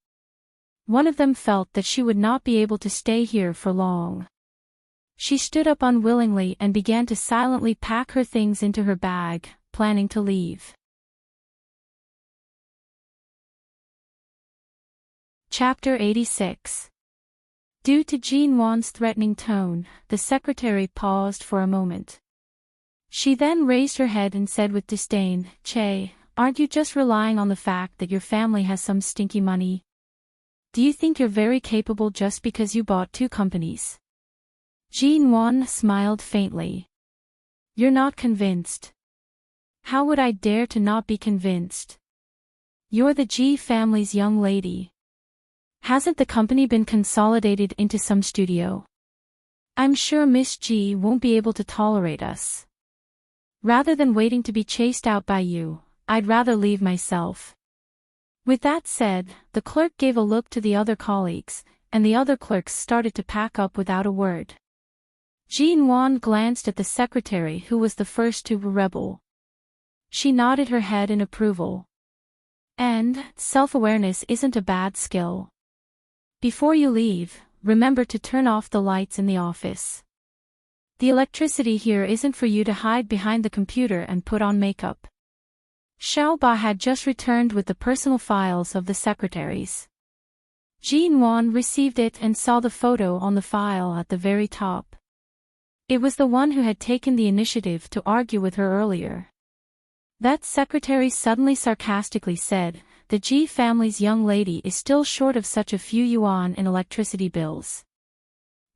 One of them felt that she would not be able to stay here for long. She stood up unwillingly and began to silently pack her things into her bag, planning to leave. Chapter 86. Due to Jean Wan's threatening tone, the secretary paused for a moment. She then raised her head and said with disdain, "Che, aren't you just relying on the fact that your family has some stinky money? Do you think you're very capable just because you bought 2 companies?" Jean Wan smiled faintly. "You're not convinced." "How would I dare to not be convinced? You're the G family's young lady. Hasn't the company been consolidated into some studio? I'm sure Miss G won't be able to tolerate us. Rather than waiting to be chased out by you, I'd rather leave myself." With that said, the clerk gave a look to the other colleagues, and the other clerks started to pack up without a word. Jean Wan glanced at the secretary who was the first to rebel. She nodded her head in approval. And, self-awareness isn't a bad skill. Before you leave, remember to turn off the lights in the office. The electricity here isn't for you to hide behind the computer and put on makeup. Xiao Ba had just returned with the personal files of the secretaries. Jean Wan received it and saw the photo on the file at the very top. It was the one who had taken the initiative to argue with her earlier. That secretary suddenly sarcastically said, "The G family's young lady is still short of such a few yuan in electricity bills.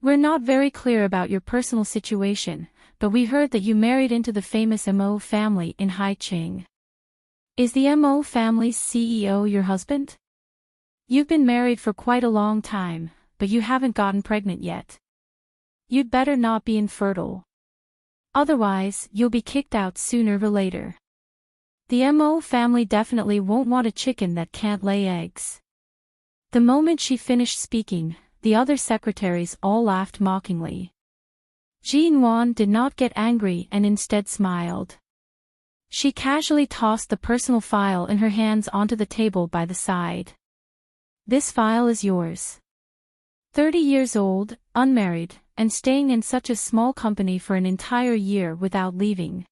We're not very clear about your personal situation, but we heard that you married into the famous Mo family in Haiqing. Is the Mo family's CEO your husband? You've been married for quite a long time, but you haven't gotten pregnant yet. You'd better not be infertile. Otherwise, you'll be kicked out sooner or later. The Mo family definitely won't want a chicken that can't lay eggs." The moment she finished speaking, the other secretaries all laughed mockingly. Jean Wan did not get angry and instead smiled. She casually tossed the personal file in her hands onto the table by the side. "This file is yours. 30 years old, unmarried, and staying in such a small company for an entire year without leaving.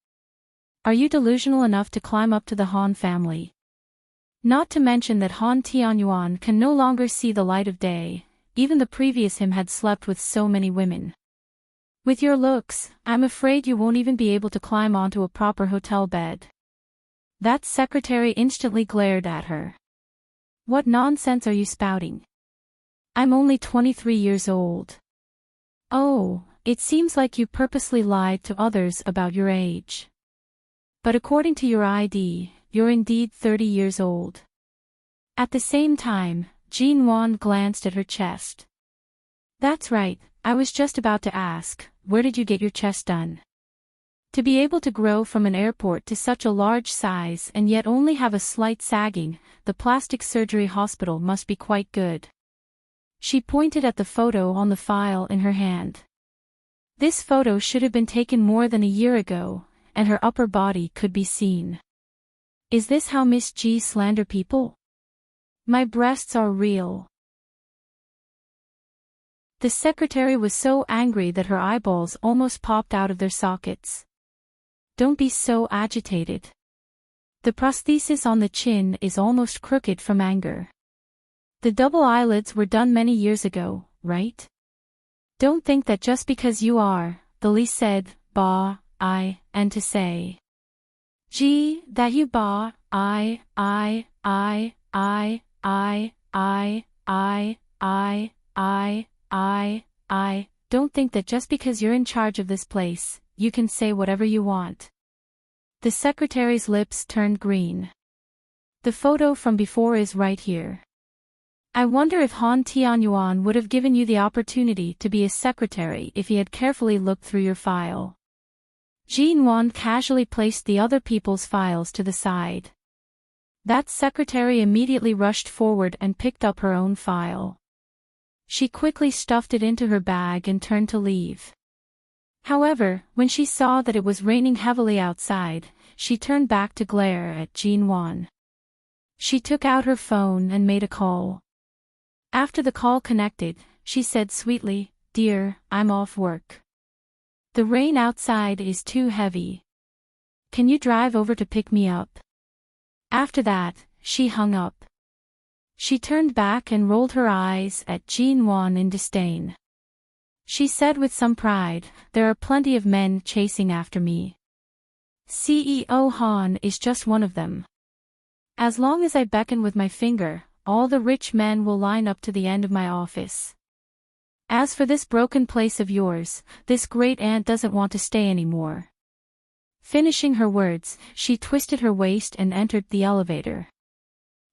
Are you delusional enough to climb up to the Han family? Not to mention that Han Tianyuan can no longer see the light of day. Even the previous him had slept with so many women. With your looks, I'm afraid you won't even be able to climb onto a proper hotel bed." That secretary instantly glared at her. "What nonsense are you spouting? I'm only 23 years old." "Oh, it seems like you purposely lied to others about your age. But according to your ID, you're indeed 30 years old." At the same time, Jean Wan glanced at her chest. "That's right, I was just about to ask, where did you get your chest done? To be able to grow from an airport to such a large size and yet only have a slight sagging, the plastic surgery hospital must be quite good." She pointed at the photo on the file in her hand. This photo should have been taken more than a year ago, and her upper body could be seen. "Is this how Miss G slander people? My breasts are real." The secretary was so angry that her eyeballs almost popped out of their sockets. "Don't be so agitated. The prosthesis on the chin is almost crooked from anger. The double eyelids were done many years ago, right? Don't think that just because you are," the Li said, "ba, I, and to say, G, that you ba, I, don't think that just because you're in charge of this place, you can say whatever you want." The secretary's lips turned green. "The photo from before is right here. I wonder if Han Tianyuan would have given you the opportunity to be a secretary if he had carefully looked through your file." Jean Wan casually placed the other people's files to the side. That secretary immediately rushed forward and picked up her own file. She quickly stuffed it into her bag and turned to leave. However, when she saw that it was raining heavily outside, she turned back to glare at Jean Wan. She took out her phone and made a call. After the call connected, she said sweetly, "Dear, I'm off work. The rain outside is too heavy. Can you drive over to pick me up?" After that, she hung up. She turned back and rolled her eyes at Jean Wan in disdain. She said with some pride, "There are plenty of men chasing after me. CEO Han is just one of them. As long as I beckon with my finger, all the rich men will line up to the end of my office. As for this broken place of yours, this great aunt doesn't want to stay anymore." Finishing her words, she twisted her waist and entered the elevator.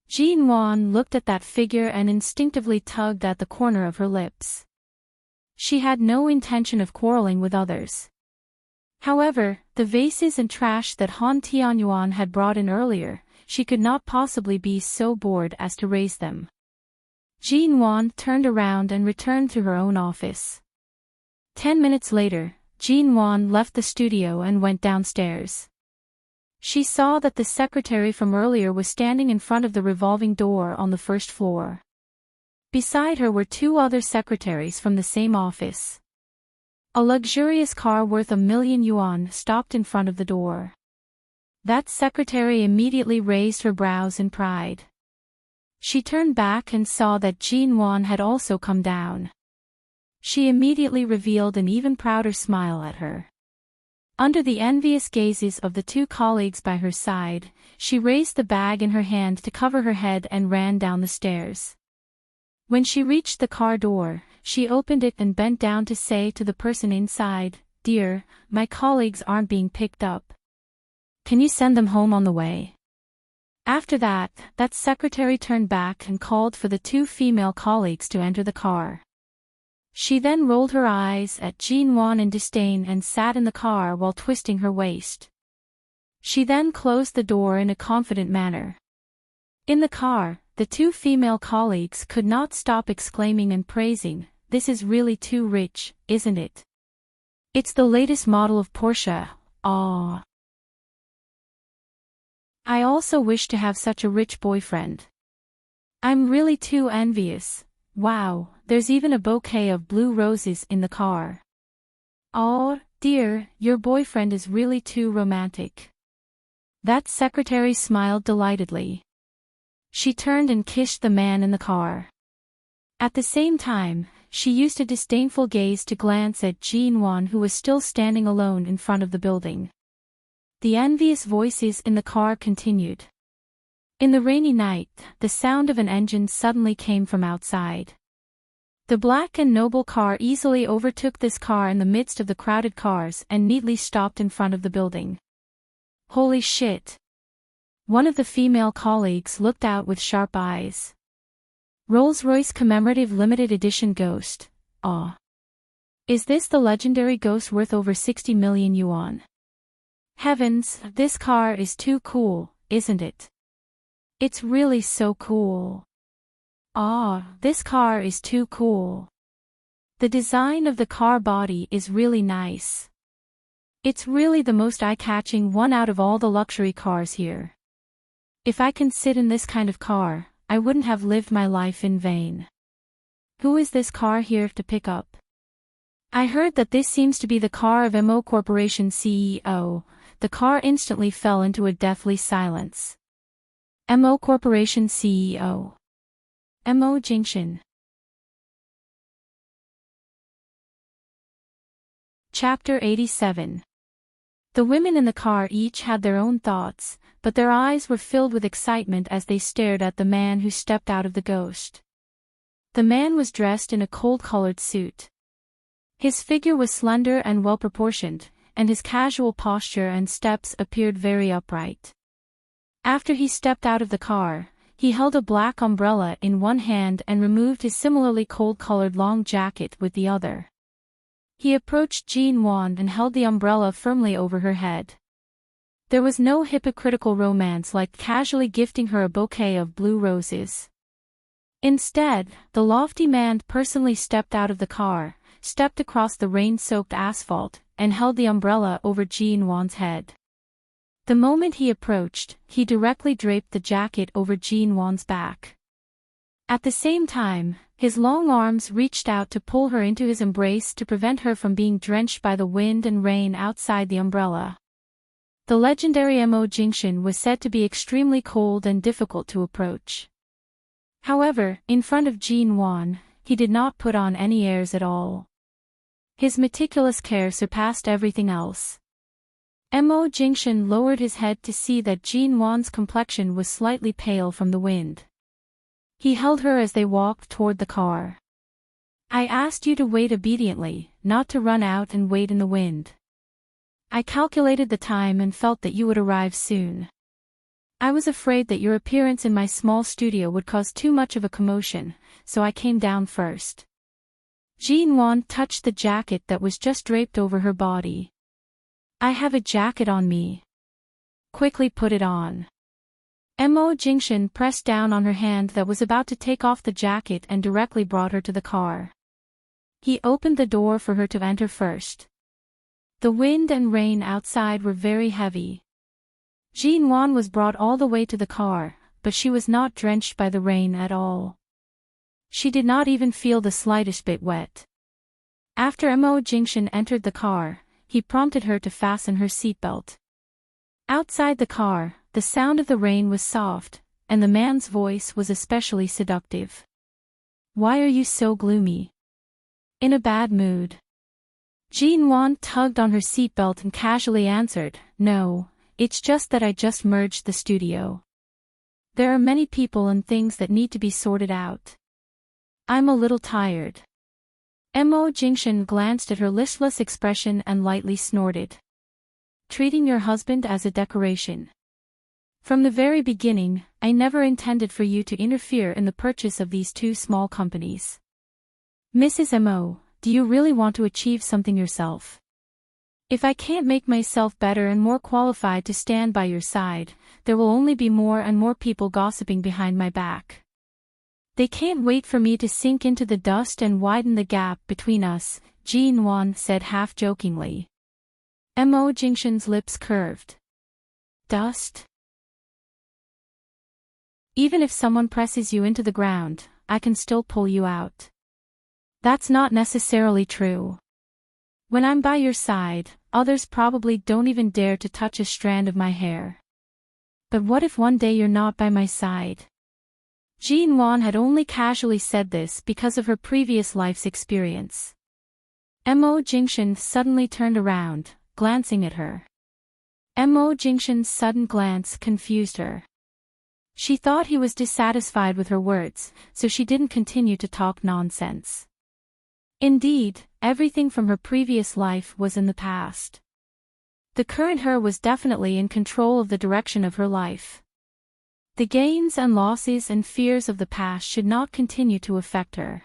Jean Wan looked at that figure and instinctively tugged at the corner of her lips. She had no intention of quarreling with others. However, the vases and trash that Han Tianyuan had brought in earlier, she could not possibly be so bored as to raise them. Jean Wan turned around and returned to her own office. 10 minutes later, Jean Wan left the studio and went downstairs. She saw that the secretary from earlier was standing in front of the revolving door on the first floor. Beside her were 2 other secretaries from the same office. A luxurious car worth $1,000,000 stopped in front of the door. That secretary immediately raised her brows in pride. She turned back and saw that Jean Wan had also come down. She immediately revealed an even prouder smile at her. Under the envious gazes of the 2 colleagues by her side, she raised the bag in her hand to cover her head and ran down the stairs. When she reached the car door, she opened it and bent down to say to the person inside, "Dear, my colleagues aren't being picked up. Can you send them home on the way?" After that, that secretary turned back and called for the 2 female colleagues to enter the car. She then rolled her eyes at Jean Wan in disdain and sat in the car while twisting her waist. She then closed the door in a confident manner. In the car, the 2 female colleagues could not stop exclaiming and praising, "This is really too rich, isn't it? It's the latest model of Porsche, aww. I also wish to have such a rich boyfriend. I'm really too envious. Wow, there's even a bouquet of blue roses in the car. Oh, dear, your boyfriend is really too romantic." That secretary smiled delightedly. She turned and kissed the man in the car. At the same time, she used a disdainful gaze to glance at Jean Wan, who was still standing alone in front of the building. The envious voices in the car continued. In the rainy night, the sound of an engine suddenly came from outside. The black and noble car easily overtook this car in the midst of the crowded cars and neatly stopped in front of the building. Holy shit! One of the female colleagues looked out with sharp eyes. Rolls-Royce Commemorative Limited Edition Ghost, aw. Is this the legendary ghost worth over 60 million yuan? Heavens, this car is too cool, isn't it? It's really so cool. Ah, this car is too cool. The design of the car body is really nice. It's really the most eye-catching one out of all the luxury cars here. If I can sit in this kind of car, I wouldn't have lived my life in vain. Who is this car here to pick up? I heard that this seems to be the car of MO Corporation CEO. The car instantly fell into a deathly silence. MO Corporation CEO. MO Jingshan. Chapter 87. The women in the car each had their own thoughts, but their eyes were filled with excitement as they stared at the man who stepped out of the ghost. The man was dressed in a cold-colored suit. His figure was slender and well-proportioned, and his casual posture and steps appeared very upright. After he stepped out of the car, he held a black umbrella in one hand and removed his similarly cold-colored long jacket with the other. He approached Jean Wan and held the umbrella firmly over her head. There was no hypocritical romance like casually gifting her a bouquet of blue roses. Instead, the lofty man personally stepped out of the car, stepped across the rain-soaked asphalt, and held the umbrella over Jinwan's head. The moment he approached, he directly draped the jacket over Jinwan's back. At the same time, his long arms reached out to pull her into his embrace to prevent her from being drenched by the wind and rain outside the umbrella. The legendary Mo Jingshan was said to be extremely cold and difficult to approach. However, in front of Jinwan, he did not put on any airs at all. His meticulous care surpassed everything else. Mo Jingshan lowered his head to see that Jinwan's complexion was slightly pale from the wind. He held her as they walked toward the car. I asked you to wait obediently, not to run out and wait in the wind. I calculated the time and felt that you would arrive soon. I was afraid that your appearance in my small studio would cause too much of a commotion, so I came down first. Jinwan touched the jacket that was just draped over her body. I have a jacket on me. Quickly put it on. Mo Jingshan pressed down on her hand that was about to take off the jacket and directly brought her to the car. He opened the door for her to enter first. The wind and rain outside were very heavy. Jinwan was brought all the way to the car, but she was not drenched by the rain at all. She did not even feel the slightest bit wet. After Mo Jingshan entered the car, he prompted her to fasten her seatbelt. Outside the car, the sound of the rain was soft, and the man's voice was especially seductive. Why are you so gloomy? In a bad mood? Jinwan tugged on her seatbelt and casually answered, No, it's just that I just merged the studio. There are many people and things that need to be sorted out. I'm a little tired. Mo Jingshan glanced at her listless expression and lightly snorted. Treating your husband as a decoration. From the very beginning, I never intended for you to interfere in the purchase of these two small companies. Mrs. Mo, do you really want to achieve something yourself? If I can't make myself better and more qualified to stand by your side, there will only be more and more people gossiping behind my back. They can't wait for me to sink into the dust and widen the gap between us, Jinwan said half-jokingly. Mo Jingshan's lips curved. Dust? Even if someone presses you into the ground, I can still pull you out. That's not necessarily true. When I'm by your side, others probably don't even dare to touch a strand of my hair. But what if one day you're not by my side? Jinwan had only casually said this because of her previous life's experience. Mo Jingshan suddenly turned around, glancing at her. Mo Jingshan's sudden glance confused her. She thought he was dissatisfied with her words, so she didn't continue to talk nonsense. Indeed, everything from her previous life was in the past. The current her was definitely in control of the direction of her life. The gains and losses and fears of the past should not continue to affect her.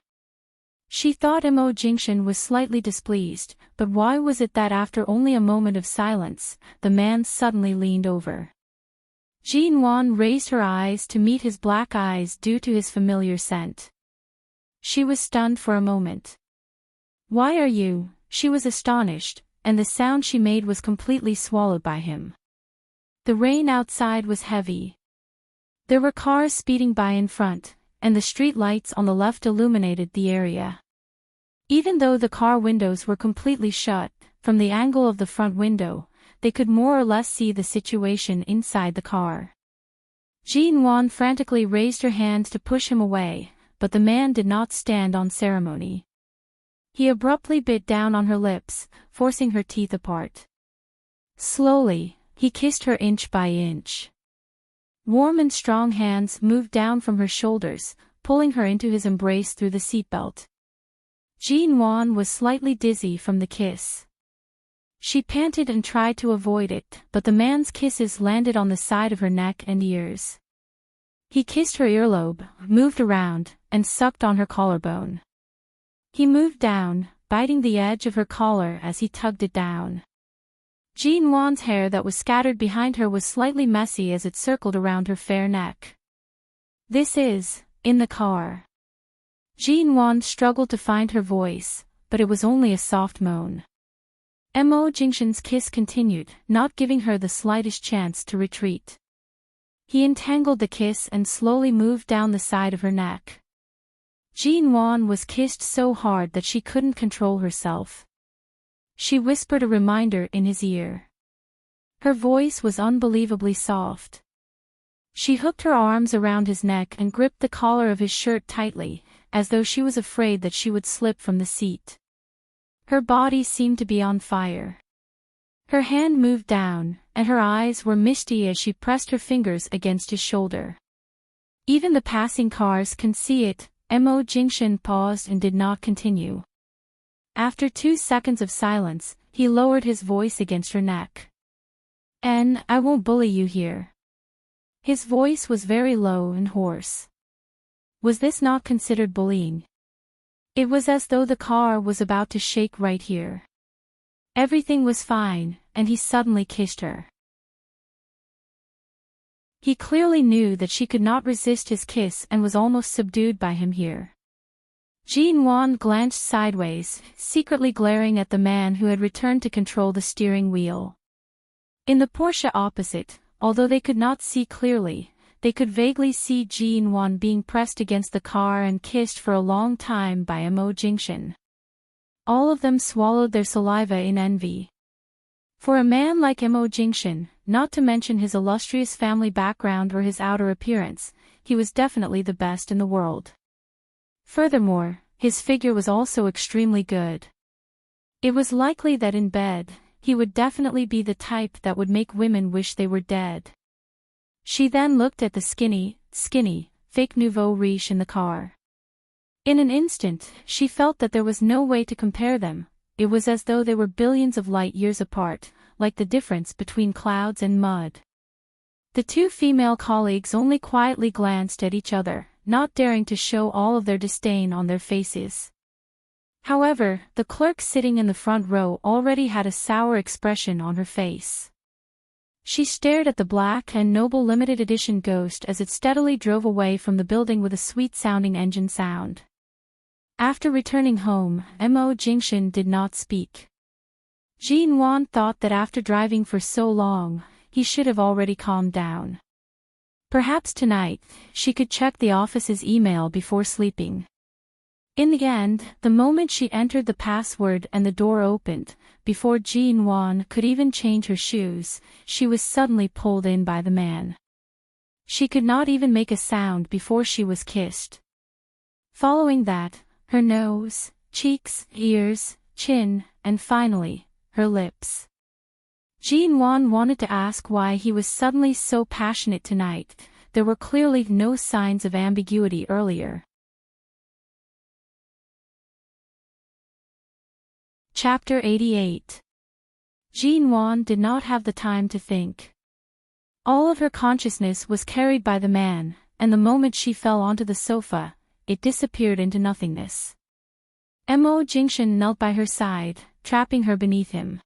She thought Mo Jingshan was slightly displeased, but why was it that after only a moment of silence, the man suddenly leaned over? Jinwan raised her eyes to meet his black eyes due to his familiar scent. She was stunned for a moment. Why are you? She was astonished, and the sound she made was completely swallowed by him. The rain outside was heavy. There were cars speeding by in front, and the street lights on the left illuminated the area. Even though the car windows were completely shut, from the angle of the front window, they could more or less see the situation inside the car. Jinwan frantically raised her hand to push him away, but the man did not stand on ceremony. He abruptly bit down on her lips, forcing her teeth apart. Slowly, he kissed her inch by inch. Warm and strong hands moved down from her shoulders, pulling her into his embrace through the seatbelt. Jinwan was slightly dizzy from the kiss. She panted and tried to avoid it, but the man's kisses landed on the side of her neck and ears. He kissed her earlobe, moved around, and sucked on her collarbone. He moved down, biting the edge of her collar as he tugged it down. Jinwan's hair that was scattered behind her was slightly messy as it circled around her fair neck. This is, in the car. Jinwan struggled to find her voice, but it was only a soft moan. Mo Jingshan's kiss continued, not giving her the slightest chance to retreat. He entangled the kiss and slowly moved down the side of her neck. Jin Wan was kissed so hard that she couldn't control herself. She whispered a reminder in his ear. Her voice was unbelievably soft. She hooked her arms around his neck and gripped the collar of his shirt tightly, as though she was afraid that she would slip from the seat. Her body seemed to be on fire. Her hand moved down, and her eyes were misty as she pressed her fingers against his shoulder. Even the passing cars can see it. Mo Jingshan paused and did not continue. After 2 seconds of silence, he lowered his voice against her neck. I won't bully you here. His voice was very low and hoarse. Was this not considered bullying? It was as though the car was about to shake right here. Everything was fine, and he suddenly kissed her. He clearly knew that she could not resist his kiss and was almost subdued by him here. Jin Wan glanced sideways, secretly glaring at the man who had returned to control the steering wheel. In the Porsche opposite, although they could not see clearly, they could vaguely see Jin Wan being pressed against the car and kissed for a long time by Mo Jingshan. All of them swallowed their saliva in envy. For a man like Mo Jingshan, not to mention his illustrious family background or his outer appearance, he was definitely the best in the world. Furthermore, his figure was also extremely good. It was likely that in bed, he would definitely be the type that would make women wish they were dead. She then looked at the skinny, fake nouveau riche in the car. In an instant, she felt that there was no way to compare them. It was as though they were billions of light years apart, like the difference between clouds and mud. The two female colleagues only quietly glanced at each other, not daring to show all of their disdain on their faces. However, the clerk sitting in the front row already had a sour expression on her face. She stared at the black and noble limited edition Ghost as it steadily drove away from the building with a sweet-sounding engine sound. After returning home, Mo Jingshan did not speak. Jin Wan thought that after driving for so long, he should have already calmed down. Perhaps tonight, she could check the office's email before sleeping. In the end, the moment she entered the password and the door opened, before Jin Wan could even change her shoes, she was suddenly pulled in by the man. She could not even make a sound before she was kissed. Following that, her nose, cheeks, ears, chin, and finally, her lips. Jin Wan wanted to ask why he was suddenly so passionate tonight. There were clearly no signs of ambiguity earlier. Chapter 88. Jin Wan did not have the time to think. All of her consciousness was carried by the man, and the moment she fell onto the sofa, it disappeared into nothingness. Mo Jingshan knelt by her side, trapping her beneath him.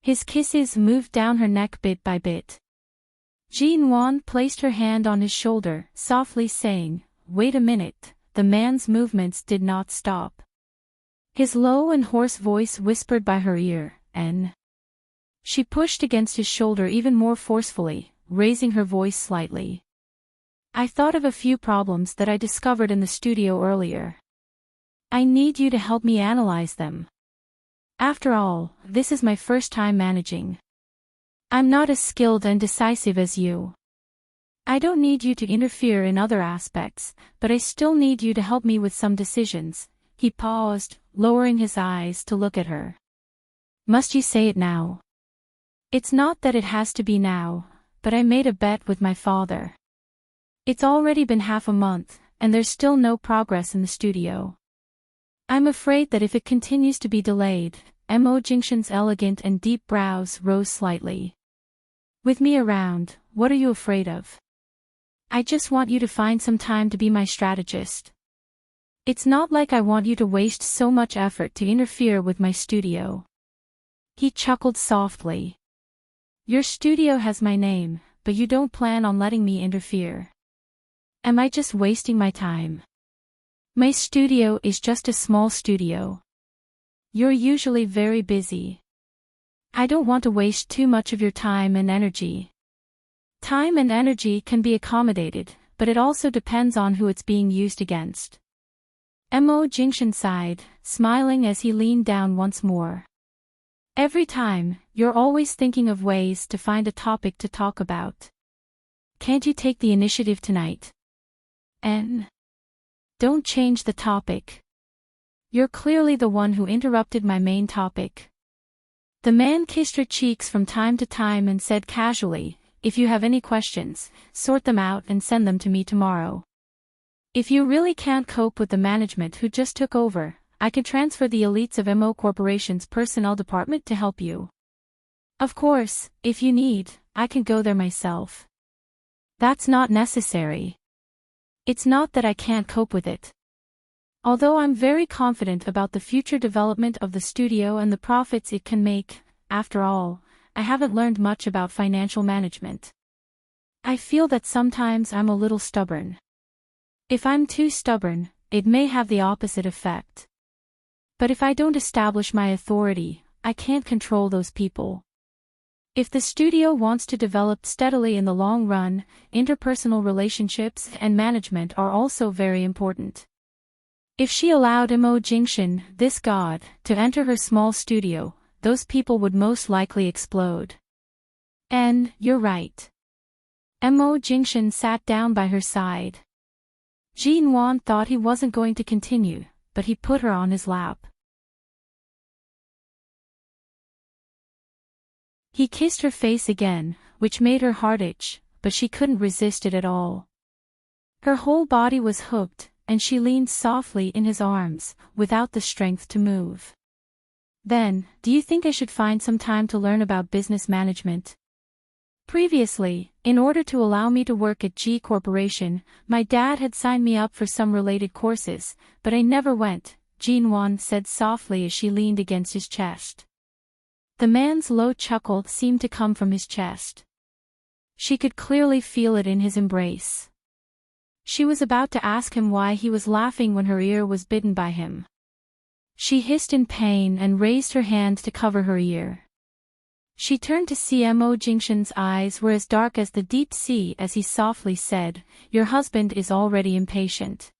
His kisses moved down her neck bit by bit. Jin Wan placed her hand on his shoulder, softly saying, "Wait a minute." The man's movements did not stop. His low and hoarse voice whispered by her ear, "N." She pushed against his shoulder even more forcefully, raising her voice slightly. "I thought of a few problems that I discovered in the studio earlier. I need you to help me analyze them. After all, this is my first time managing. I'm not as skilled and decisive as you. I don't need you to interfere in other aspects, but I still need you to help me with some decisions." He paused, lowering his eyes to look at her. "Must you say it now?" "It's not that it has to be now, but I made a bet with my father. It's already been half a month, and there's still no progress in the studio. I'm afraid that if it continues to be delayed." Mo Jingshan's elegant and deep brows rose slightly. "With me around, what are you afraid of? I just want you to find some time to be my strategist. It's not like I want you to waste so much effort to interfere with my studio." He chuckled softly. "Your studio has my name, but you don't plan on letting me interfere. Am I just wasting my time? My studio is just a small studio. You're usually very busy. I don't want to waste too much of your time and energy. Time and energy can be accommodated, but it also depends on who it's being used against. Mo Jingshan sighed, smiling as he leaned down once more. Every time, you're always thinking of ways to find a topic to talk about. Can't you take the initiative tonight? Don't change the topic. You're clearly the one who interrupted my main topic. The man kissed her cheeks from time to time and said casually, if you have any questions, sort them out and send them to me tomorrow. If you really can't cope with the management who just took over, I can transfer the elites of MO Corporation's personnel department to help you. Of course, if you need, I can go there myself. That's not necessary. It's not that I can't cope with it. Although I'm very confident about the future development of the studio and the profits it can make, after all, I haven't learned much about financial management. I feel that sometimes I'm a little stubborn. If I'm too stubborn, it may have the opposite effect. But if I don't establish my authority, I can't control those people. If the studio wants to develop steadily in the long run, interpersonal relationships and management are also very important. If she allowed Mo Jingshan, this god, to enter her small studio, those people would most likely explode. And, you're right. Mo Jingshan sat down by her side. Jin Wan thought he wasn't going to continue, but he put her on his lap. He kissed her face again, which made her heart itch, but she couldn't resist it at all. Her whole body was hooked, and she leaned softly in his arms, without the strength to move. Then, do you think I should find some time to learn about business management? Previously, in order to allow me to work at G Corporation, my dad had signed me up for some related courses, but I never went, Jin Wan said softly as she leaned against his chest. The man's low chuckle seemed to come from his chest. She could clearly feel it in his embrace. She was about to ask him why he was laughing when her ear was bitten by him. She hissed in pain and raised her hand to cover her ear. She turned to see Mo Jingshan's eyes were as dark as the deep sea as he softly said, "Your husband is already impatient.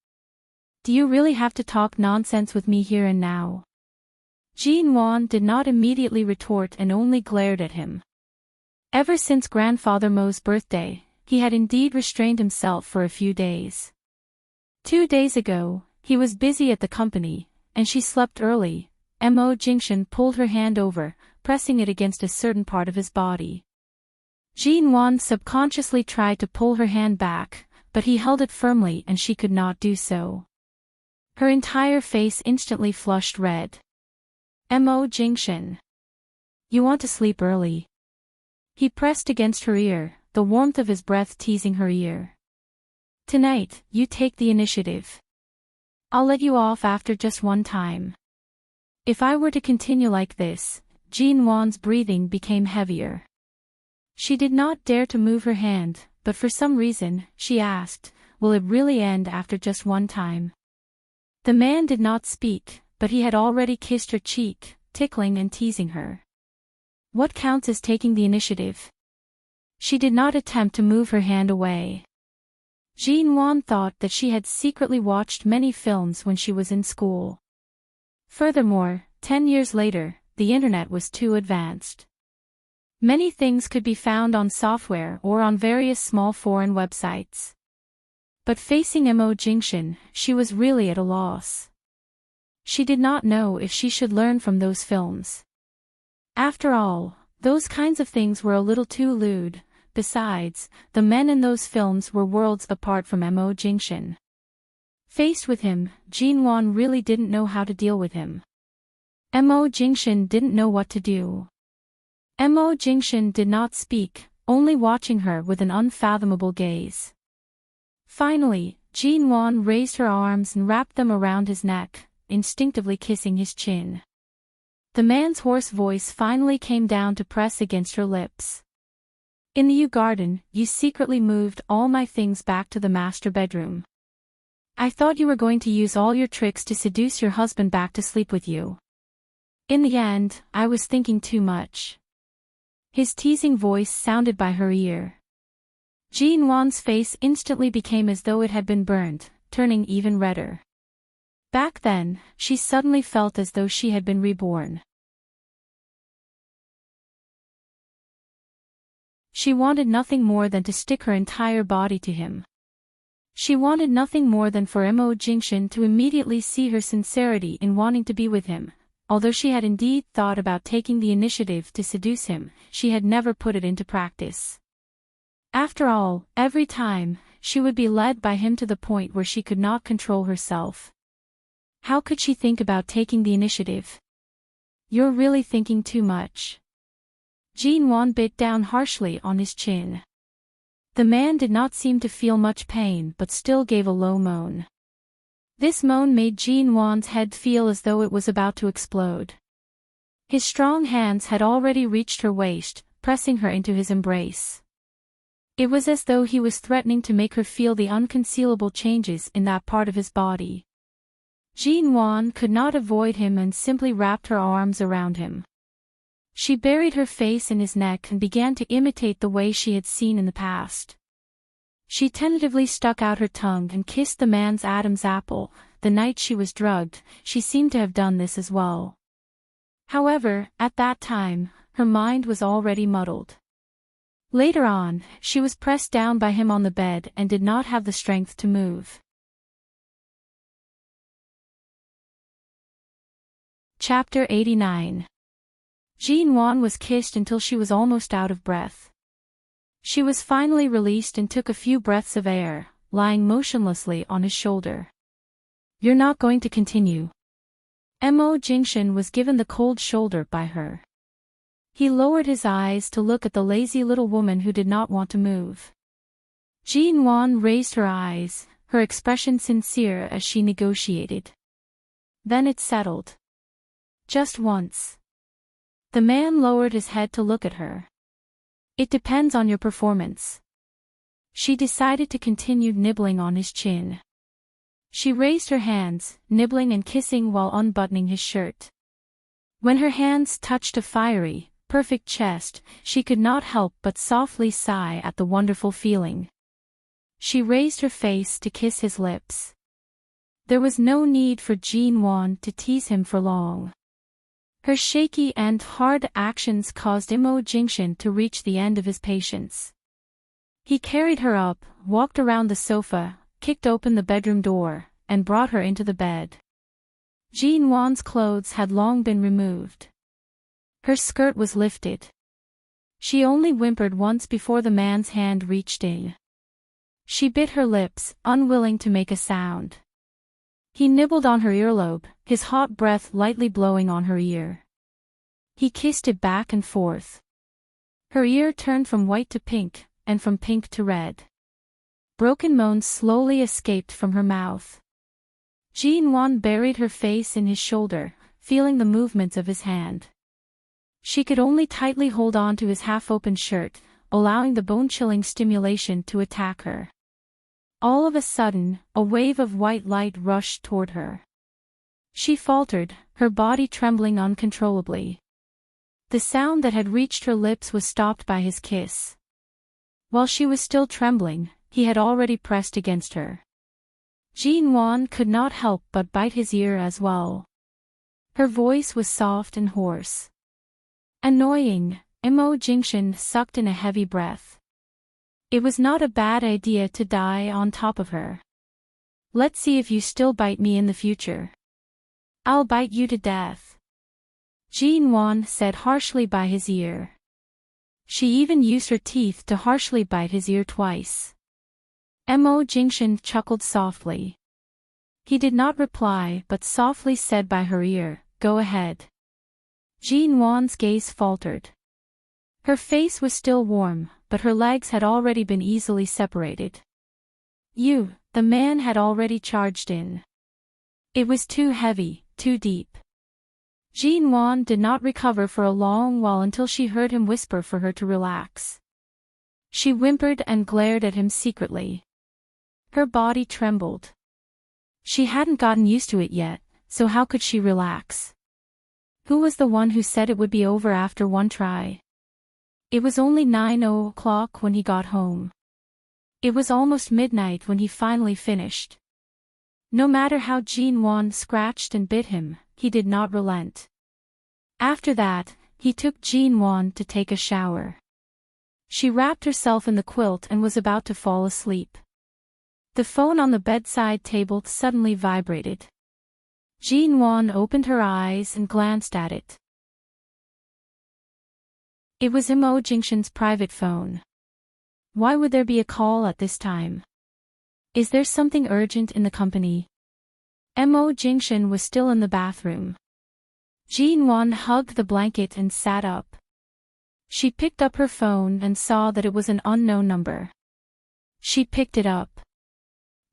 Do you really have to talk nonsense with me here and now?" Jin Wan did not immediately retort and only glared at him. Ever since Grandfather Mo's birthday, he had indeed restrained himself for a few days. 2 days ago, he was busy at the company, and she slept early. Mo Jingshan pulled her hand over, pressing it against a certain part of his body. Jin Wan subconsciously tried to pull her hand back, but he held it firmly and she could not do so. Her entire face instantly flushed red. Mo Jingshan. You want to sleep early? He pressed against her ear, the warmth of his breath teasing her ear. Tonight, you take the initiative. I'll let you off after just one time. If I were to continue like this, Jin Wan's breathing became heavier. She did not dare to move her hand, but for some reason, she asked, will it really end after just one time? The man did not speak, but he had already kissed her cheek, tickling and teasing her. What counts as taking the initiative? She did not attempt to move her hand away. Jin Wan thought that she had secretly watched many films when she was in school. Furthermore, 10 years later, the internet was too advanced. Many things could be found on software or on various small foreign websites. But facing Mo Jingshan, she was really at a loss. She did not know if she should learn from those films. After all, those kinds of things were a little too lewd. Besides, the men in those films were worlds apart from Mo Jingshan. Faced with him, Jin Wan really didn't know how to deal with him. Mo Jingshan didn't know what to do. Mo Jingshan did not speak, only watching her with an unfathomable gaze. Finally, Jin Wan raised her arms and wrapped them around his neck, instinctively kissing his chin. The man's hoarse voice finally came down to press against her lips. In the U garden, you secretly moved all my things back to the master bedroom. I thought you were going to use all your tricks to seduce your husband back to sleep with you. In the end, I was thinking too much. His teasing voice sounded by her ear. Jean Wan's face instantly became as though it had been burned, turning even redder. Back then, she suddenly felt as though she had been reborn. She wanted nothing more than to stick her entire body to him. She wanted nothing more than for Mo Jingxin to immediately see her sincerity in wanting to be with him. Although she had indeed thought about taking the initiative to seduce him, she had never put it into practice. After all, every time, she would be led by him to the point where she could not control herself. How could she think about taking the initiative? You're really thinking too much. Jean Wan bit down harshly on his chin. The man did not seem to feel much pain but still gave a low moan. This moan made Jean Wan's head feel as though it was about to explode. His strong hands had already reached her waist, pressing her into his embrace. It was as though he was threatening to make her feel the unconcealable changes in that part of his body. Jean Wan could not avoid him and simply wrapped her arms around him. She buried her face in his neck and began to imitate the way she had seen in the past. She tentatively stuck out her tongue and kissed the man's Adam's apple. The night she was drugged, she seemed to have done this as well. However, at that time, her mind was already muddled. Later on, she was pressed down by him on the bed and did not have the strength to move. Chapter 89. Jean Wan was kissed until she was almost out of breath. She was finally released and took a few breaths of air, lying motionlessly on his shoulder. You're not going to continue. Mo Jingxin was given the cold shoulder by her. He lowered his eyes to look at the lazy little woman who did not want to move. Jean Wan raised her eyes, her expression sincere as she negotiated. Then it settled. Just once. The man lowered his head to look at her. It depends on your performance. She decided to continue nibbling on his chin. She raised her hands, nibbling and kissing while unbuttoning his shirt. When her hands touched a fiery, perfect chest, she could not help but softly sigh at the wonderful feeling. She raised her face to kiss his lips. There was no need for Jean Wan to tease him for long. Her shaky and hard actions caused Mo Jingxin to reach the end of his patience. He carried her up, walked around the sofa, kicked open the bedroom door, and brought her into the bed. Jean Wan's clothes had long been removed. Her skirt was lifted. She only whimpered once before the man's hand reached in. She bit her lips, unwilling to make a sound. He nibbled on her earlobe, his hot breath lightly blowing on her ear. He kissed it back and forth. Her ear turned from white to pink, and from pink to red. Broken moans slowly escaped from her mouth. Jean Wan buried her face in his shoulder, feeling the movements of his hand. She could only tightly hold on to his half-open shirt, allowing the bone-chilling stimulation to attack her. All of a sudden, a wave of white light rushed toward her. She faltered, her body trembling uncontrollably. The sound that had reached her lips was stopped by his kiss. While she was still trembling, he had already pressed against her. Jean Wan could not help but bite his ear as well. Her voice was soft and hoarse. Annoying, Mo Jingxin sucked in a heavy breath. It was not a bad idea to die on top of her. Let's see if you still bite me in the future. I'll bite you to death. Jean Wan said harshly by his ear. She even used her teeth to harshly bite his ear twice. Mo Jingxin chuckled softly. He did not reply but softly said by her ear, "Go ahead." Jean Wan's gaze faltered. Her face was still warm, but her legs had already been easily separated. The man had already charged in. It was too heavy, too deep. Jean Wan did not recover for a long while until she heard him whisper for her to relax. She whimpered and glared at him secretly. Her body trembled. She hadn't gotten used to it yet, so how could she relax? Who was the one who said it would be over after one try? It was only 9 o'clock when he got home. It was almost midnight when he finally finished. No matter how Jinwon scratched and bit him, he did not relent. After that, he took Jinwon to take a shower. She wrapped herself in the quilt and was about to fall asleep. The phone on the bedside table suddenly vibrated. Jinwon opened her eyes and glanced at it. It was Imo Jingshan's private phone. Why would there be a call at this time? Is there something urgent in the company? Imo Jingshan was still in the bathroom. Jinwon hugged the blanket and sat up. She picked up her phone and saw that it was an unknown number. She picked it up.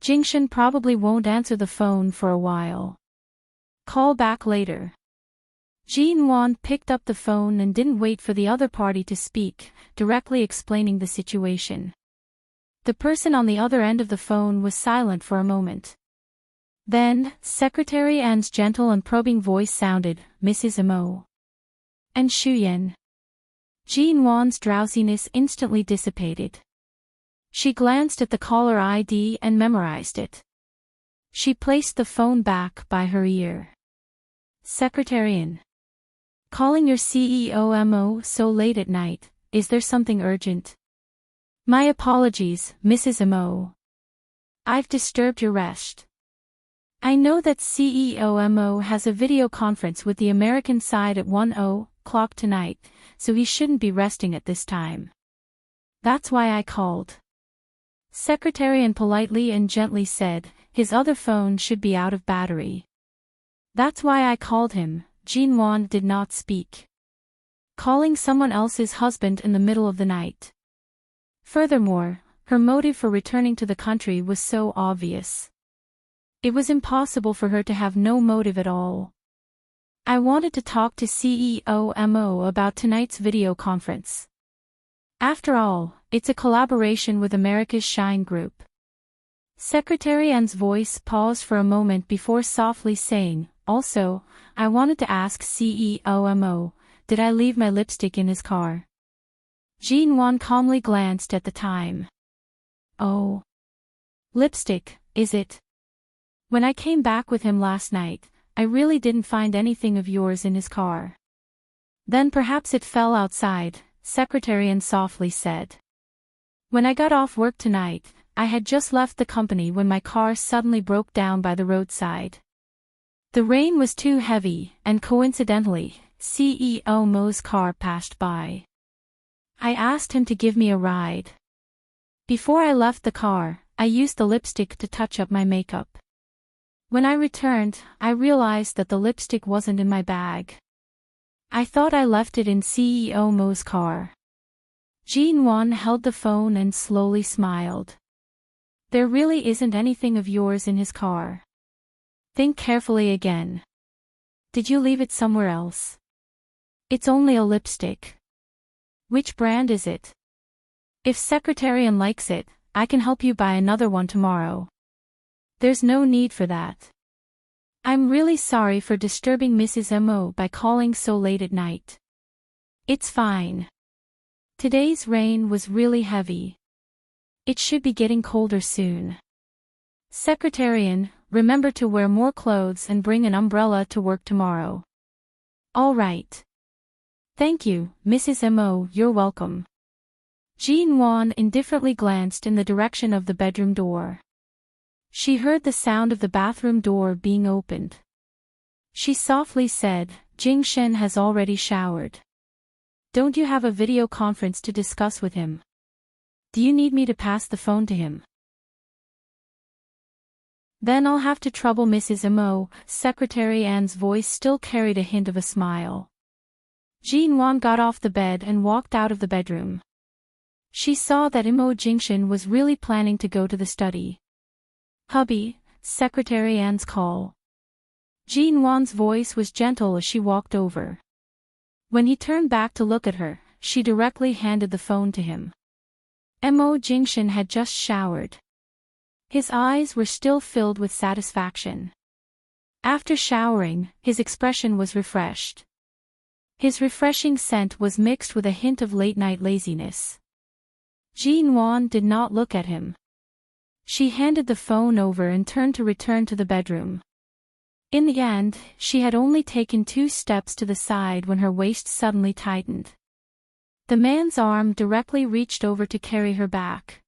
Jingshan probably won't answer the phone for a while. Call back later. Jinwon picked up the phone and didn't wait for the other party to speak, directly explaining the situation. The person on the other end of the phone was silent for a moment. Then, Secretary An's gentle and probing voice sounded, "Mrs. Imo." "And Shuyen." Jinwon's drowsiness instantly dissipated. She glanced at the caller ID and memorized it. She placed the phone back by her ear. "Secretary An. Calling your CEO Imo so late at night, is there something urgent?" "My apologies, Mrs. Imo. I've disturbed your rest. I know that CEO Imo has a video conference with the American side at 1 o'clock tonight, so he shouldn't be resting at this time. That's why I called." Secretary An politely and gently said, "His other phone should be out of battery." "That's why I called him." Jinwon did not speak. Calling someone else's husband in the middle of the night. Furthermore, her motive for returning to the country was so obvious. It was impossible for her to have no motive at all. "I wanted to talk to CEO Imo about tonight's video conference. After all, it's a collaboration with America's Shine Group." Secretary An's voice paused for a moment before softly saying, "Also, I wanted to ask CEO Imo, did I leave my lipstick in his car?" Jinwon calmly glanced at the time. "Oh. Lipstick, is it? When I came back with him last night, I really didn't find anything of yours in his car." "Then perhaps it fell outside," Secretary An softly said. "When I got off work tonight, I had just left the company when my car suddenly broke down by the roadside. The rain was too heavy, and coincidentally, CEO Mo's car passed by. I asked him to give me a ride. Before I left the car, I used the lipstick to touch up my makeup. When I returned, I realized that the lipstick wasn't in my bag. I thought I left it in CEO Mo's car." Jinwon held the phone and slowly smiled. "There really isn't anything of yours in his car. Think carefully again. Did you leave it somewhere else? It's only a lipstick. Which brand is it? If Secretary An likes it, I can help you buy another one tomorrow." "There's no need for that. I'm really sorry for disturbing Mrs. Imo by calling so late at night. It's fine. Today's rain was really heavy. It should be getting colder soon. Secretary An, remember to wear more clothes and bring an umbrella to work tomorrow." "All right. Thank you, Mrs. Imo, you're welcome." Jinwon indifferently glanced in the direction of the bedroom door. She heard the sound of the bathroom door being opened. She softly said, "Jingshan has already showered. Don't you have a video conference to discuss with him? Do you need me to pass the phone to him?" "Then I'll have to trouble Mrs. Imo." Secretary An's voice still carried a hint of a smile. Jinwon got off the bed and walked out of the bedroom. She saw that Imo Jingshan was really planning to go to the study. "Hubby," Secretary An's call. Jinwon's voice was gentle as she walked over. When he turned back to look at her, she directly handed the phone to him. Imo Jingshan had just showered. His eyes were still filled with satisfaction. After showering, his expression was refreshed. His refreshing scent was mixed with a hint of late-night laziness. Ji-won did not look at him. She handed the phone over and turned to return to the bedroom. In the end, she had only taken 2 steps to the side when her waist suddenly tightened. The man's arm directly reached over to carry her back.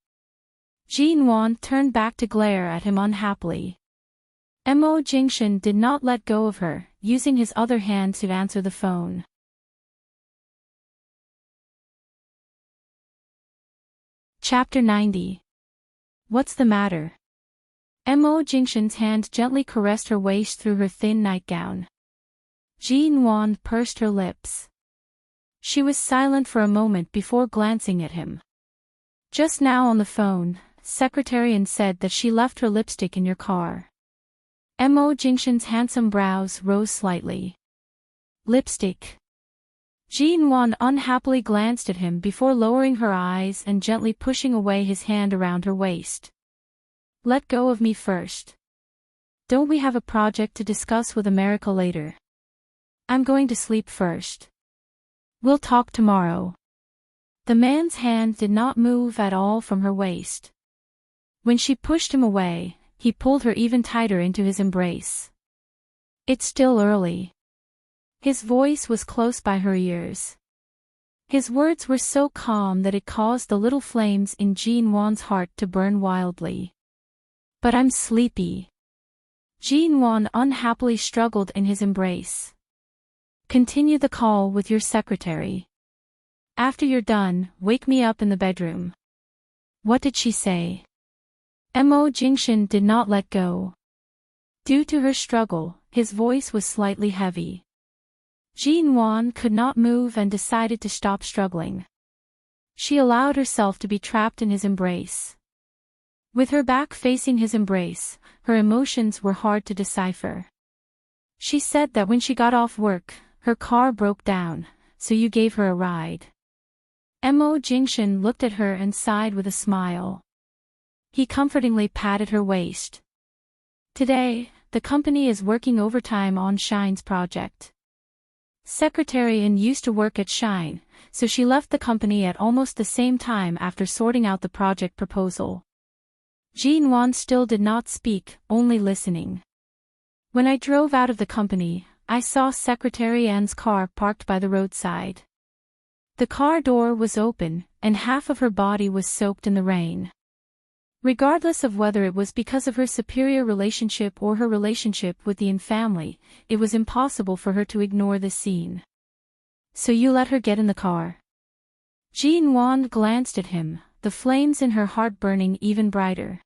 Ji-won turned back to glare at him unhappily. Mo Jingshin did not let go of her, using his other hand to answer the phone. Chapter 90. What's the matter? Mo Jingshin's hand gently caressed her waist through her thin nightgown. Ji-won pursed her lips. She was silent for a moment before glancing at him. Just now on the phone, Secretarian said that she left her lipstick in your car. Mo Jingshin's handsome brows rose slightly. Lipstick. Ji-won unhappily glanced at him before lowering her eyes and gently pushing away his hand around her waist. Let go of me first. Don't we have a project to discuss with America later? I'm going to sleep first. We'll talk tomorrow. The man's hand did not move at all from her waist. When she pushed him away, he pulled her even tighter into his embrace. It's still early. His voice was close by her ears. His words were so calm that it caused the little flames in Ji-won's heart to burn wildly. But I'm sleepy. Ji-won unhappily struggled in his embrace. Continue the call with your secretary. After you're done, wake me up in the bedroom. What did she say? Mo Jingshin did not let go. Due to her struggle, his voice was slightly heavy. Ji-won could not move and decided to stop struggling. She allowed herself to be trapped in his embrace. With her back facing his embrace, her emotions were hard to decipher. She said that when she got off work, her car broke down, so you gave her a ride. Mo Jingshin looked at her and sighed with a smile. He comfortingly patted her waist. Today, the company is working overtime on Shine's project. Secretarian used to work at Shine, so she left the company at almost the same time after sorting out the project proposal. Ji-won still did not speak, only listening. When I drove out of the company, I saw Secretary Anne's car parked by the roadside. The car door was open, and half of her body was soaked in the rain. Regardless of whether it was because of her superior relationship or her relationship with the Yin family, it was impossible for her to ignore this scene. So you let her get in the car? Ji-won glanced at him, the flames in her heart burning even brighter.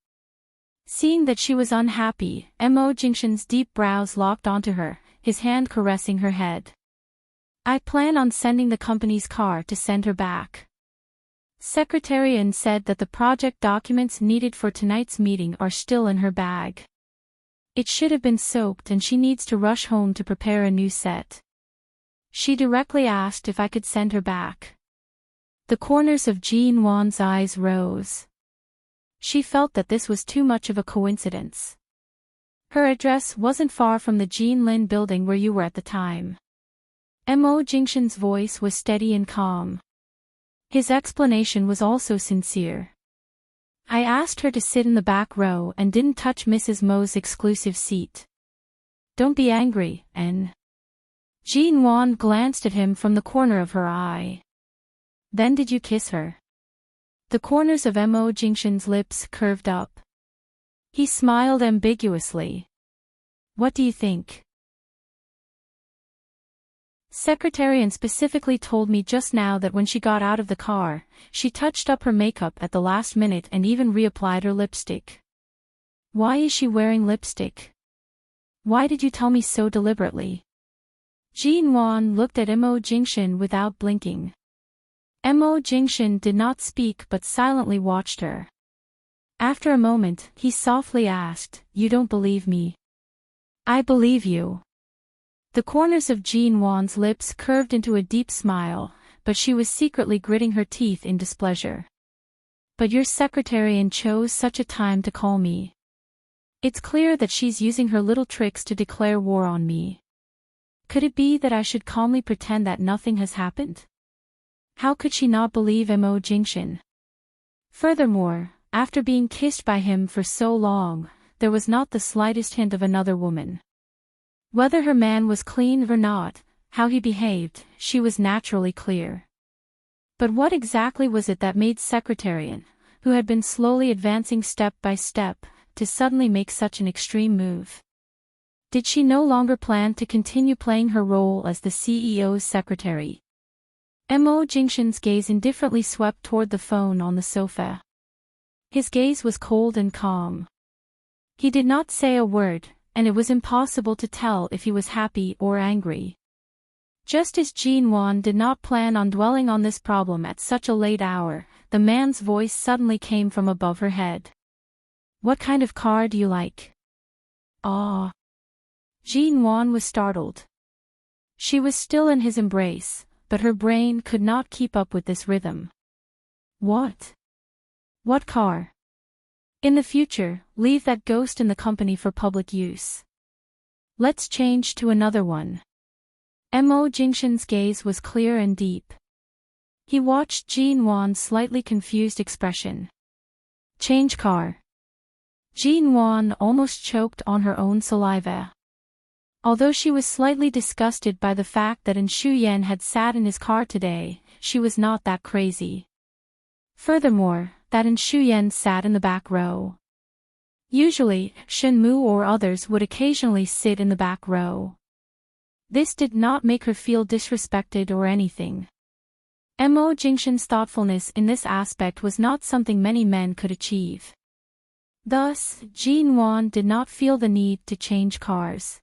Seeing that she was unhappy, Mo Jingshin's deep brows locked onto her, his hand caressing her head. I plan on sending the company's car to send her back. Secretarian said that the project documents needed for tonight's meeting are still in her bag. It should have been soaked and she needs to rush home to prepare a new set. She directly asked if I could send her back. The corners of Ji-won's eyes rose. She felt that this was too much of a coincidence. Her address wasn't far from the Jinlin building where you were at the time. Mo Jingshin's voice was steady and calm. His explanation was also sincere. I asked her to sit in the back row and didn't touch Mrs. Mo's exclusive seat. Don't be angry, N. Ji-won glanced at him from the corner of her eye. Then did you kiss her? The corners of Mo Jingshin's lips curved up. He smiled ambiguously. What do you think? Secretarian specifically told me just now that when she got out of the car, she touched up her makeup at the last minute and even reapplied her lipstick. Why is she wearing lipstick? Why did you tell me so deliberately? Ji-won looked at Mo Jingshin without blinking. Mo Jingshin did not speak but silently watched her. After a moment, he softly asked, You don't believe me? I believe you. The corners of Ji-won's lips curved into a deep smile, but she was secretly gritting her teeth in displeasure. But your secretarian chose such a time to call me. It's clear that she's using her little tricks to declare war on me. Could it be that I should calmly pretend that nothing has happened? How could she not believe Mo Jingshan? Furthermore, after being kissed by him for so long, there was not the slightest hint of another woman. Whether her man was clean or not, how he behaved, she was naturally clear. But what exactly was it that made Secretarian, who had been slowly advancing step by step, to suddenly make such an extreme move? Did she no longer plan to continue playing her role as the CEO's secretary? Mo Jingshan's gaze indifferently swept toward the phone on the sofa. His gaze was cold and calm. He did not say a word, and it was impossible to tell if he was happy or angry. Just as Jean Wan did not plan on dwelling on this problem at such a late hour, the man's voice suddenly came from above her head. "What kind of car do you like?" "Ah." Jean Wan was startled. She was still in his embrace, but her brain could not keep up with this rhythm. What? What car? In the future, leave that ghost in the company for public use. Let's change to another one. Mo Jingshan's gaze was clear and deep. He watched Jean Wan's slightly confused expression. Change car. Jean Wan almost choked on her own saliva. Although she was slightly disgusted by the fact that Shuyan had sat in his car today, she was not that crazy. Furthermore, that Shuyan sat in the back row. Usually, Shenmu or others would occasionally sit in the back row. This did not make her feel disrespected or anything. Mo Jingshan's thoughtfulness in this aspect was not something many men could achieve. Thus, Jean Wan did not feel the need to change cars.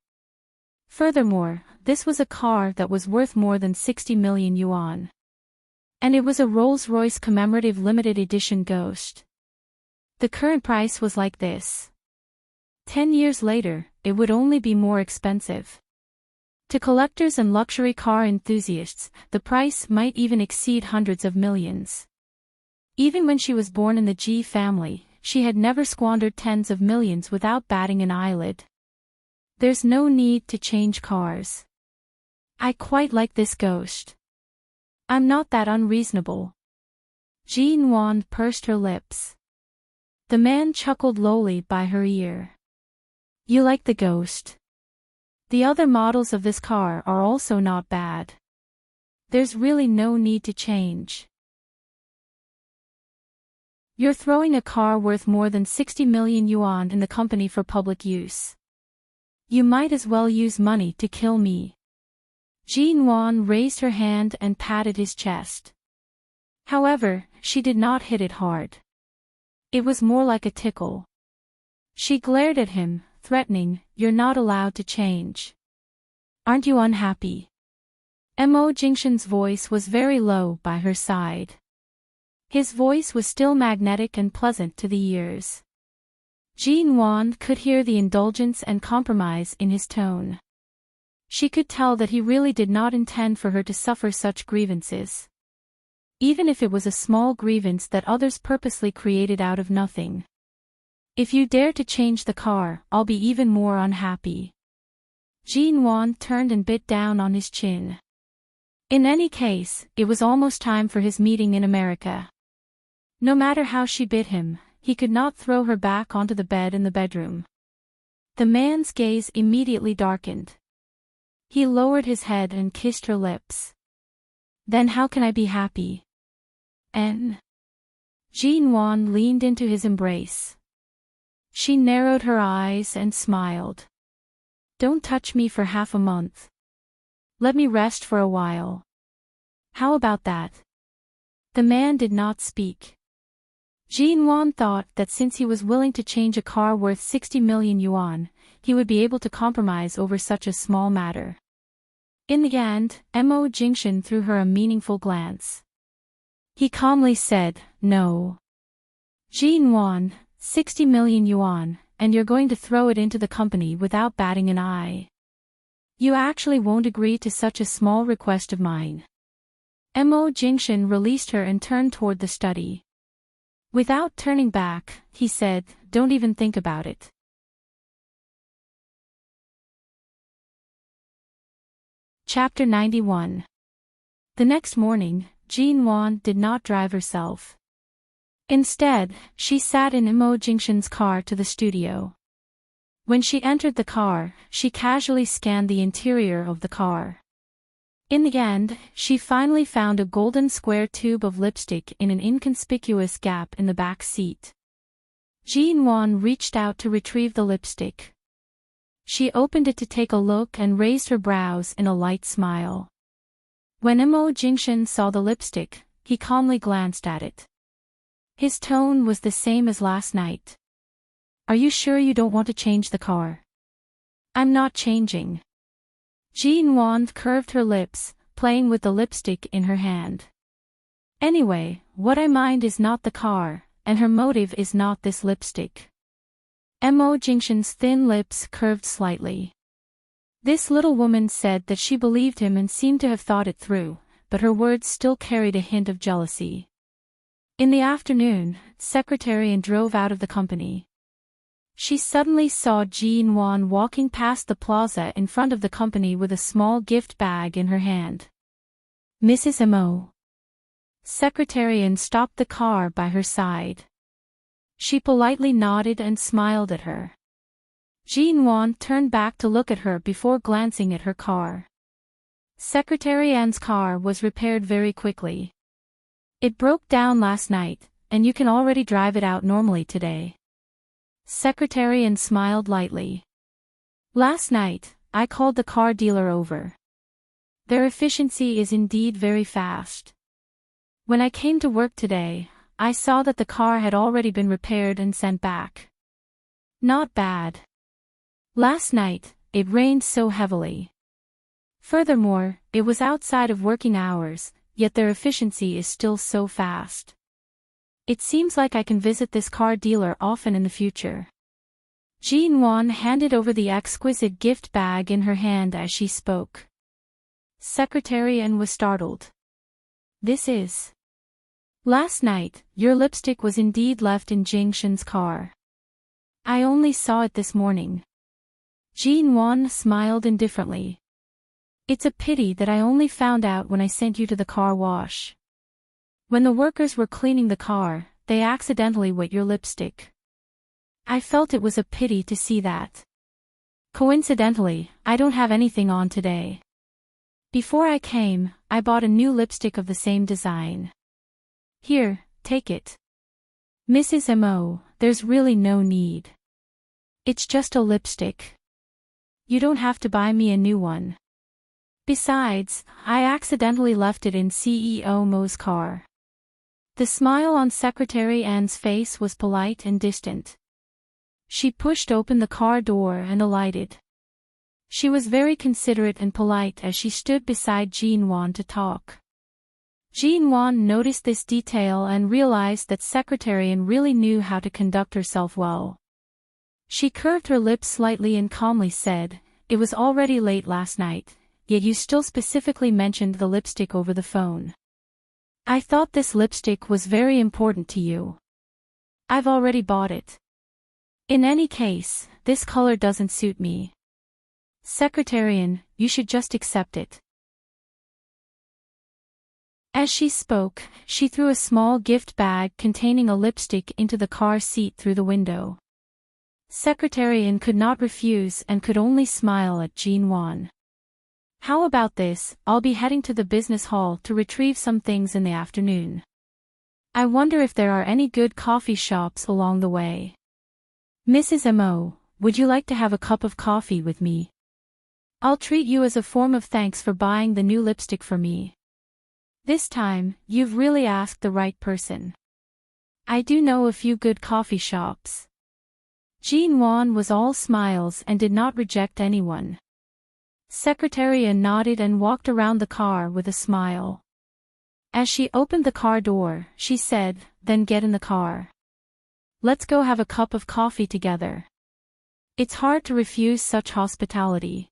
Furthermore, this was a car that was worth more than 60 million yuan. And it was a Rolls-Royce commemorative limited edition Ghost. The current price was like this. 10 years later, it would only be more expensive. To collectors and luxury car enthusiasts, the price might even exceed hundreds of millions. Even when she was born in the Ji family, she had never squandered tens of millions without batting an eyelid. There's no need to change cars. I quite like this Ghost. I'm not that unreasonable. Jean Wan pursed her lips. The man chuckled lowly by her ear. You like the Ghost? The other models of this car are also not bad. There's really no need to change. You're throwing a car worth more than 60 million yuan in the company for public use. You might as well use money to kill me. Jean Wan raised her hand and patted his chest. However, she did not hit it hard. It was more like a tickle. She glared at him, threatening, "You're not allowed to change. Aren't you unhappy?" Mo Jingshan's voice was very low by her side. His voice was still magnetic and pleasant to the ears. Jean Wan could hear the indulgence and compromise in his tone. She could tell that he really did not intend for her to suffer such grievances. Even if it was a small grievance that others purposely created out of nothing. If you dare to change the car, I'll be even more unhappy. Jean Wan turned and bit down on his chin. In any case, it was almost time for his meeting in America. No matter how she bit him, he could not throw her back onto the bed in the bedroom. The man's gaze immediately darkened. He lowered his head and kissed her lips. Then how can I be happy? Jean Wan leaned into his embrace. She narrowed her eyes and smiled. Don't touch me for half a month. Let me rest for a while. How about that? The man did not speak. Jean Wan thought that since he was willing to change a car worth 60 million yuan, he would be able to compromise over such a small matter. In the end, Mo Jingshan threw her a meaningful glance. He calmly said, "No. Jean Wan, 60 million yuan, and you're going to throw it into the company without batting an eye. You actually won't agree to such a small request of mine." Mo Jingshan released her and turned toward the study. Without turning back, he said, "Don't even think about it." Chapter 91. The next morning, Jean Wan did not drive herself. Instead, she sat in Immerse's car to the studio. When she entered the car, she casually scanned the interior of the car. In the end, she finally found a golden square tube of lipstick in an inconspicuous gap in the back seat. Jean Wan reached out to retrieve the lipstick. She opened it to take a look and raised her brows in a light smile. When Immerse saw the lipstick, he calmly glanced at it. His tone was the same as last night. "Are you sure you don't want to change the car?" "I'm not changing." Jean Wan curved her lips, playing with the lipstick in her hand. "Anyway, what I mind is not the car, and her motive is not this lipstick." Immerse's thin lips curved slightly. This little woman said that she believed him and seemed to have thought it through, but her words still carried a hint of jealousy. In the afternoon, Secretarian drove out of the company. She suddenly saw Jean Wan walking past the plaza in front of the company with a small gift bag in her hand. "Mrs. Immerse." Secretarian stopped the car by her side. She politely nodded and smiled at her. Jean Wan turned back to look at her before glancing at her car. Secretarian's car was repaired very quickly. "It broke down last night, and you can already drive it out normally today." Secretarian smiled lightly. "Last night, I called the car dealer over. Their efficiency is indeed very fast. When I came to work today, I saw that the car had already been repaired and sent back. Not bad. Last night, it rained so heavily. Furthermore, it was outside of working hours, yet their efficiency is still so fast. It seems like I can visit this car dealer often in the future." Jean Wan handed over the exquisite gift bag in her hand as she spoke. Secretarian was startled. "This is..." "Last night, your lipstick was indeed left in Jingshan's car. I only saw it this morning." Jean Wan smiled indifferently. "It's a pity that I only found out when I sent you to the car wash. When the workers were cleaning the car, they accidentally wet your lipstick. I felt it was a pity to see that. Coincidentally, I don't have anything on today. Before I came, I bought a new lipstick of the same design. Here, take it." "Mrs. Immerse, there's really no need. It's just a lipstick. You don't have to buy me a new one. Besides, I accidentally left it in CEO Mo's car." The smile on Secretary Anne's face was polite and distant. She pushed open the car door and alighted. She was very considerate and polite as she stood beside Jean Wan to talk. Jean Wan noticed this detail and realized that Secretarian really knew how to conduct herself well. She curved her lips slightly and calmly said, "It was already late last night, yet you still specifically mentioned the lipstick over the phone. I thought this lipstick was very important to you. I've already bought it. In any case, this color doesn't suit me. Secretarian, you should just accept it." As she spoke, she threw a small gift bag containing a lipstick into the car seat through the window. Secretarian could not refuse and could only smile at Jean Wan. "How about this? I'll be heading to the business hall to retrieve some things in the afternoon. I wonder if there are any good coffee shops along the way. Mrs. Immerse, would you like to have a cup of coffee with me? I'll treat you as a form of thanks for buying the new lipstick for me. This time, you've really asked the right person. I do know a few good coffee shops." Jean Wan was all smiles and did not reject anyone. Secretarian nodded and walked around the car with a smile. As she opened the car door, she said, "Then get in the car. Let's go have a cup of coffee together. It's hard to refuse such hospitality."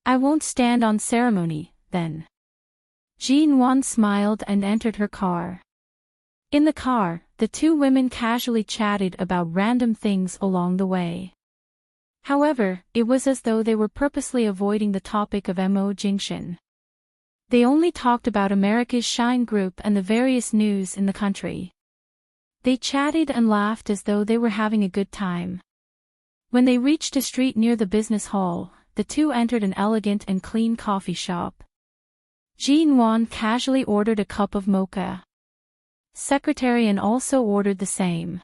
"I won't stand on ceremony, then." Jean Wan smiled and entered her car. In the car, the two women casually chatted about random things along the way. However, it was as though they were purposely avoiding the topic of Mo Jingshan. They only talked about America's Shine Group and the various news in the country. They chatted and laughed as though they were having a good time. When they reached a street near the business hall, the two entered an elegant and clean coffee shop. Jean Wan casually ordered a cup of mocha. Secretarian also ordered the same.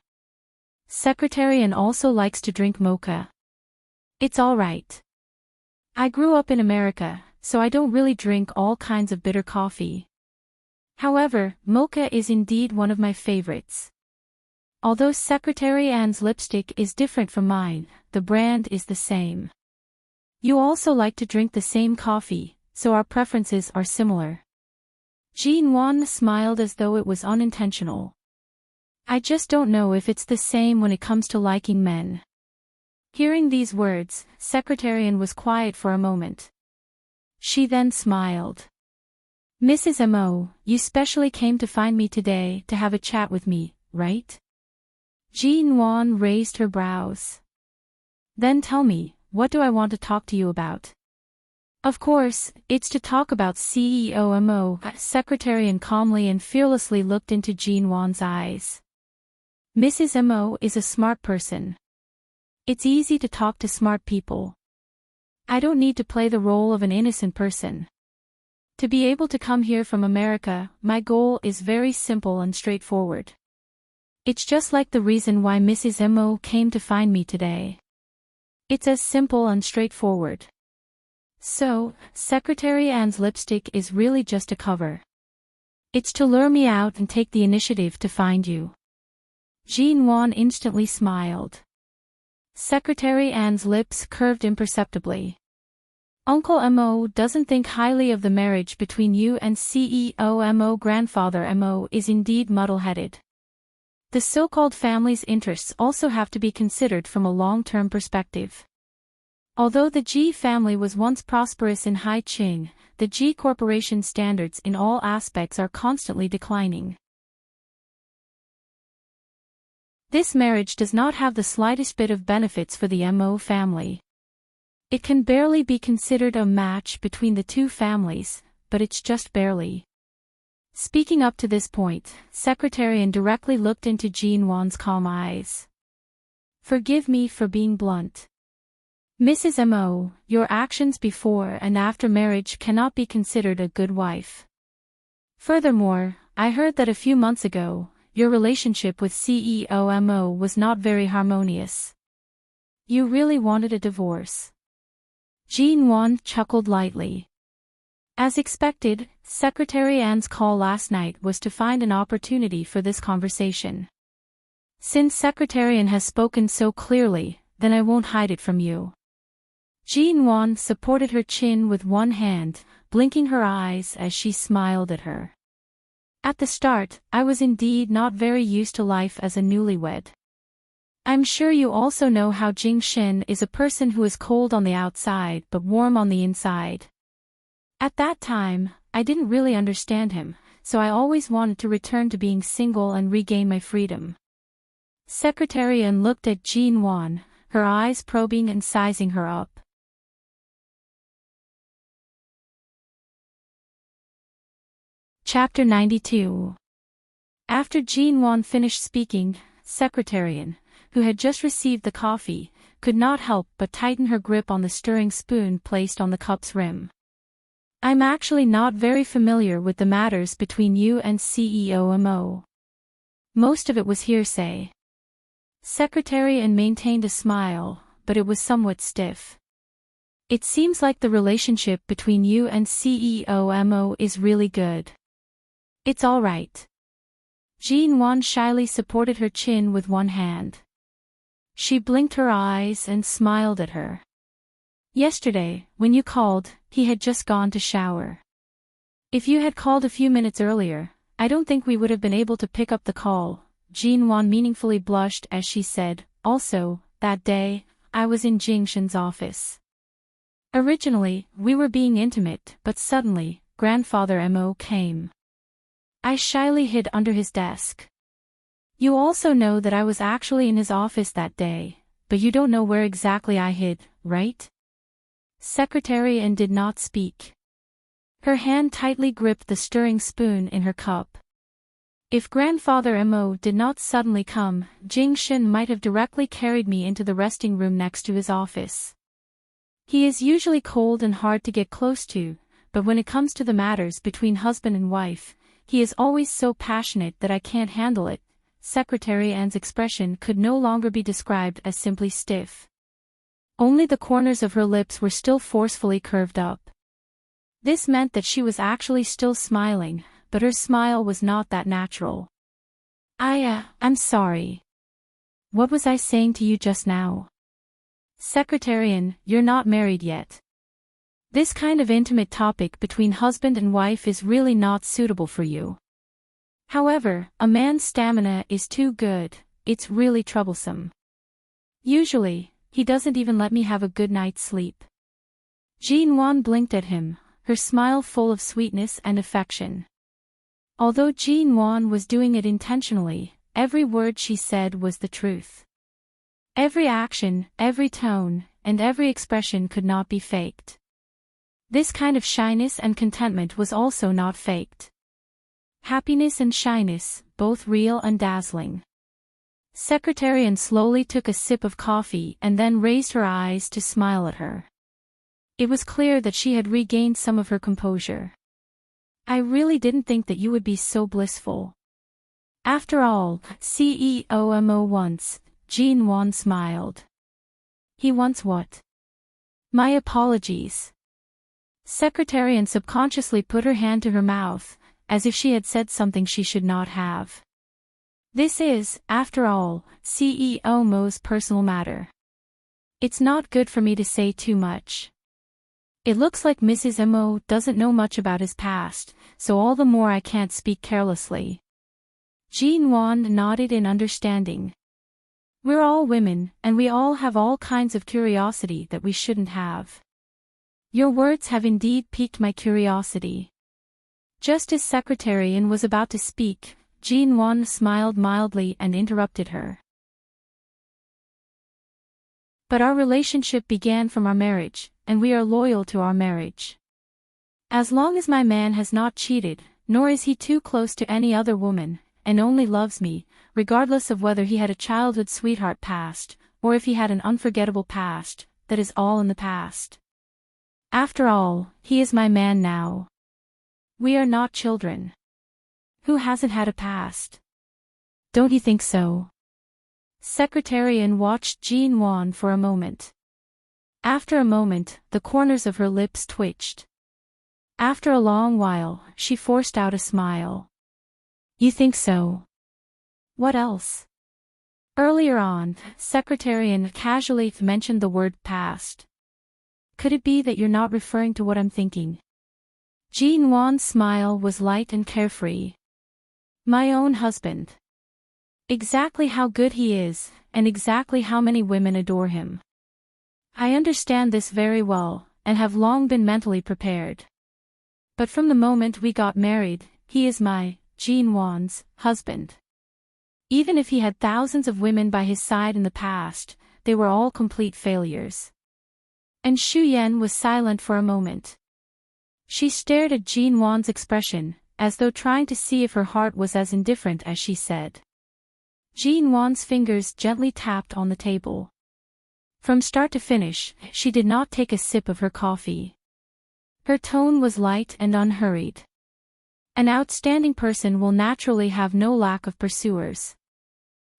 Secretarian also likes to drink mocha. It's alright. I grew up in America, so I don't really drink all kinds of bitter coffee. However, mocha is indeed one of my favorites. Although Secretary Anne's lipstick is different from mine, the brand is the same. You also like to drink the same coffee, so our preferences are similar. Jean Wan smiled as though it was unintentional. I just don't know if it's the same when it comes to liking men. Hearing these words, Secretarian was quiet for a moment. She then smiled. Mrs. Mo, you specially came to find me today to have a chat with me, right? Jean Wan raised her brows. Then tell me, what do I want to talk to you about? Of course, it's to talk about CEO Mo. Secretarian calmly and fearlessly looked into Jean Wan's eyes. Mrs. Mo is a smart person. It's easy to talk to smart people. I don't need to play the role of an innocent person. To be able to come here from America, my goal is very simple and straightforward. It's just like the reason why Mrs. Mo came to find me today. It's as simple and straightforward. So, Secretary Anne's lipstick is really just a cover. It's to lure me out and take the initiative to find you. Jean Wan instantly smiled. Secretary Anne's lips curved imperceptibly. Uncle Mo doesn't think highly of the marriage between you and CEO Mo. Grandfather Mo is indeed muddle-headed. The so-called family's interests also have to be considered from a long-term perspective. Although the Ji family was once prosperous in Hai Qing, the Ji Corporation standards in all aspects are constantly declining. This marriage does not have the slightest bit of benefits for the Mo family. It can barely be considered a match between the two families, but it's just barely. Speaking up to this point, Secretarian directly looked into Jean Wan's calm eyes. Forgive me for being blunt. Mrs. Mo, your actions before and after marriage cannot be considered a good wife. Furthermore, I heard that a few months ago, your relationship with CEO Mo was not very harmonious. You really wanted a divorce. Jean Wan chuckled lightly. As expected, Secretary Anne's call last night was to find an opportunity for this conversation. Since Secretarian has spoken so clearly, then I won't hide it from you. Jean Wan supported her chin with one hand, blinking her eyes as she smiled at her. At the start, I was indeed not very used to life as a newlywed. I'm sure you also know how Jing Shin is a person who is cold on the outside but warm on the inside. At that time, I didn't really understand him, so I always wanted to return to being single and regain my freedom. Secretarian looked at Jean Wan, her eyes probing and sizing her up. Chapter 92. After Jean Wan finished speaking, Secretarian, who had just received the coffee, could not help but tighten her grip on the stirring spoon placed on the cup's rim. I'm actually not very familiar with the matters between you and CEO Mo. Most of it was hearsay. Secretarian maintained a smile, but it was somewhat stiff. It seems like the relationship between you and CEO Mo is really good. It's all right. Jean Wan shyly supported her chin with one hand. She blinked her eyes and smiled at her. Yesterday, when you called, he had just gone to shower. If you had called a few minutes earlier, I don't think we would have been able to pick up the call. Jean Wan meaningfully blushed as she said, also, that day, I was in Jing Shin's office. Originally, we were being intimate, but suddenly, Grandfather Mo came. I shyly hid under his desk. You also know that I was actually in his office that day. but you don't know where exactly I hid, right? Secretary Anne did not speak. Her hand tightly gripped the stirring spoon in her cup. If Grandfather Mo did not suddenly come, Jing Shin might have directly carried me into the resting room next to his office. He is usually cold and hard to get close to, but when it comes to the matters between husband and wife, he is always so passionate that I can't handle it. Secretary Anne's expression could no longer be described as simply stiff. Only the corners of her lips were still forcefully curved up. This meant that she was actually still smiling, but her smile was not that natural. I'm sorry. What was I saying to you just now? Secretary Anne, you're not married yet. This kind of intimate topic between husband and wife is really not suitable for you. However, a man's stamina is too good, it's really troublesome. Usually, he doesn't even let me have a good night's sleep. Jean Wan blinked at him, her smile full of sweetness and affection. Although Jean Wan was doing it intentionally, every word she said was the truth. Every action, every tone, and every expression could not be faked. This kind of shyness and contentment was also not faked. Happiness and shyness, both real and dazzling. Secretary Anne slowly took a sip of coffee and then raised her eyes to smile at her. It was clear that she had regained some of her composure. I really didn't think that you would be so blissful. After all, CEO Mo once, Jean Wan smiled. He wants what? My apologies. Secretary Anne subconsciously put her hand to her mouth, as if she had said something she should not have. This is, after all, CEO Mo's personal matter. It's not good for me to say too much. It looks like Mrs. Mo doesn't know much about his past, so all the more I can't speak carelessly. Jean Wan nodded in understanding. We're all women, and we all have all kinds of curiosity that we shouldn't have. Your words have indeed piqued my curiosity. Just as Secretary Anne was about to speak, Jean Wan smiled mildly and interrupted her. But our relationship began from our marriage, and we are loyal to our marriage. As long as my man has not cheated, nor is he too close to any other woman, and only loves me, regardless of whether he had a childhood sweetheart past, or if he had an unforgettable past, that is all in the past. After all, he is my man now. We are not children. Who hasn't had a past? Don't you think so? Secretary Anne watched Jean Wan for a moment. After a moment, the corners of her lips twitched. After a long while, she forced out a smile. You think so? What else? Earlier on, Secretary Anne casually mentioned the word past. Could it be that you're not referring to what I'm thinking? Jean Wan's smile was light and carefree. My own husband. Exactly how good he is, and exactly how many women adore him. I understand this very well, and have long been mentally prepared. But from the moment we got married, he is my, Jean Wan's, husband. Even if he had thousands of women by his side in the past, they were all complete failures. And Xu Yan was silent for a moment. She stared at Jean Wan's expression, as though trying to see if her heart was as indifferent as she said. Jean Wan's fingers gently tapped on the table. From start to finish, she did not take a sip of her coffee. Her tone was light and unhurried. An outstanding person will naturally have no lack of pursuers.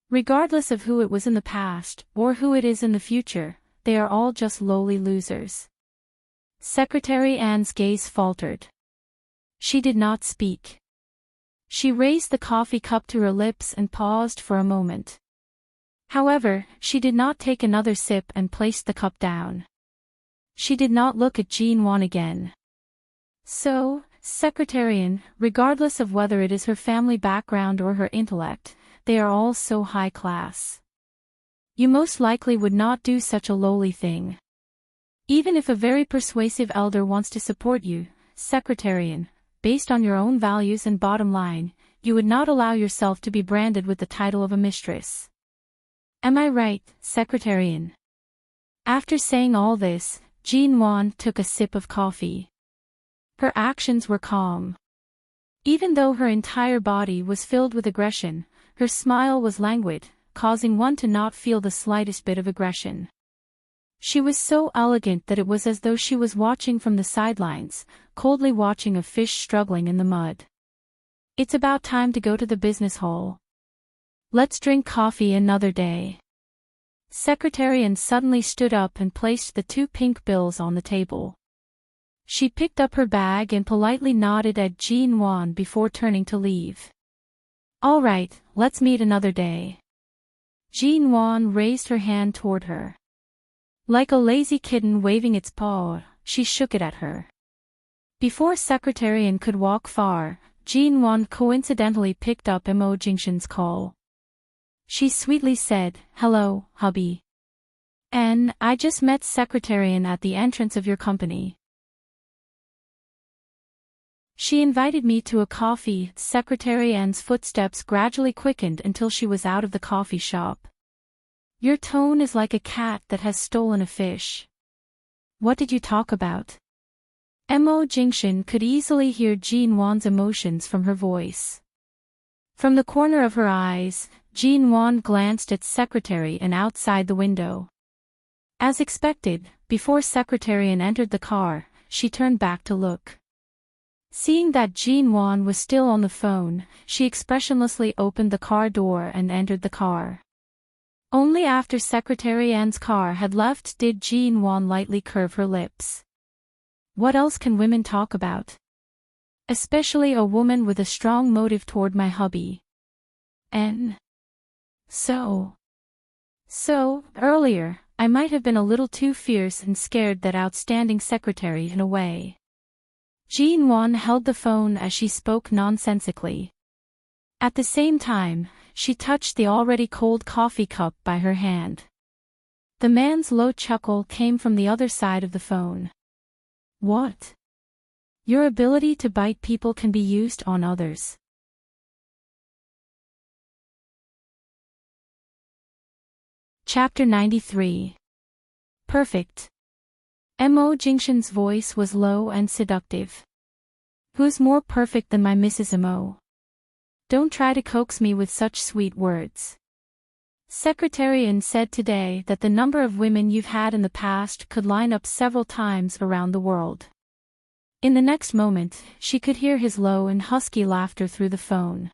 Regardless of who it was in the past, or who it is in the future, they are all just lowly losers. Secretary Anne's gaze faltered. She did not speak. She raised the coffee cup to her lips and paused for a moment. However, she did not take another sip and placed the cup down. She did not look at Jean Wan again. So, Secretary Anne, regardless of whether it is her family background or her intellect, they are all so high class. You most likely would not do such a lowly thing. Even if a very persuasive elder wants to support you, Secretary Anne, based on your own values and bottom line, you would not allow yourself to be branded with the title of a mistress. Am I right, Secretarian? After saying all this, Jean Wan took a sip of coffee. Her actions were calm. Even though her entire body was filled with aggression, her smile was languid, causing one to not feel the slightest bit of aggression. She was so elegant that it was as though she was watching from the sidelines, coldly watching a fish struggling in the mud. It's about time to go to the business hall. Let's drink coffee another day. Secretarian suddenly stood up and placed the 2 pink bills on the table. She picked up her bag and politely nodded at Jean Wan before turning to leave. All right, let's meet another day. Jean Wan raised her hand toward her. Like a lazy kitten waving its paw, she shook it at her. Before Secretarian could walk far, Jean Wan coincidentally picked up Mo Jingshan's call. She sweetly said, "Hello, hubby. And I just met Secretarian at the entrance of your company. She invited me to a coffee." Secretarian's footsteps gradually quickened until she was out of the coffee shop. Your tone is like a cat that has stolen a fish. What did you talk about? Mo Jingshan could easily hear Jean Wan's emotions from her voice. From the corner of her eyes, Jean Wan glanced at Secretary and outside the window. As expected, before Secretarian entered the car, she turned back to look. Seeing that Jean Wan was still on the phone, she expressionlessly opened the car door and entered the car. Only after Secretary An's car had left did Jean Wan lightly curve her lips. What else can women talk about? Especially a woman with a strong motive toward my hubby. And so, earlier, I might have been a little too fierce and scared that outstanding secretary in a way. Jean Wan held the phone as she spoke nonsensically. At the same time, she touched the already cold coffee cup by her hand. The man's low chuckle came from the other side of the phone. What? Your ability to bite people can be used on others. Chapter 93. Perfect. Mo Jingshan's voice was low and seductive. Who's more perfect than my Mrs. Mo? Don't try to coax me with such sweet words. Secretarian said today that the number of women you've had in the past could line up several times around the world. In the next moment, she could hear his low and husky laughter through the phone.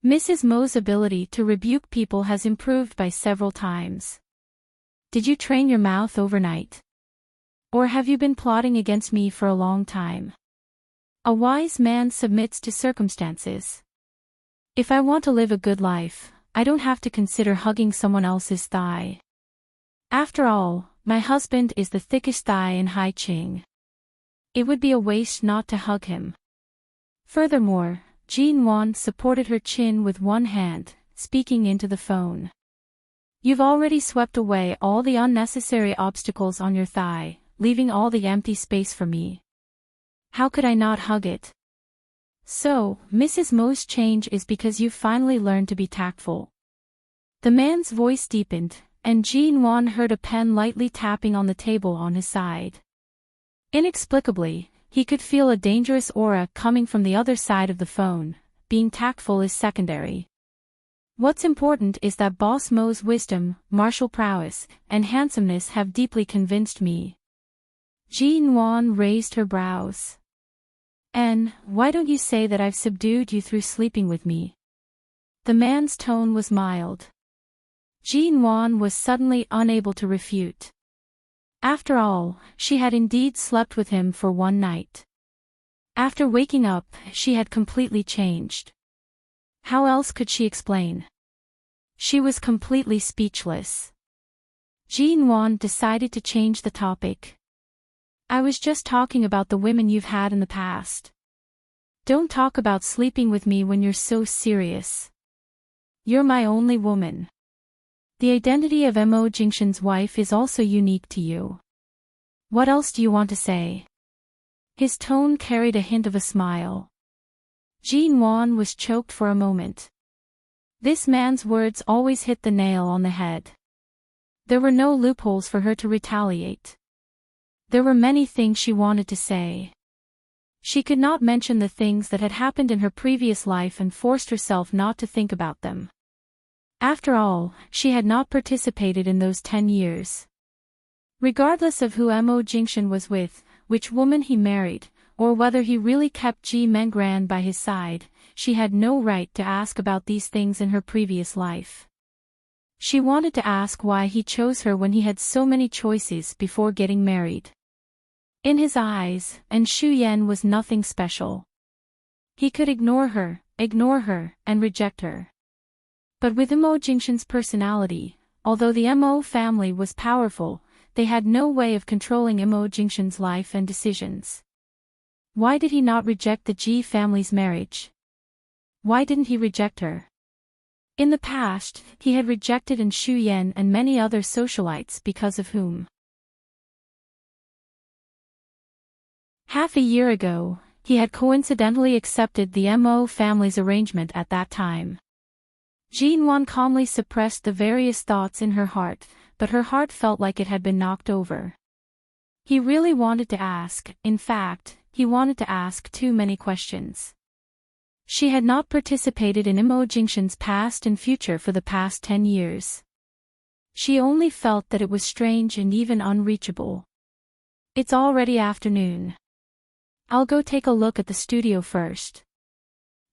Mrs. Mo's ability to rebuke people has improved by several times. Did you train your mouth overnight? Or have you been plotting against me for a long time? A wise man submits to circumstances. If I want to live a good life, I don't have to consider hugging someone else's thigh. After all, my husband is the thickest thigh in Hai Ching. It would be a waste not to hug him. Furthermore, Jean Wan supported her chin with one hand, speaking into the phone. You've already swept away all the unnecessary obstacles on your thigh, leaving all the empty space for me. How could I not hug it? So, Mrs. Mo's change is because you've finally learned to be tactful. The man's voice deepened, and Jean Wan heard a pen lightly tapping on the table on his side. Inexplicably, he could feel a dangerous aura coming from the other side of the phone. Being tactful is secondary. What's important is that Boss Mo's wisdom, martial prowess, and handsomeness have deeply convinced me. Jean Wan raised her brows. And why don't you say that I've subdued you through sleeping with me? The man's tone was mild. Jean Wan was suddenly unable to refute. After all, she had indeed slept with him for one night. After waking up, she had completely changed. How else could she explain? She was completely speechless. Jean Wan decided to change the topic. I was just talking about the women you've had in the past. Don't talk about sleeping with me when you're so serious. You're my only woman. The identity of Mo Jingshan's wife is also unique to you. What else do you want to say? His tone carried a hint of a smile. Jean Wan was choked for a moment. This man's words always hit the nail on the head. There were no loopholes for her to retaliate. There were many things she wanted to say. She could not mention the things that had happened in her previous life and forced herself not to think about them. After all, she had not participated in those 10 years. Regardless of who Mo Jingshan was with, which woman he married, or whether he really kept Ji Mengran by his side, she had no right to ask about these things in her previous life. She wanted to ask why he chose her when he had so many choices before getting married. In his eyes, and Shu Yan was nothing special. He could ignore her, and reject her. But with Mo Jingshan's personality, although the Mo family was powerful, they had no way of controlling Mo Jingshan's life and decisions. Why did he not reject the Ji family's marriage? Why didn't he reject her? In the past, he had rejected Shu Yan and many other socialites because of whom. Half a year ago, he had coincidentally accepted the Mo family's arrangement at that time. Jinwan calmly suppressed the various thoughts in her heart, but her heart felt like it had been knocked over. He really wanted to ask, in fact, he wanted to ask too many questions. She had not participated in Mo Jingshan's past and future for the past 10 years. She only felt that it was strange and even unreachable. It's already afternoon. I'll go take a look at the studio first.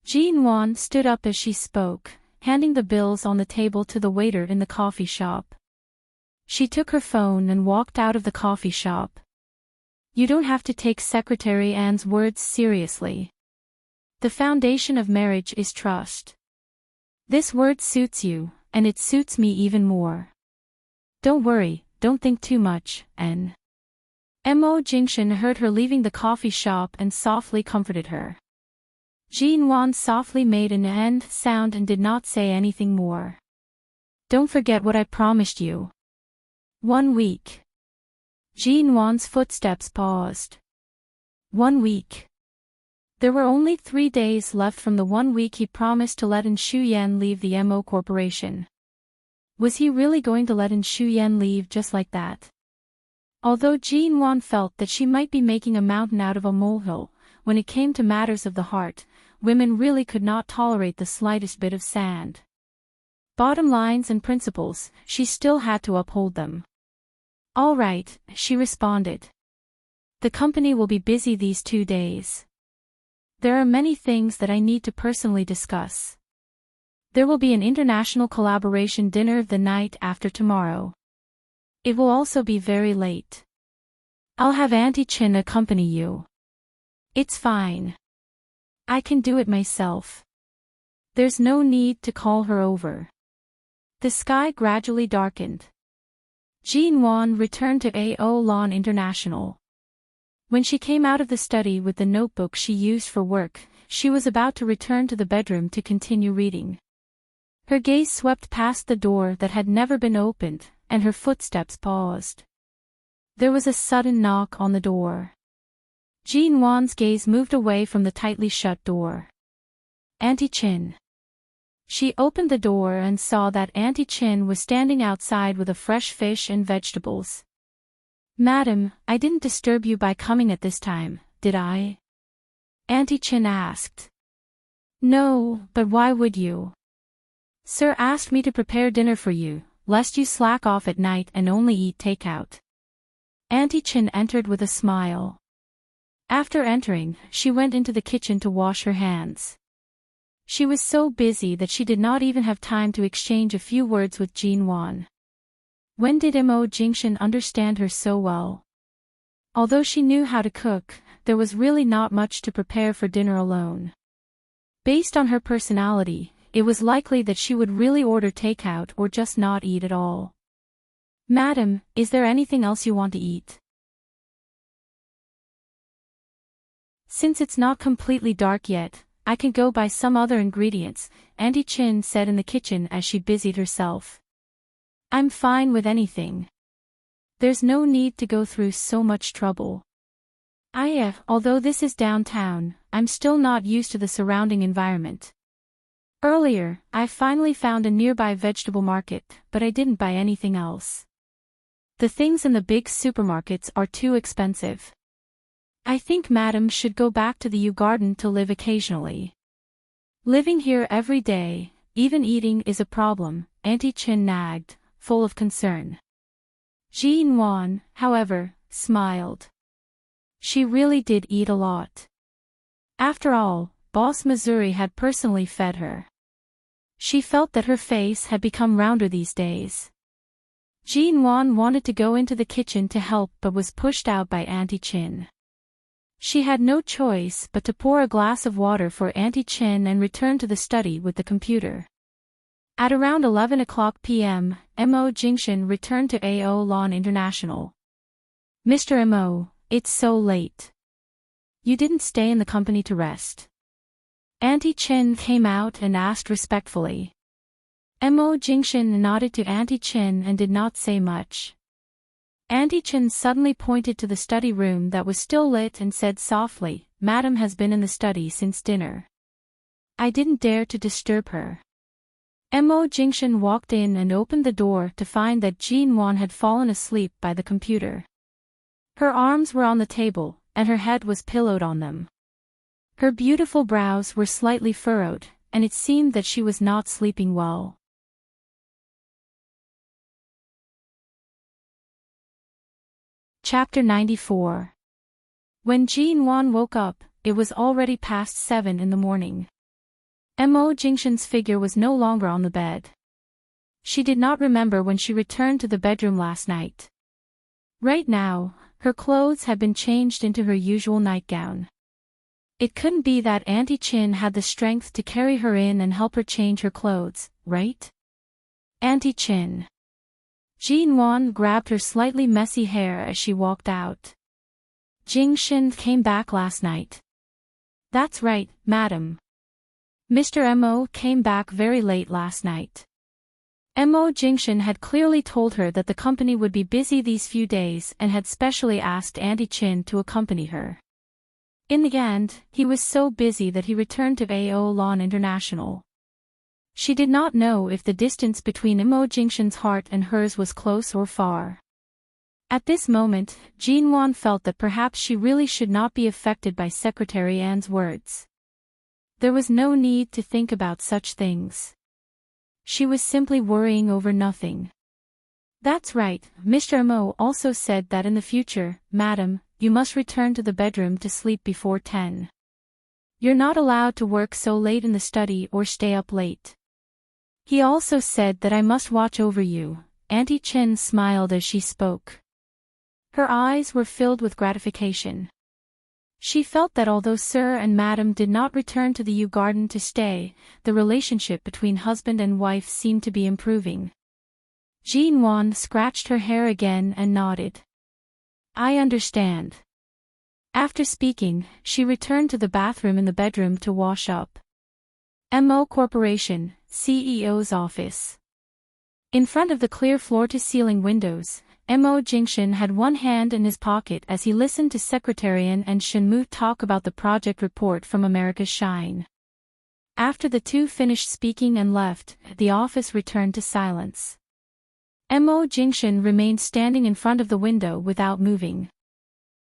Jinwan stood up as she spoke, handing the bills on the table to the waiter in the coffee shop. She took her phone and walked out of the coffee shop. You don't have to take Secretary Anne's words seriously. The foundation of marriage is trust. This word suits you, and it suits me even more. Don't worry, don't think too much, Anne. Mo Jingshan heard her leaving the coffee shop and softly comforted her. Jinwan softly made an end sound and did not say anything more. Don't forget what I promised you. 1 week. Jinwan's footsteps paused. 1 week. There were only 3 days left from the 1 week he promised to let Shu Yan leave the Mo Corporation. Was he really going to let Shu Yan leave just like that? Although Jinwan felt that she might be making a mountain out of a molehill, when it came to matters of the heart, women really could not tolerate the slightest bit of sand. Bottom lines and principles, she still had to uphold them. All right, she responded. The company will be busy these 2 days. There are many things that I need to personally discuss. There will be an international collaboration dinner the night after tomorrow. It will also be very late. I'll have Auntie Chin accompany you. It's fine. I can do it myself. There's no need to call her over. The sky gradually darkened. Jinwan returned to Aolon International. When she came out of the study with the notebook she used for work, she was about to return to the bedroom to continue reading. Her gaze swept past the door that had never been opened, and her footsteps paused. There was a sudden knock on the door. Jinwan's gaze moved away from the tightly shut door. Auntie Chin. She opened the door and saw that Auntie Chin was standing outside with a fresh fish and vegetables. Madam, I didn't disturb you by coming at this time, did I? Auntie Chin asked. No, but why would you? Sir asked me to prepare dinner for you, lest you slack off at night and only eat takeout. Auntie Chin entered with a smile. After entering, she went into the kitchen to wash her hands. She was so busy that she did not even have time to exchange a few words with Jinwan. When did Mo Jingshan understand her so well? Although she knew how to cook, there was really not much to prepare for dinner alone. Based on her personality, it was likely that she would really order takeout or just not eat at all. Madam, is there anything else you want to eat? Since it's not completely dark yet, I can go buy some other ingredients, Auntie Chin said in the kitchen as she busied herself. I'm fine with anything. There's no need to go through so much trouble. Although this is downtown, I'm still not used to the surrounding environment. Earlier, I finally found a nearby vegetable market, but I didn't buy anything else. The things in the big supermarkets are too expensive. I think Madam should go back to the Yew Garden to live occasionally. Living here every day, even eating is a problem, Auntie Chin nagged, full of concern. Jean Wan, however, smiled. She really did eat a lot. After all, Boss Missouri had personally fed her. She felt that her face had become rounder these days. Jean Wan wanted to go into the kitchen to help but was pushed out by Auntie Chin. She had no choice but to pour a glass of water for Auntie Chin and return to the study with the computer. At around 11 o'clock p.m., Mo Jingshan returned to AO Lawn International. Mr. Mo, it's so late. You didn't stay in the company to rest. Auntie Chin came out and asked respectfully. Mo Jingshan nodded to Auntie Chin and did not say much. Auntie Chin suddenly pointed to the study room that was still lit and said softly, Madam has been in the study since dinner. I didn't dare to disturb her. Mo Jingshan walked in and opened the door to find that Jean Wan had fallen asleep by the computer. Her arms were on the table, and her head was pillowed on them. Her beautiful brows were slightly furrowed, and it seemed that she was not sleeping well. Chapter 94. When Jean Wan woke up, it was already past 7 in the morning. Mo Jingshan's figure was no longer on the bed. She did not remember when she returned to the bedroom last night. Right now, her clothes had been changed into her usual nightgown. It couldn't be that Auntie Chin had the strength to carry her in and help her change her clothes, right? Auntie Chin. Jean Wan grabbed her slightly messy hair as she walked out. Jingshan came back last night. That's right, Madam. Mr. Mo came back very late last night. Mo Jingshan had clearly told her that the company would be busy these few days and had specially asked Auntie Chin to accompany her. In the end, he was so busy that he returned to AO Lawn International. She did not know if the distance between Mo Jingshan's heart and hers was close or far. At this moment, Jean Wan felt that perhaps she really should not be affected by Secretary Anne's words. There was no need to think about such things. She was simply worrying over nothing. That's right, Mr. Mo also said that in the future, Madam, you must return to the bedroom to sleep before 10. You're not allowed to work so late in the study or stay up late. He also said that I must watch over you. Auntie Chin smiled as she spoke. Her eyes were filled with gratification. She felt that although Sir and Madam did not return to the Yew Garden to stay, the relationship between husband and wife seemed to be improving. Jean Wan scratched her hair again and nodded. I understand. After speaking, she returned to the bathroom in the bedroom to wash up. Mo Corporation, CEO's office. In front of the clear floor-to-ceiling windows, Mo Jingshan had one hand in his pocket as he listened to Secretary An and Shenmu talk about the project report from America's Shine. After the two finished speaking and left, the office returned to silence. Mo Jingshan remained standing in front of the window without moving.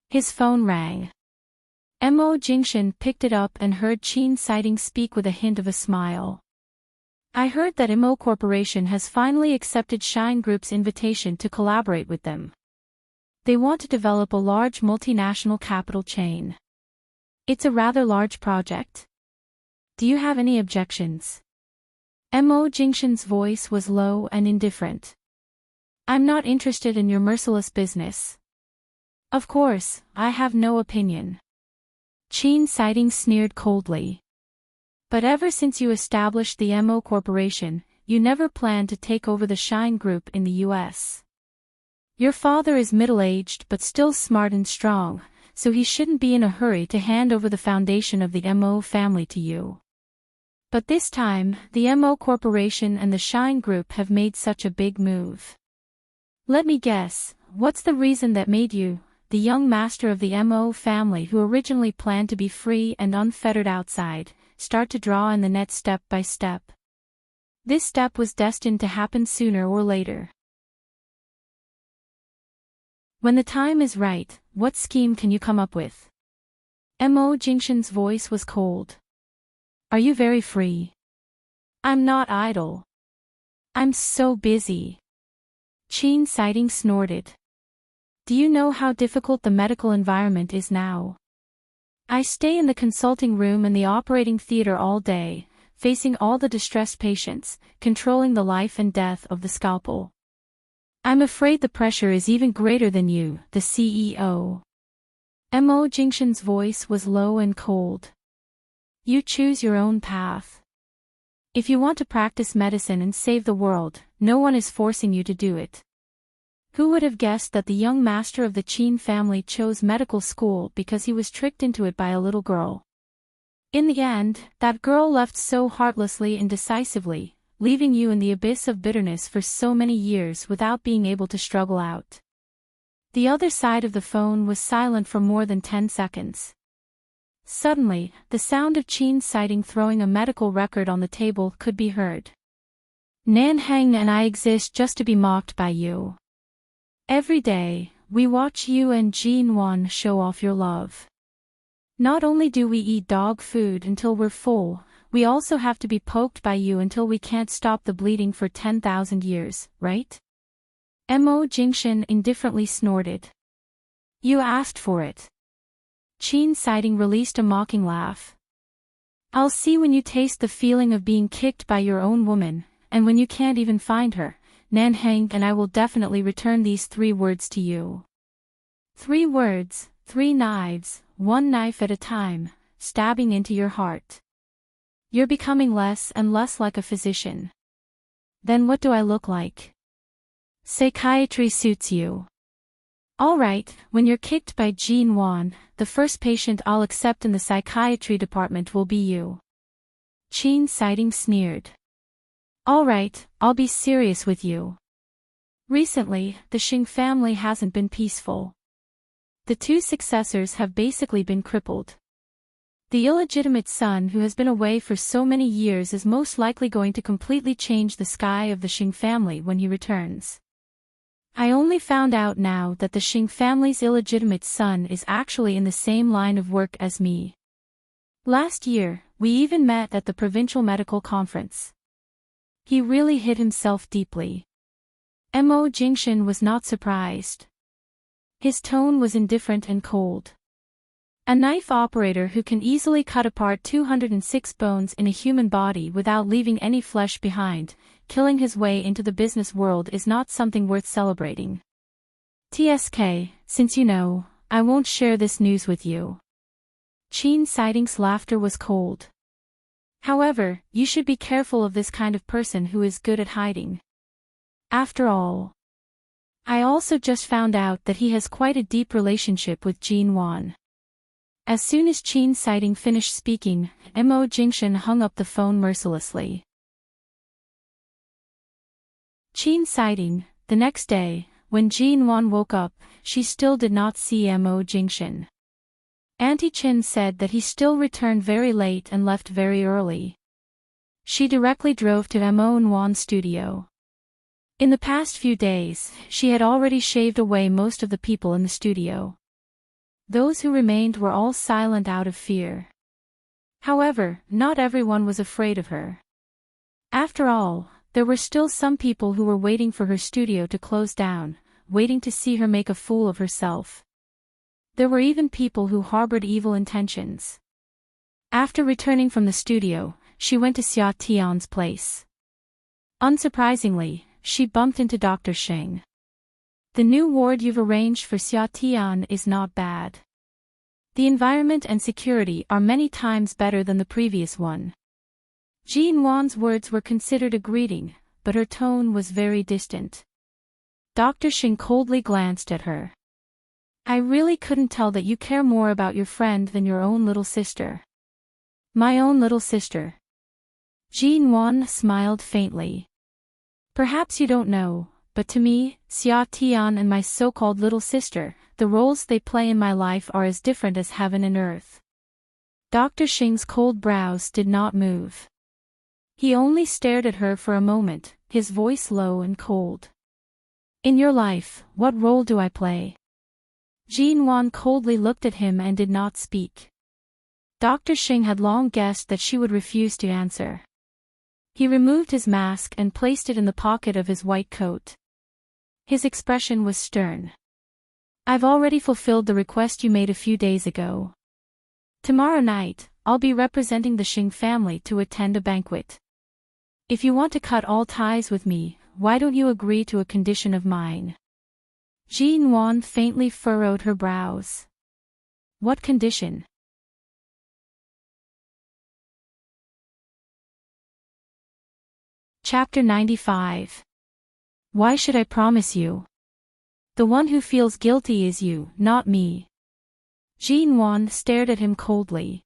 His phone rang. Mo Jingshan picked it up and heard Qin Siding speak with a hint of a smile. I heard that Mo Corporation has finally accepted Shine Group's invitation to collaborate with them. They want to develop a large multinational capital chain. It's a rather large project. Do you have any objections? Mo Jingshan's voice was low and indifferent. I'm not interested in your merciless business. Of course, I have no opinion. Qin Siding sneered coldly. But ever since you established the Mo Corporation, you never planned to take over the Shine Group in the US. Your father is middle-aged but still smart and strong, so he shouldn't be in a hurry to hand over the foundation of the Mo family to you. But this time, the Mo Corporation and the Shine Group have made such a big move. Let me guess, what's the reason that made you, the young master of the Mo family who originally planned to be free and unfettered outside, start to draw in the net step by step. This step was destined to happen sooner or later. When the time is right, what scheme can you come up with? Mo Jingshan's voice was cold. Are you very free? I'm not idle. I'm so busy. Qin Siding snorted. Do you know how difficult the medical environment is now? I stay in the consulting room and the operating theater all day, facing all the distressed patients, controlling the life and death of the scalpel. I'm afraid the pressure is even greater than you, the CEO. Mo Jingshan's voice was low and cold. You choose your own path. If you want to practice medicine and save the world, no one is forcing you to do it. Who would have guessed that the young master of the Qin family chose medical school because he was tricked into it by a little girl? In the end, that girl left so heartlessly and decisively, leaving you in the abyss of bitterness for so many years without being able to struggle out. The other side of the phone was silent for more than 10 seconds. Suddenly, the sound of Qin Siding throwing a medical record on the table could be heard. Nanhang and I exist just to be mocked by you. Every day, we watch you and Jinwan show off your love. Not only do we eat dog food until we're full, we also have to be poked by you until we can't stop the bleeding for 10,000 years, right? Mo Jingshan indifferently snorted. You asked for it. Qin Siding released a mocking laugh. I'll see when you taste the feeling of being kicked by your own woman, and when you can't even find her, Nanhang and I will definitely return these 3 words to you. 3 words, 3 knives, 1 knife at a time, stabbing into your heart. You're becoming less and less like a physician. Then what do I look like? Psychiatry suits you. Alright, when you're kicked by Jinwan, the first patient I'll accept in the psychiatry department will be you. Qin Siding sneered. Alright, I'll be serious with you. Recently, the Xing family hasn't been peaceful. The 2 successors have basically been crippled. The illegitimate son who has been away for so many years is most likely going to completely change the sky of the Xing family when he returns. I only found out now that the Xing family's illegitimate son is actually in the same line of work as me. Last year, we even met at the provincial medical conference. He really hit himself deeply. Mo Jingshan was not surprised. His tone was indifferent and cold. A knife operator who can easily cut apart 206 bones in a human body without leaving any flesh behind, killing his way into the business world is not something worth celebrating. TSK, since you know, I won't share this news with you. Qin Siding's laughter was cold. However, you should be careful of this kind of person who is good at hiding. After all, I also just found out that he has quite a deep relationship with Jinwan. As soon as Qin Siding finished speaking, Mo Jingshan hung up the phone mercilessly. Qin Siding, the next day, when Jinwan woke up, she still did not see Mo Jingshan. Auntie Qin said that he still returned very late and left very early. She directly drove to Mo Nwan's studio. In the past few days, she had already shaved away most of the people in the studio. Those who remained were all silent out of fear. However, not everyone was afraid of her. After all, there were still some people who were waiting for her studio to close down, waiting to see her make a fool of herself. There were even people who harbored evil intentions. After returning from the studio, she went to Xia Tian's place. Unsurprisingly, she bumped into Dr. Sheng. The new ward you've arranged for Xia Tian is not bad. The environment and security are many times better than the previous one. Jinwan's words were considered a greeting, but her tone was very distant. Dr. Sheng coldly glanced at her. I really couldn't tell that you care more about your friend than your own little sister. My own little sister. Jinwan smiled faintly. Perhaps you don't know, but to me, Xia Tian and my so-called little sister, the roles they play in my life are as different as heaven and earth. Dr. Xing's cold brows did not move. He only stared at her for a moment, his voice low and cold. In your life, what role do I play? Jean Wan coldly looked at him and did not speak. Dr. Xing had long guessed that she would refuse to answer. He removed his mask and placed it in the pocket of his white coat. His expression was stern. I've already fulfilled the request you made a few days ago. Tomorrow night, I'll be representing the Xing family to attend a banquet. If you want to cut all ties with me, why don't you agree to a condition of mine? Jean Wan faintly furrowed her brows. What condition? Chapter 95. Why should I promise you? The one who feels guilty is you, not me. Jean Wan stared at him coldly.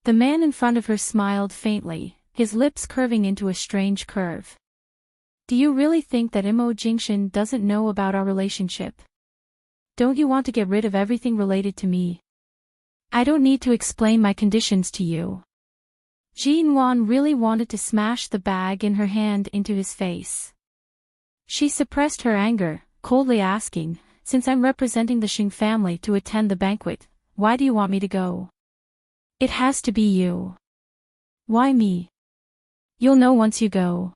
The man in front of her smiled faintly, his lips curving into a strange curve. Do you really think that Imo Jingshan doesn't know about our relationship? Don't you want to get rid of everything related to me? I don't need to explain my conditions to you. Jean Wan really wanted to smash the bag in her hand into his face. She suppressed her anger, coldly asking, since I'm representing the Xing family to attend the banquet, why do you want me to go? It has to be you. Why me? You'll know once you go.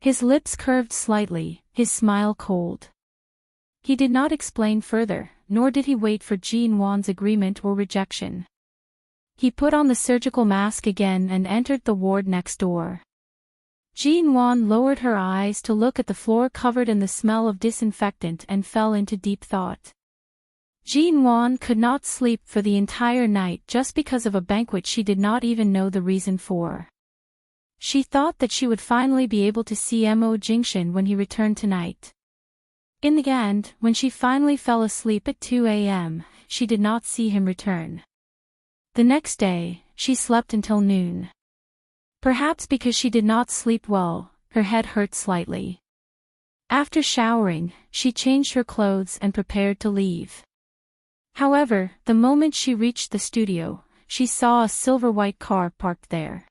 His lips curved slightly, his smile cold. He did not explain further, nor did he wait for Jean Wan's agreement or rejection. He put on the surgical mask again and entered the ward next door. Jean Wan lowered her eyes to look at the floor covered in the smell of disinfectant and fell into deep thought. Jean Wan could not sleep for the entire night just because of a banquet she did not even know the reason for. She thought that she would finally be able to see Mo Jingshan when he returned tonight. In the end, when she finally fell asleep at 2 a.m., she did not see him return. The next day, she slept until noon. Perhaps because she did not sleep well, her head hurt slightly. After showering, she changed her clothes and prepared to leave. However, the moment she reached the studio, she saw a silver-white car parked there.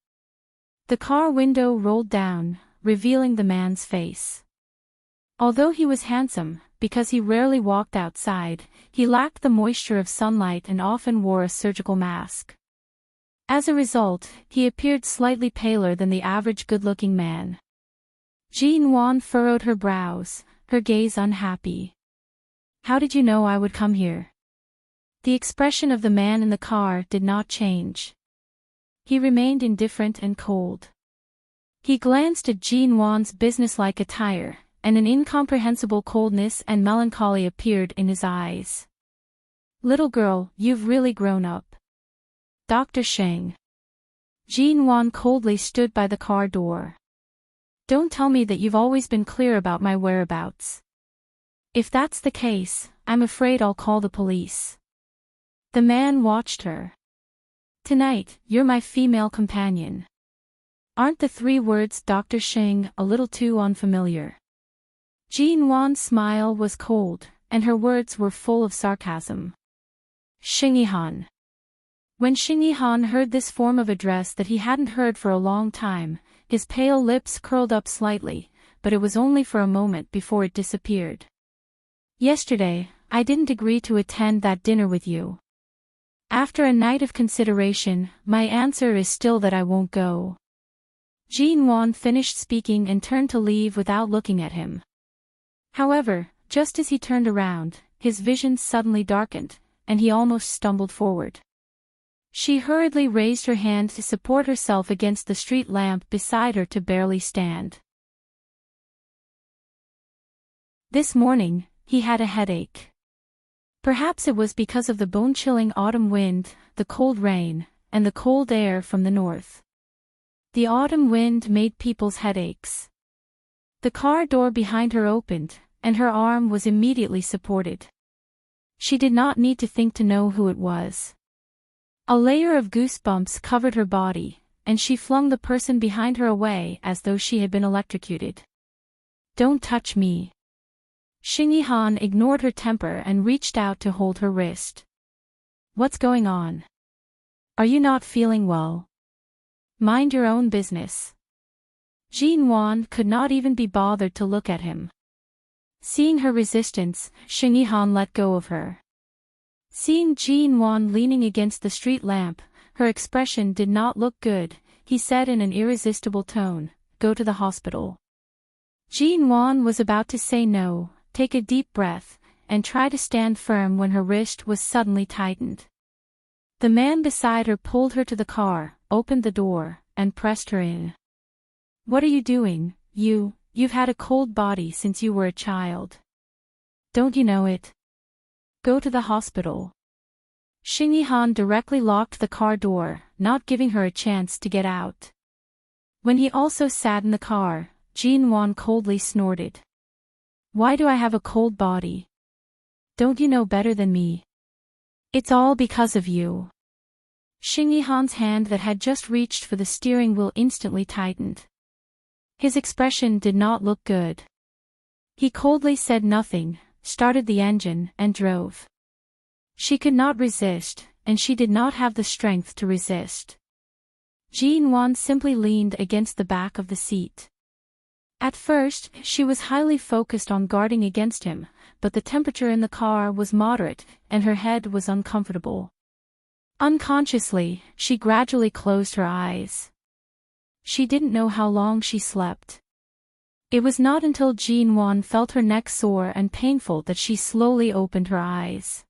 The car window rolled down, revealing the man's face. Although he was handsome, because he rarely walked outside, he lacked the moisture of sunlight and often wore a surgical mask. As a result, he appeared slightly paler than the average good-looking man. Jean Wan furrowed her brows, her gaze unhappy. How did you know I would come here? The expression of the man in the car did not change. He remained indifferent and cold. He glanced at Jean Wan's businesslike attire, and an incomprehensible coldness and melancholy appeared in his eyes. Little girl, you've really grown up. Dr. Sheng. Jean Wan coldly stood by the car door. Don't tell me that you've always been clear about my whereabouts. If that's the case, I'm afraid I'll call the police. The man watched her. Tonight, you're my female companion. Aren't the 3 words Dr. Sheng a little too unfamiliar? Jean Wan's smile was cold, and her words were full of sarcasm. Xingyihan. When Xingyihan heard this form of address that he hadn't heard for a long time, his pale lips curled up slightly, but it was only for a moment before it disappeared. Yesterday, I didn't agree to attend that dinner with you. After a night of consideration, my answer is still that I won't go. Jean Wan finished speaking and turned to leave without looking at him. However, just as he turned around, his vision suddenly darkened, and he almost stumbled forward. She hurriedly raised her hand to support herself against the street lamp beside her to barely stand. This morning, he had a headache. Perhaps it was because of the bone-chilling autumn wind, the cold rain, and the cold air from the north. The autumn wind made people's headaches. The car door behind her opened, and her arm was immediately supported. She did not need to think to know who it was. A layer of goosebumps covered her body, and she flung the person behind her away as though she had been electrocuted. Don't touch me. Xingyihan ignored her temper and reached out to hold her wrist. What's going on? Are you not feeling well? Mind your own business. Jean Wan could not even be bothered to look at him. Seeing her resistance, Xing Yihan let go of her. Seeing Jean Wan leaning against the street lamp, her expression did not look good. He said in an irresistible tone, "Go to the hospital." Jean Wan was about to say no, take a deep breath, and try to stand firm when her wrist was suddenly tightened. The man beside her pulled her to the car, opened the door, and pressed her in. "What are you doing? You've had a cold body since you were a child. Don't you know it? Go to the hospital." Xing Yihan directly locked the car door, not giving her a chance to get out. When he also sat in the car, Jean Wan coldly snorted. "Why do I have a cold body? Don't you know better than me? It's all because of you." Xing Yihan's hand that had just reached for the steering wheel instantly tightened. His expression did not look good. He coldly said nothing, started the engine, and drove. She could not resist, and she did not have the strength to resist. Jean Wan simply leaned against the back of the seat. At first, she was highly focused on guarding against him, but the temperature in the car was moderate, and her head was uncomfortable. Unconsciously, she gradually closed her eyes. She didn't know how long she slept. It was not until Jean Wan felt her neck sore and painful that she slowly opened her eyes.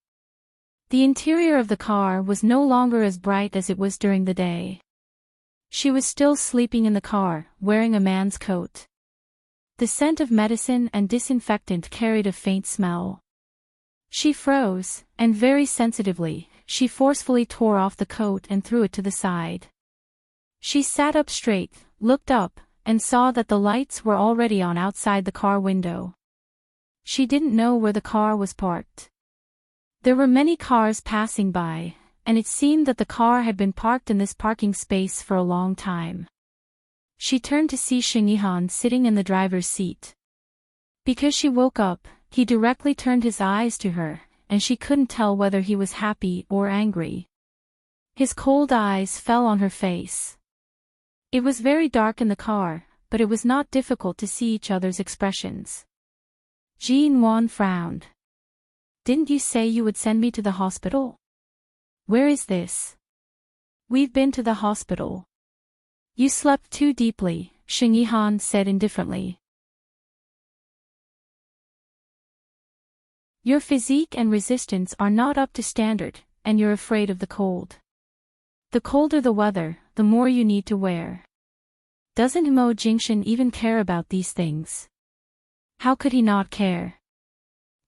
The interior of the car was no longer as bright as it was during the day. She was still sleeping in the car, wearing a man's coat. The scent of medicine and disinfectant carried a faint smell. She froze, and very sensitively, she forcefully tore off the coat and threw it to the side. She sat up straight, looked up, and saw that the lights were already on outside the car window. She didn't know where the car was parked. There were many cars passing by, and it seemed that the car had been parked in this parking space for a long time. She turned to see Xing Yihan sitting in the driver's seat. Because she woke up, he directly turned his eyes to her, and she couldn't tell whether he was happy or angry. His cold eyes fell on her face. It was very dark in the car, but it was not difficult to see each other's expressions. Jean Wan frowned. "Didn't you say you would send me to the hospital? Where is this?" "We've been to the hospital." "You slept too deeply," Xing Yihan said indifferently. "Your physique and resistance are not up to standard, and you're afraid of the cold. The colder the weather, the more you need to wear. Doesn't Mo Jingshan even care about these things? How could he not care?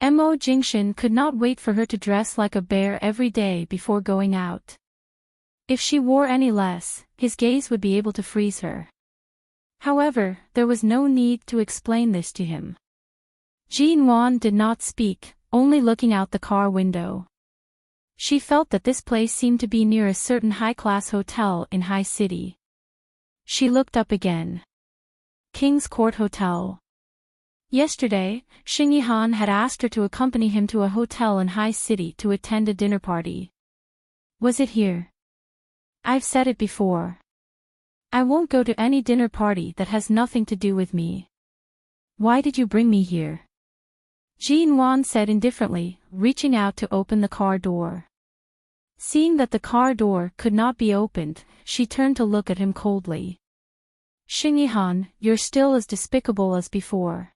Mo Jingshan could not wait for her to dress like a bear every day before going out. If she wore any less, his gaze would be able to freeze her. However, there was no need to explain this to him. Jean Wan did not speak, only looking out the car window. She felt that this place seemed to be near a certain high-class hotel in High City. She looked up again. King's Court Hotel. Yesterday, Xing Yihan had asked her to accompany him to a hotel in High City to attend a dinner party. Was it here? I've said it before. I won't go to any dinner party that has nothing to do with me. Why did you bring me here? Jean Wan said indifferently, reaching out to open the car door. Seeing that the car door could not be opened, she turned to look at him coldly. Xing Yihan, you're still as despicable as before.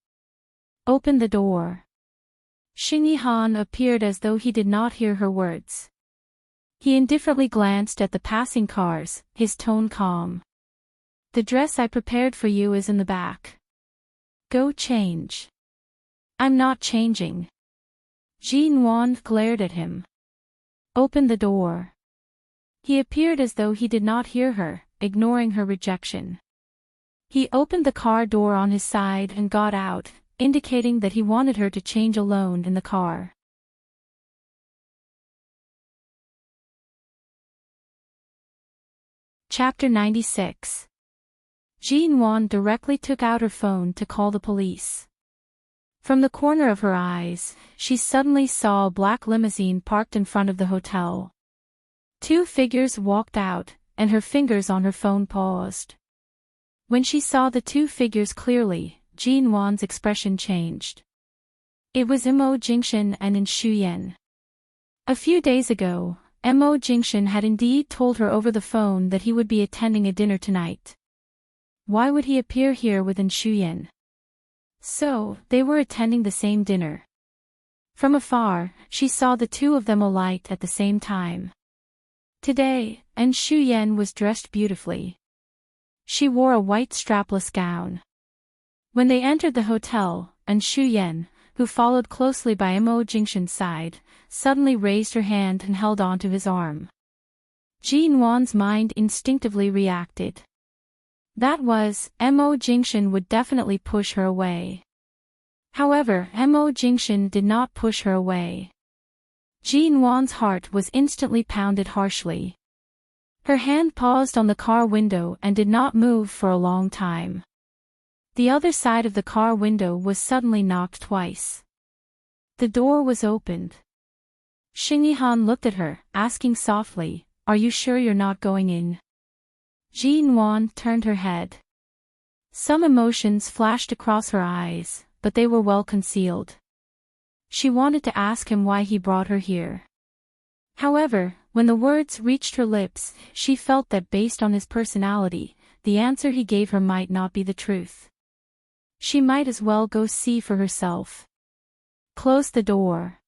Open the door. Xing Yihan appeared as though he did not hear her words. He indifferently glanced at the passing cars, his tone calm. The dress I prepared for you is in the back. Go change. I'm not changing. Jean Wan glared at him. Open the door. He appeared as though he did not hear her, ignoring her rejection. He opened the car door on his side and got out, indicating that he wanted her to change alone in the car. Chapter 96. Jean Wan directly took out her phone to call the police. From the corner of her eyes, she suddenly saw a black limousine parked in front of the hotel. Two figures walked out, and her fingers on her phone paused. When she saw the two figures clearly, Jin Wan's expression changed. It was Mo Jingshan and In Shuyen. A few days ago, Mo Jingshan had indeed told her over the phone that he would be attending a dinner tonight. Why would he appear here with In Shuyen? So, they were attending the same dinner. From afar, she saw the two of them alight at the same time. Today, En Shuyen was dressed beautifully. She wore a white strapless gown. When they entered the hotel, En Shuyen, who followed closely by Mo Jingshan's side, suddenly raised her hand and held onto his arm. Jin Wan's mind instinctively reacted. That was, Mo Jingshan would definitely push her away. However, Mo Jingshan did not push her away. Jin Wan's heart was instantly pounded harshly. Her hand paused on the car window and did not move for a long time. The other side of the car window was suddenly knocked twice. The door was opened. Xing Yihan looked at her, asking softly, "Are you sure you're not going in?" Jin Wan turned her head. Some emotions flashed across her eyes, but they were well concealed. She wanted to ask him why he brought her here. However, when the words reached her lips, she felt that based on his personality, the answer he gave her might not be the truth. She might as well go see for herself. Close the door.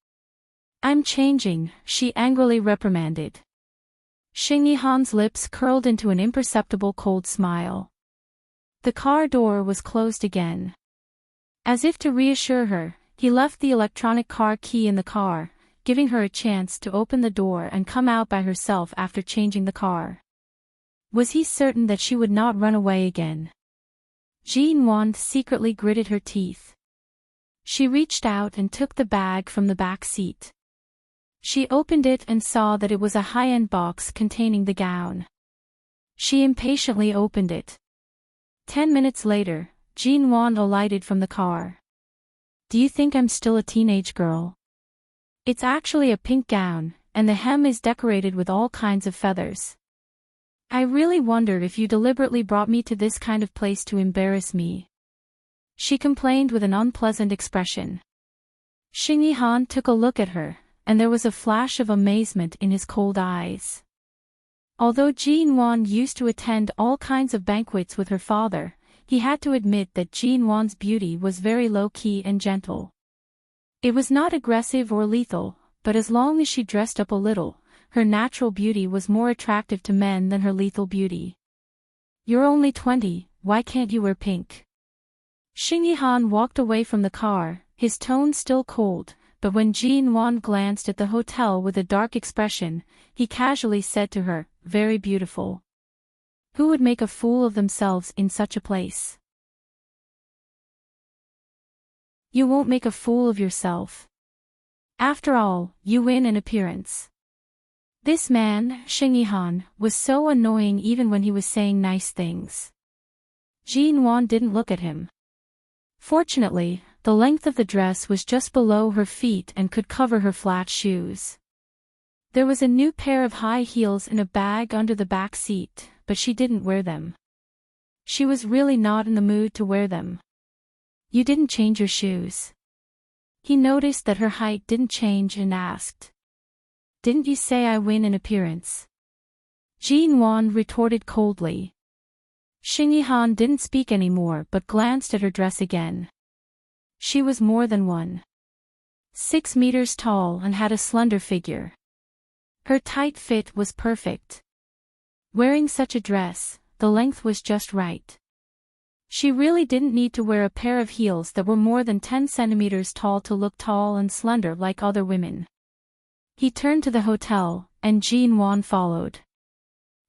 "I'm changing," she angrily reprimanded. Xing Yihan's lips curled into an imperceptible cold smile. The car door was closed again. As if to reassure her, he left the electronic car key in the car, giving her a chance to open the door and come out by herself after changing the car. Was he certain that she would not run away again? Jin Wan secretly gritted her teeth. She reached out and took the bag from the back seat. She opened it and saw that it was a high-end box containing the gown. She impatiently opened it. 10 minutes later, Jin Wan alighted from the car. "Do you think I'm still a teenage girl? It's actually a pink gown, and the hem is decorated with all kinds of feathers. I really wonder if you deliberately brought me to this kind of place to embarrass me," she complained with an unpleasant expression. Xing Yihan took a look at her, and there was a flash of amazement in his cold eyes. Although Jin Wan used to attend all kinds of banquets with her father, he had to admit that Jin Wan's beauty was very low-key and gentle. It was not aggressive or lethal, but as long as she dressed up a little, her natural beauty was more attractive to men than her lethal beauty. "You're only 20, why can't you wear pink?" Xing Yihan walked away from the car, his tone still cold, but when Jin Wan glanced at the hotel with a dark expression, he casually said to her, "Very beautiful. Who would make a fool of themselves in such a place?" "You won't make a fool of yourself. After all, you win in appearance." This man, Xing Yihan, was so annoying even when he was saying nice things. Jin Wan didn't look at him. Fortunately, the length of the dress was just below her feet and could cover her flat shoes. There was a new pair of high heels in a bag under the back seat, but she didn't wear them. She was really not in the mood to wear them. "You didn't change your shoes." He noticed that her height didn't change and asked, "Didn't you say I win in appearance?" Jin Wan retorted coldly. Xing Yihan didn't speak anymore but glanced at her dress again. She was more than 1.6 meters tall and had a slender figure. Her tight fit was perfect. Wearing such a dress, the length was just right. She really didn't need to wear a pair of heels that were more than 10 centimeters tall to look tall and slender like other women. He turned to the hotel, and Jin Wan followed.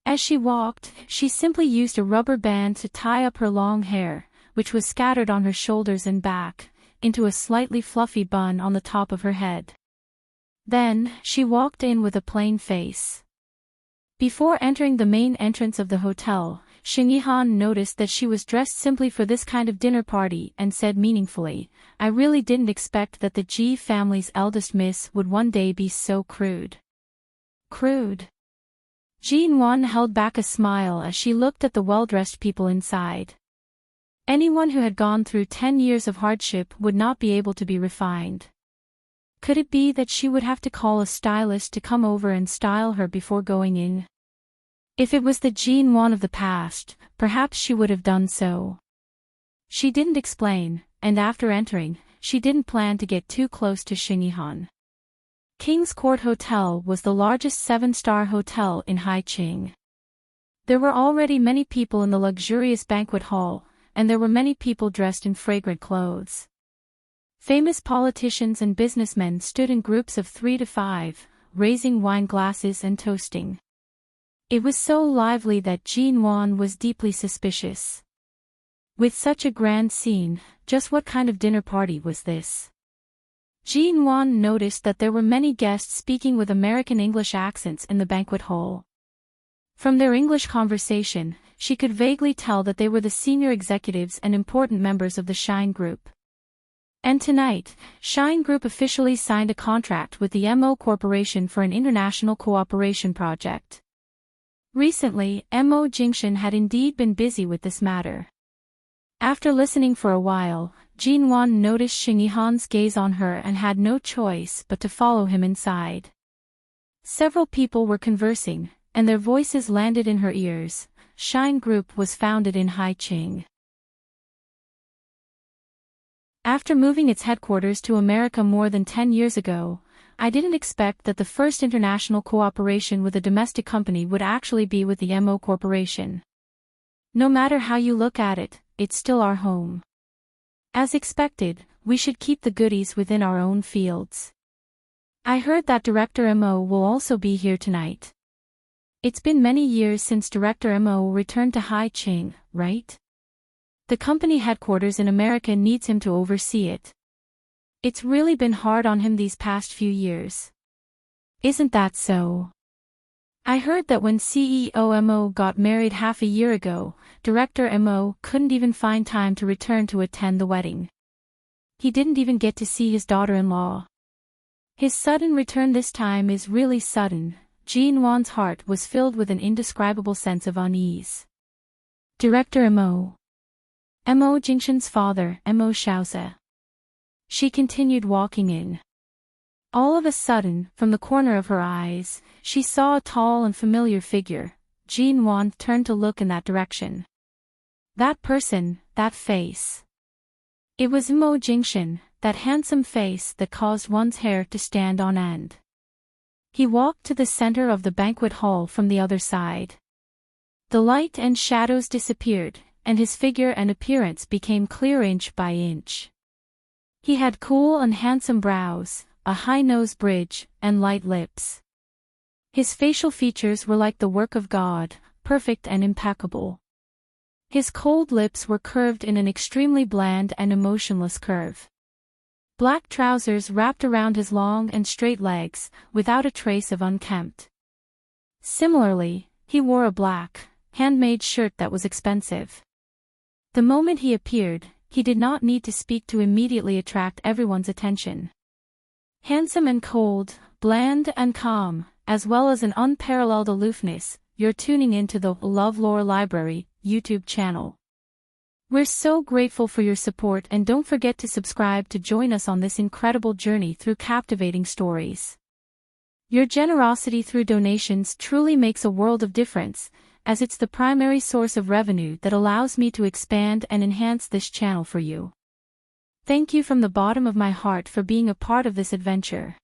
As she walked, she simply used a rubber band to tie up her long hair, which was scattered on her shoulders and back, into a slightly fluffy bun on the top of her head. Then, she walked in with a plain face. Before entering the main entrance of the hotel, Xing Yihan noticed that she was dressed simply for this kind of dinner party and said meaningfully, "I really didn't expect that the Ji family's eldest miss would one day be so crude." Crude? Jean Wan held back a smile as she looked at the well-dressed people inside. Anyone who had gone through 10 years of hardship would not be able to be refined. Could it be that she would have to call a stylist to come over and style her before going in? If it was the Jean Wan of the past, perhaps she would have done so. She didn't explain, and after entering, she didn't plan to get too close to Xingyihan. King's Court Hotel was the largest 7-star hotel in Haiqing. There were already many people in the luxurious banquet hall, and there were many people dressed in fragrant clothes. Famous politicians and businessmen stood in groups of 3 to 5, raising wine glasses and toasting. It was so lively that Jean Wan was deeply suspicious. With such a grand scene, just what kind of dinner party was this? Jean Wan noticed that there were many guests speaking with American English accents in the banquet hall. From their English conversation, she could vaguely tell that they were the senior executives and important members of the Shine Group. And tonight, Shine Group officially signed a contract with the MO Corporation for an international cooperation project. Recently, MO Jingshan had indeed been busy with this matter. After listening for a while, Jean Wan noticed Xingyihan's gaze on her and had no choice but to follow him inside. Several people were conversing, and their voices landed in her ears. Shine Group was founded in Haiqing. After moving its headquarters to America more than 10 years ago, I didn't expect that the first international cooperation with a domestic company would actually be with the MO Corporation. No matter how you look at it, it's still our home. As expected, we should keep the goodies within our own fields. I heard that Director MO will also be here tonight. It's been many years since Director MO returned to Haiqing, right? The company headquarters in America needs him to oversee it. It's really been hard on him these past few years. Isn't that so? I heard that when CEO MO got married half a year ago, Director MO couldn't even find time to return to attend the wedding. He didn't even get to see his daughter-in-law. His sudden return this time is really sudden. Jean Wan's heart was filled with an indescribable sense of unease. Director MO Jingshan's father, Mo Shaoze. She continued walking in. All of a sudden, from the corner of her eyes, she saw a tall and familiar figure. Jean Wan turned to look in that direction. That person, that face. It was Mo Jingshan, that handsome face that caused one's hair to stand on end. He walked to the center of the banquet hall from the other side. The light and shadows disappeared, and his figure and appearance became clear inch by inch. He had cool and handsome brows, a high nose bridge, and light lips. His facial features were like the work of God, perfect and impeccable. His cold lips were curved in an extremely bland and emotionless curve. Black trousers wrapped around his long and straight legs, without a trace of unkempt. Similarly, he wore a black, handmade shirt that was expensive. The moment he appeared, he did not need to speak to immediately attract everyone's attention. Handsome and cold, bland and calm, as well as an unparalleled aloofness, you're tuning into the LoveLore Library YouTube channel. We're so grateful for your support, and don't forget to subscribe to join us on this incredible journey through captivating stories. Your generosity through donations truly makes a world of difference, as it's the primary source of revenue that allows me to expand and enhance this channel for you. Thank you from the bottom of my heart for being a part of this adventure.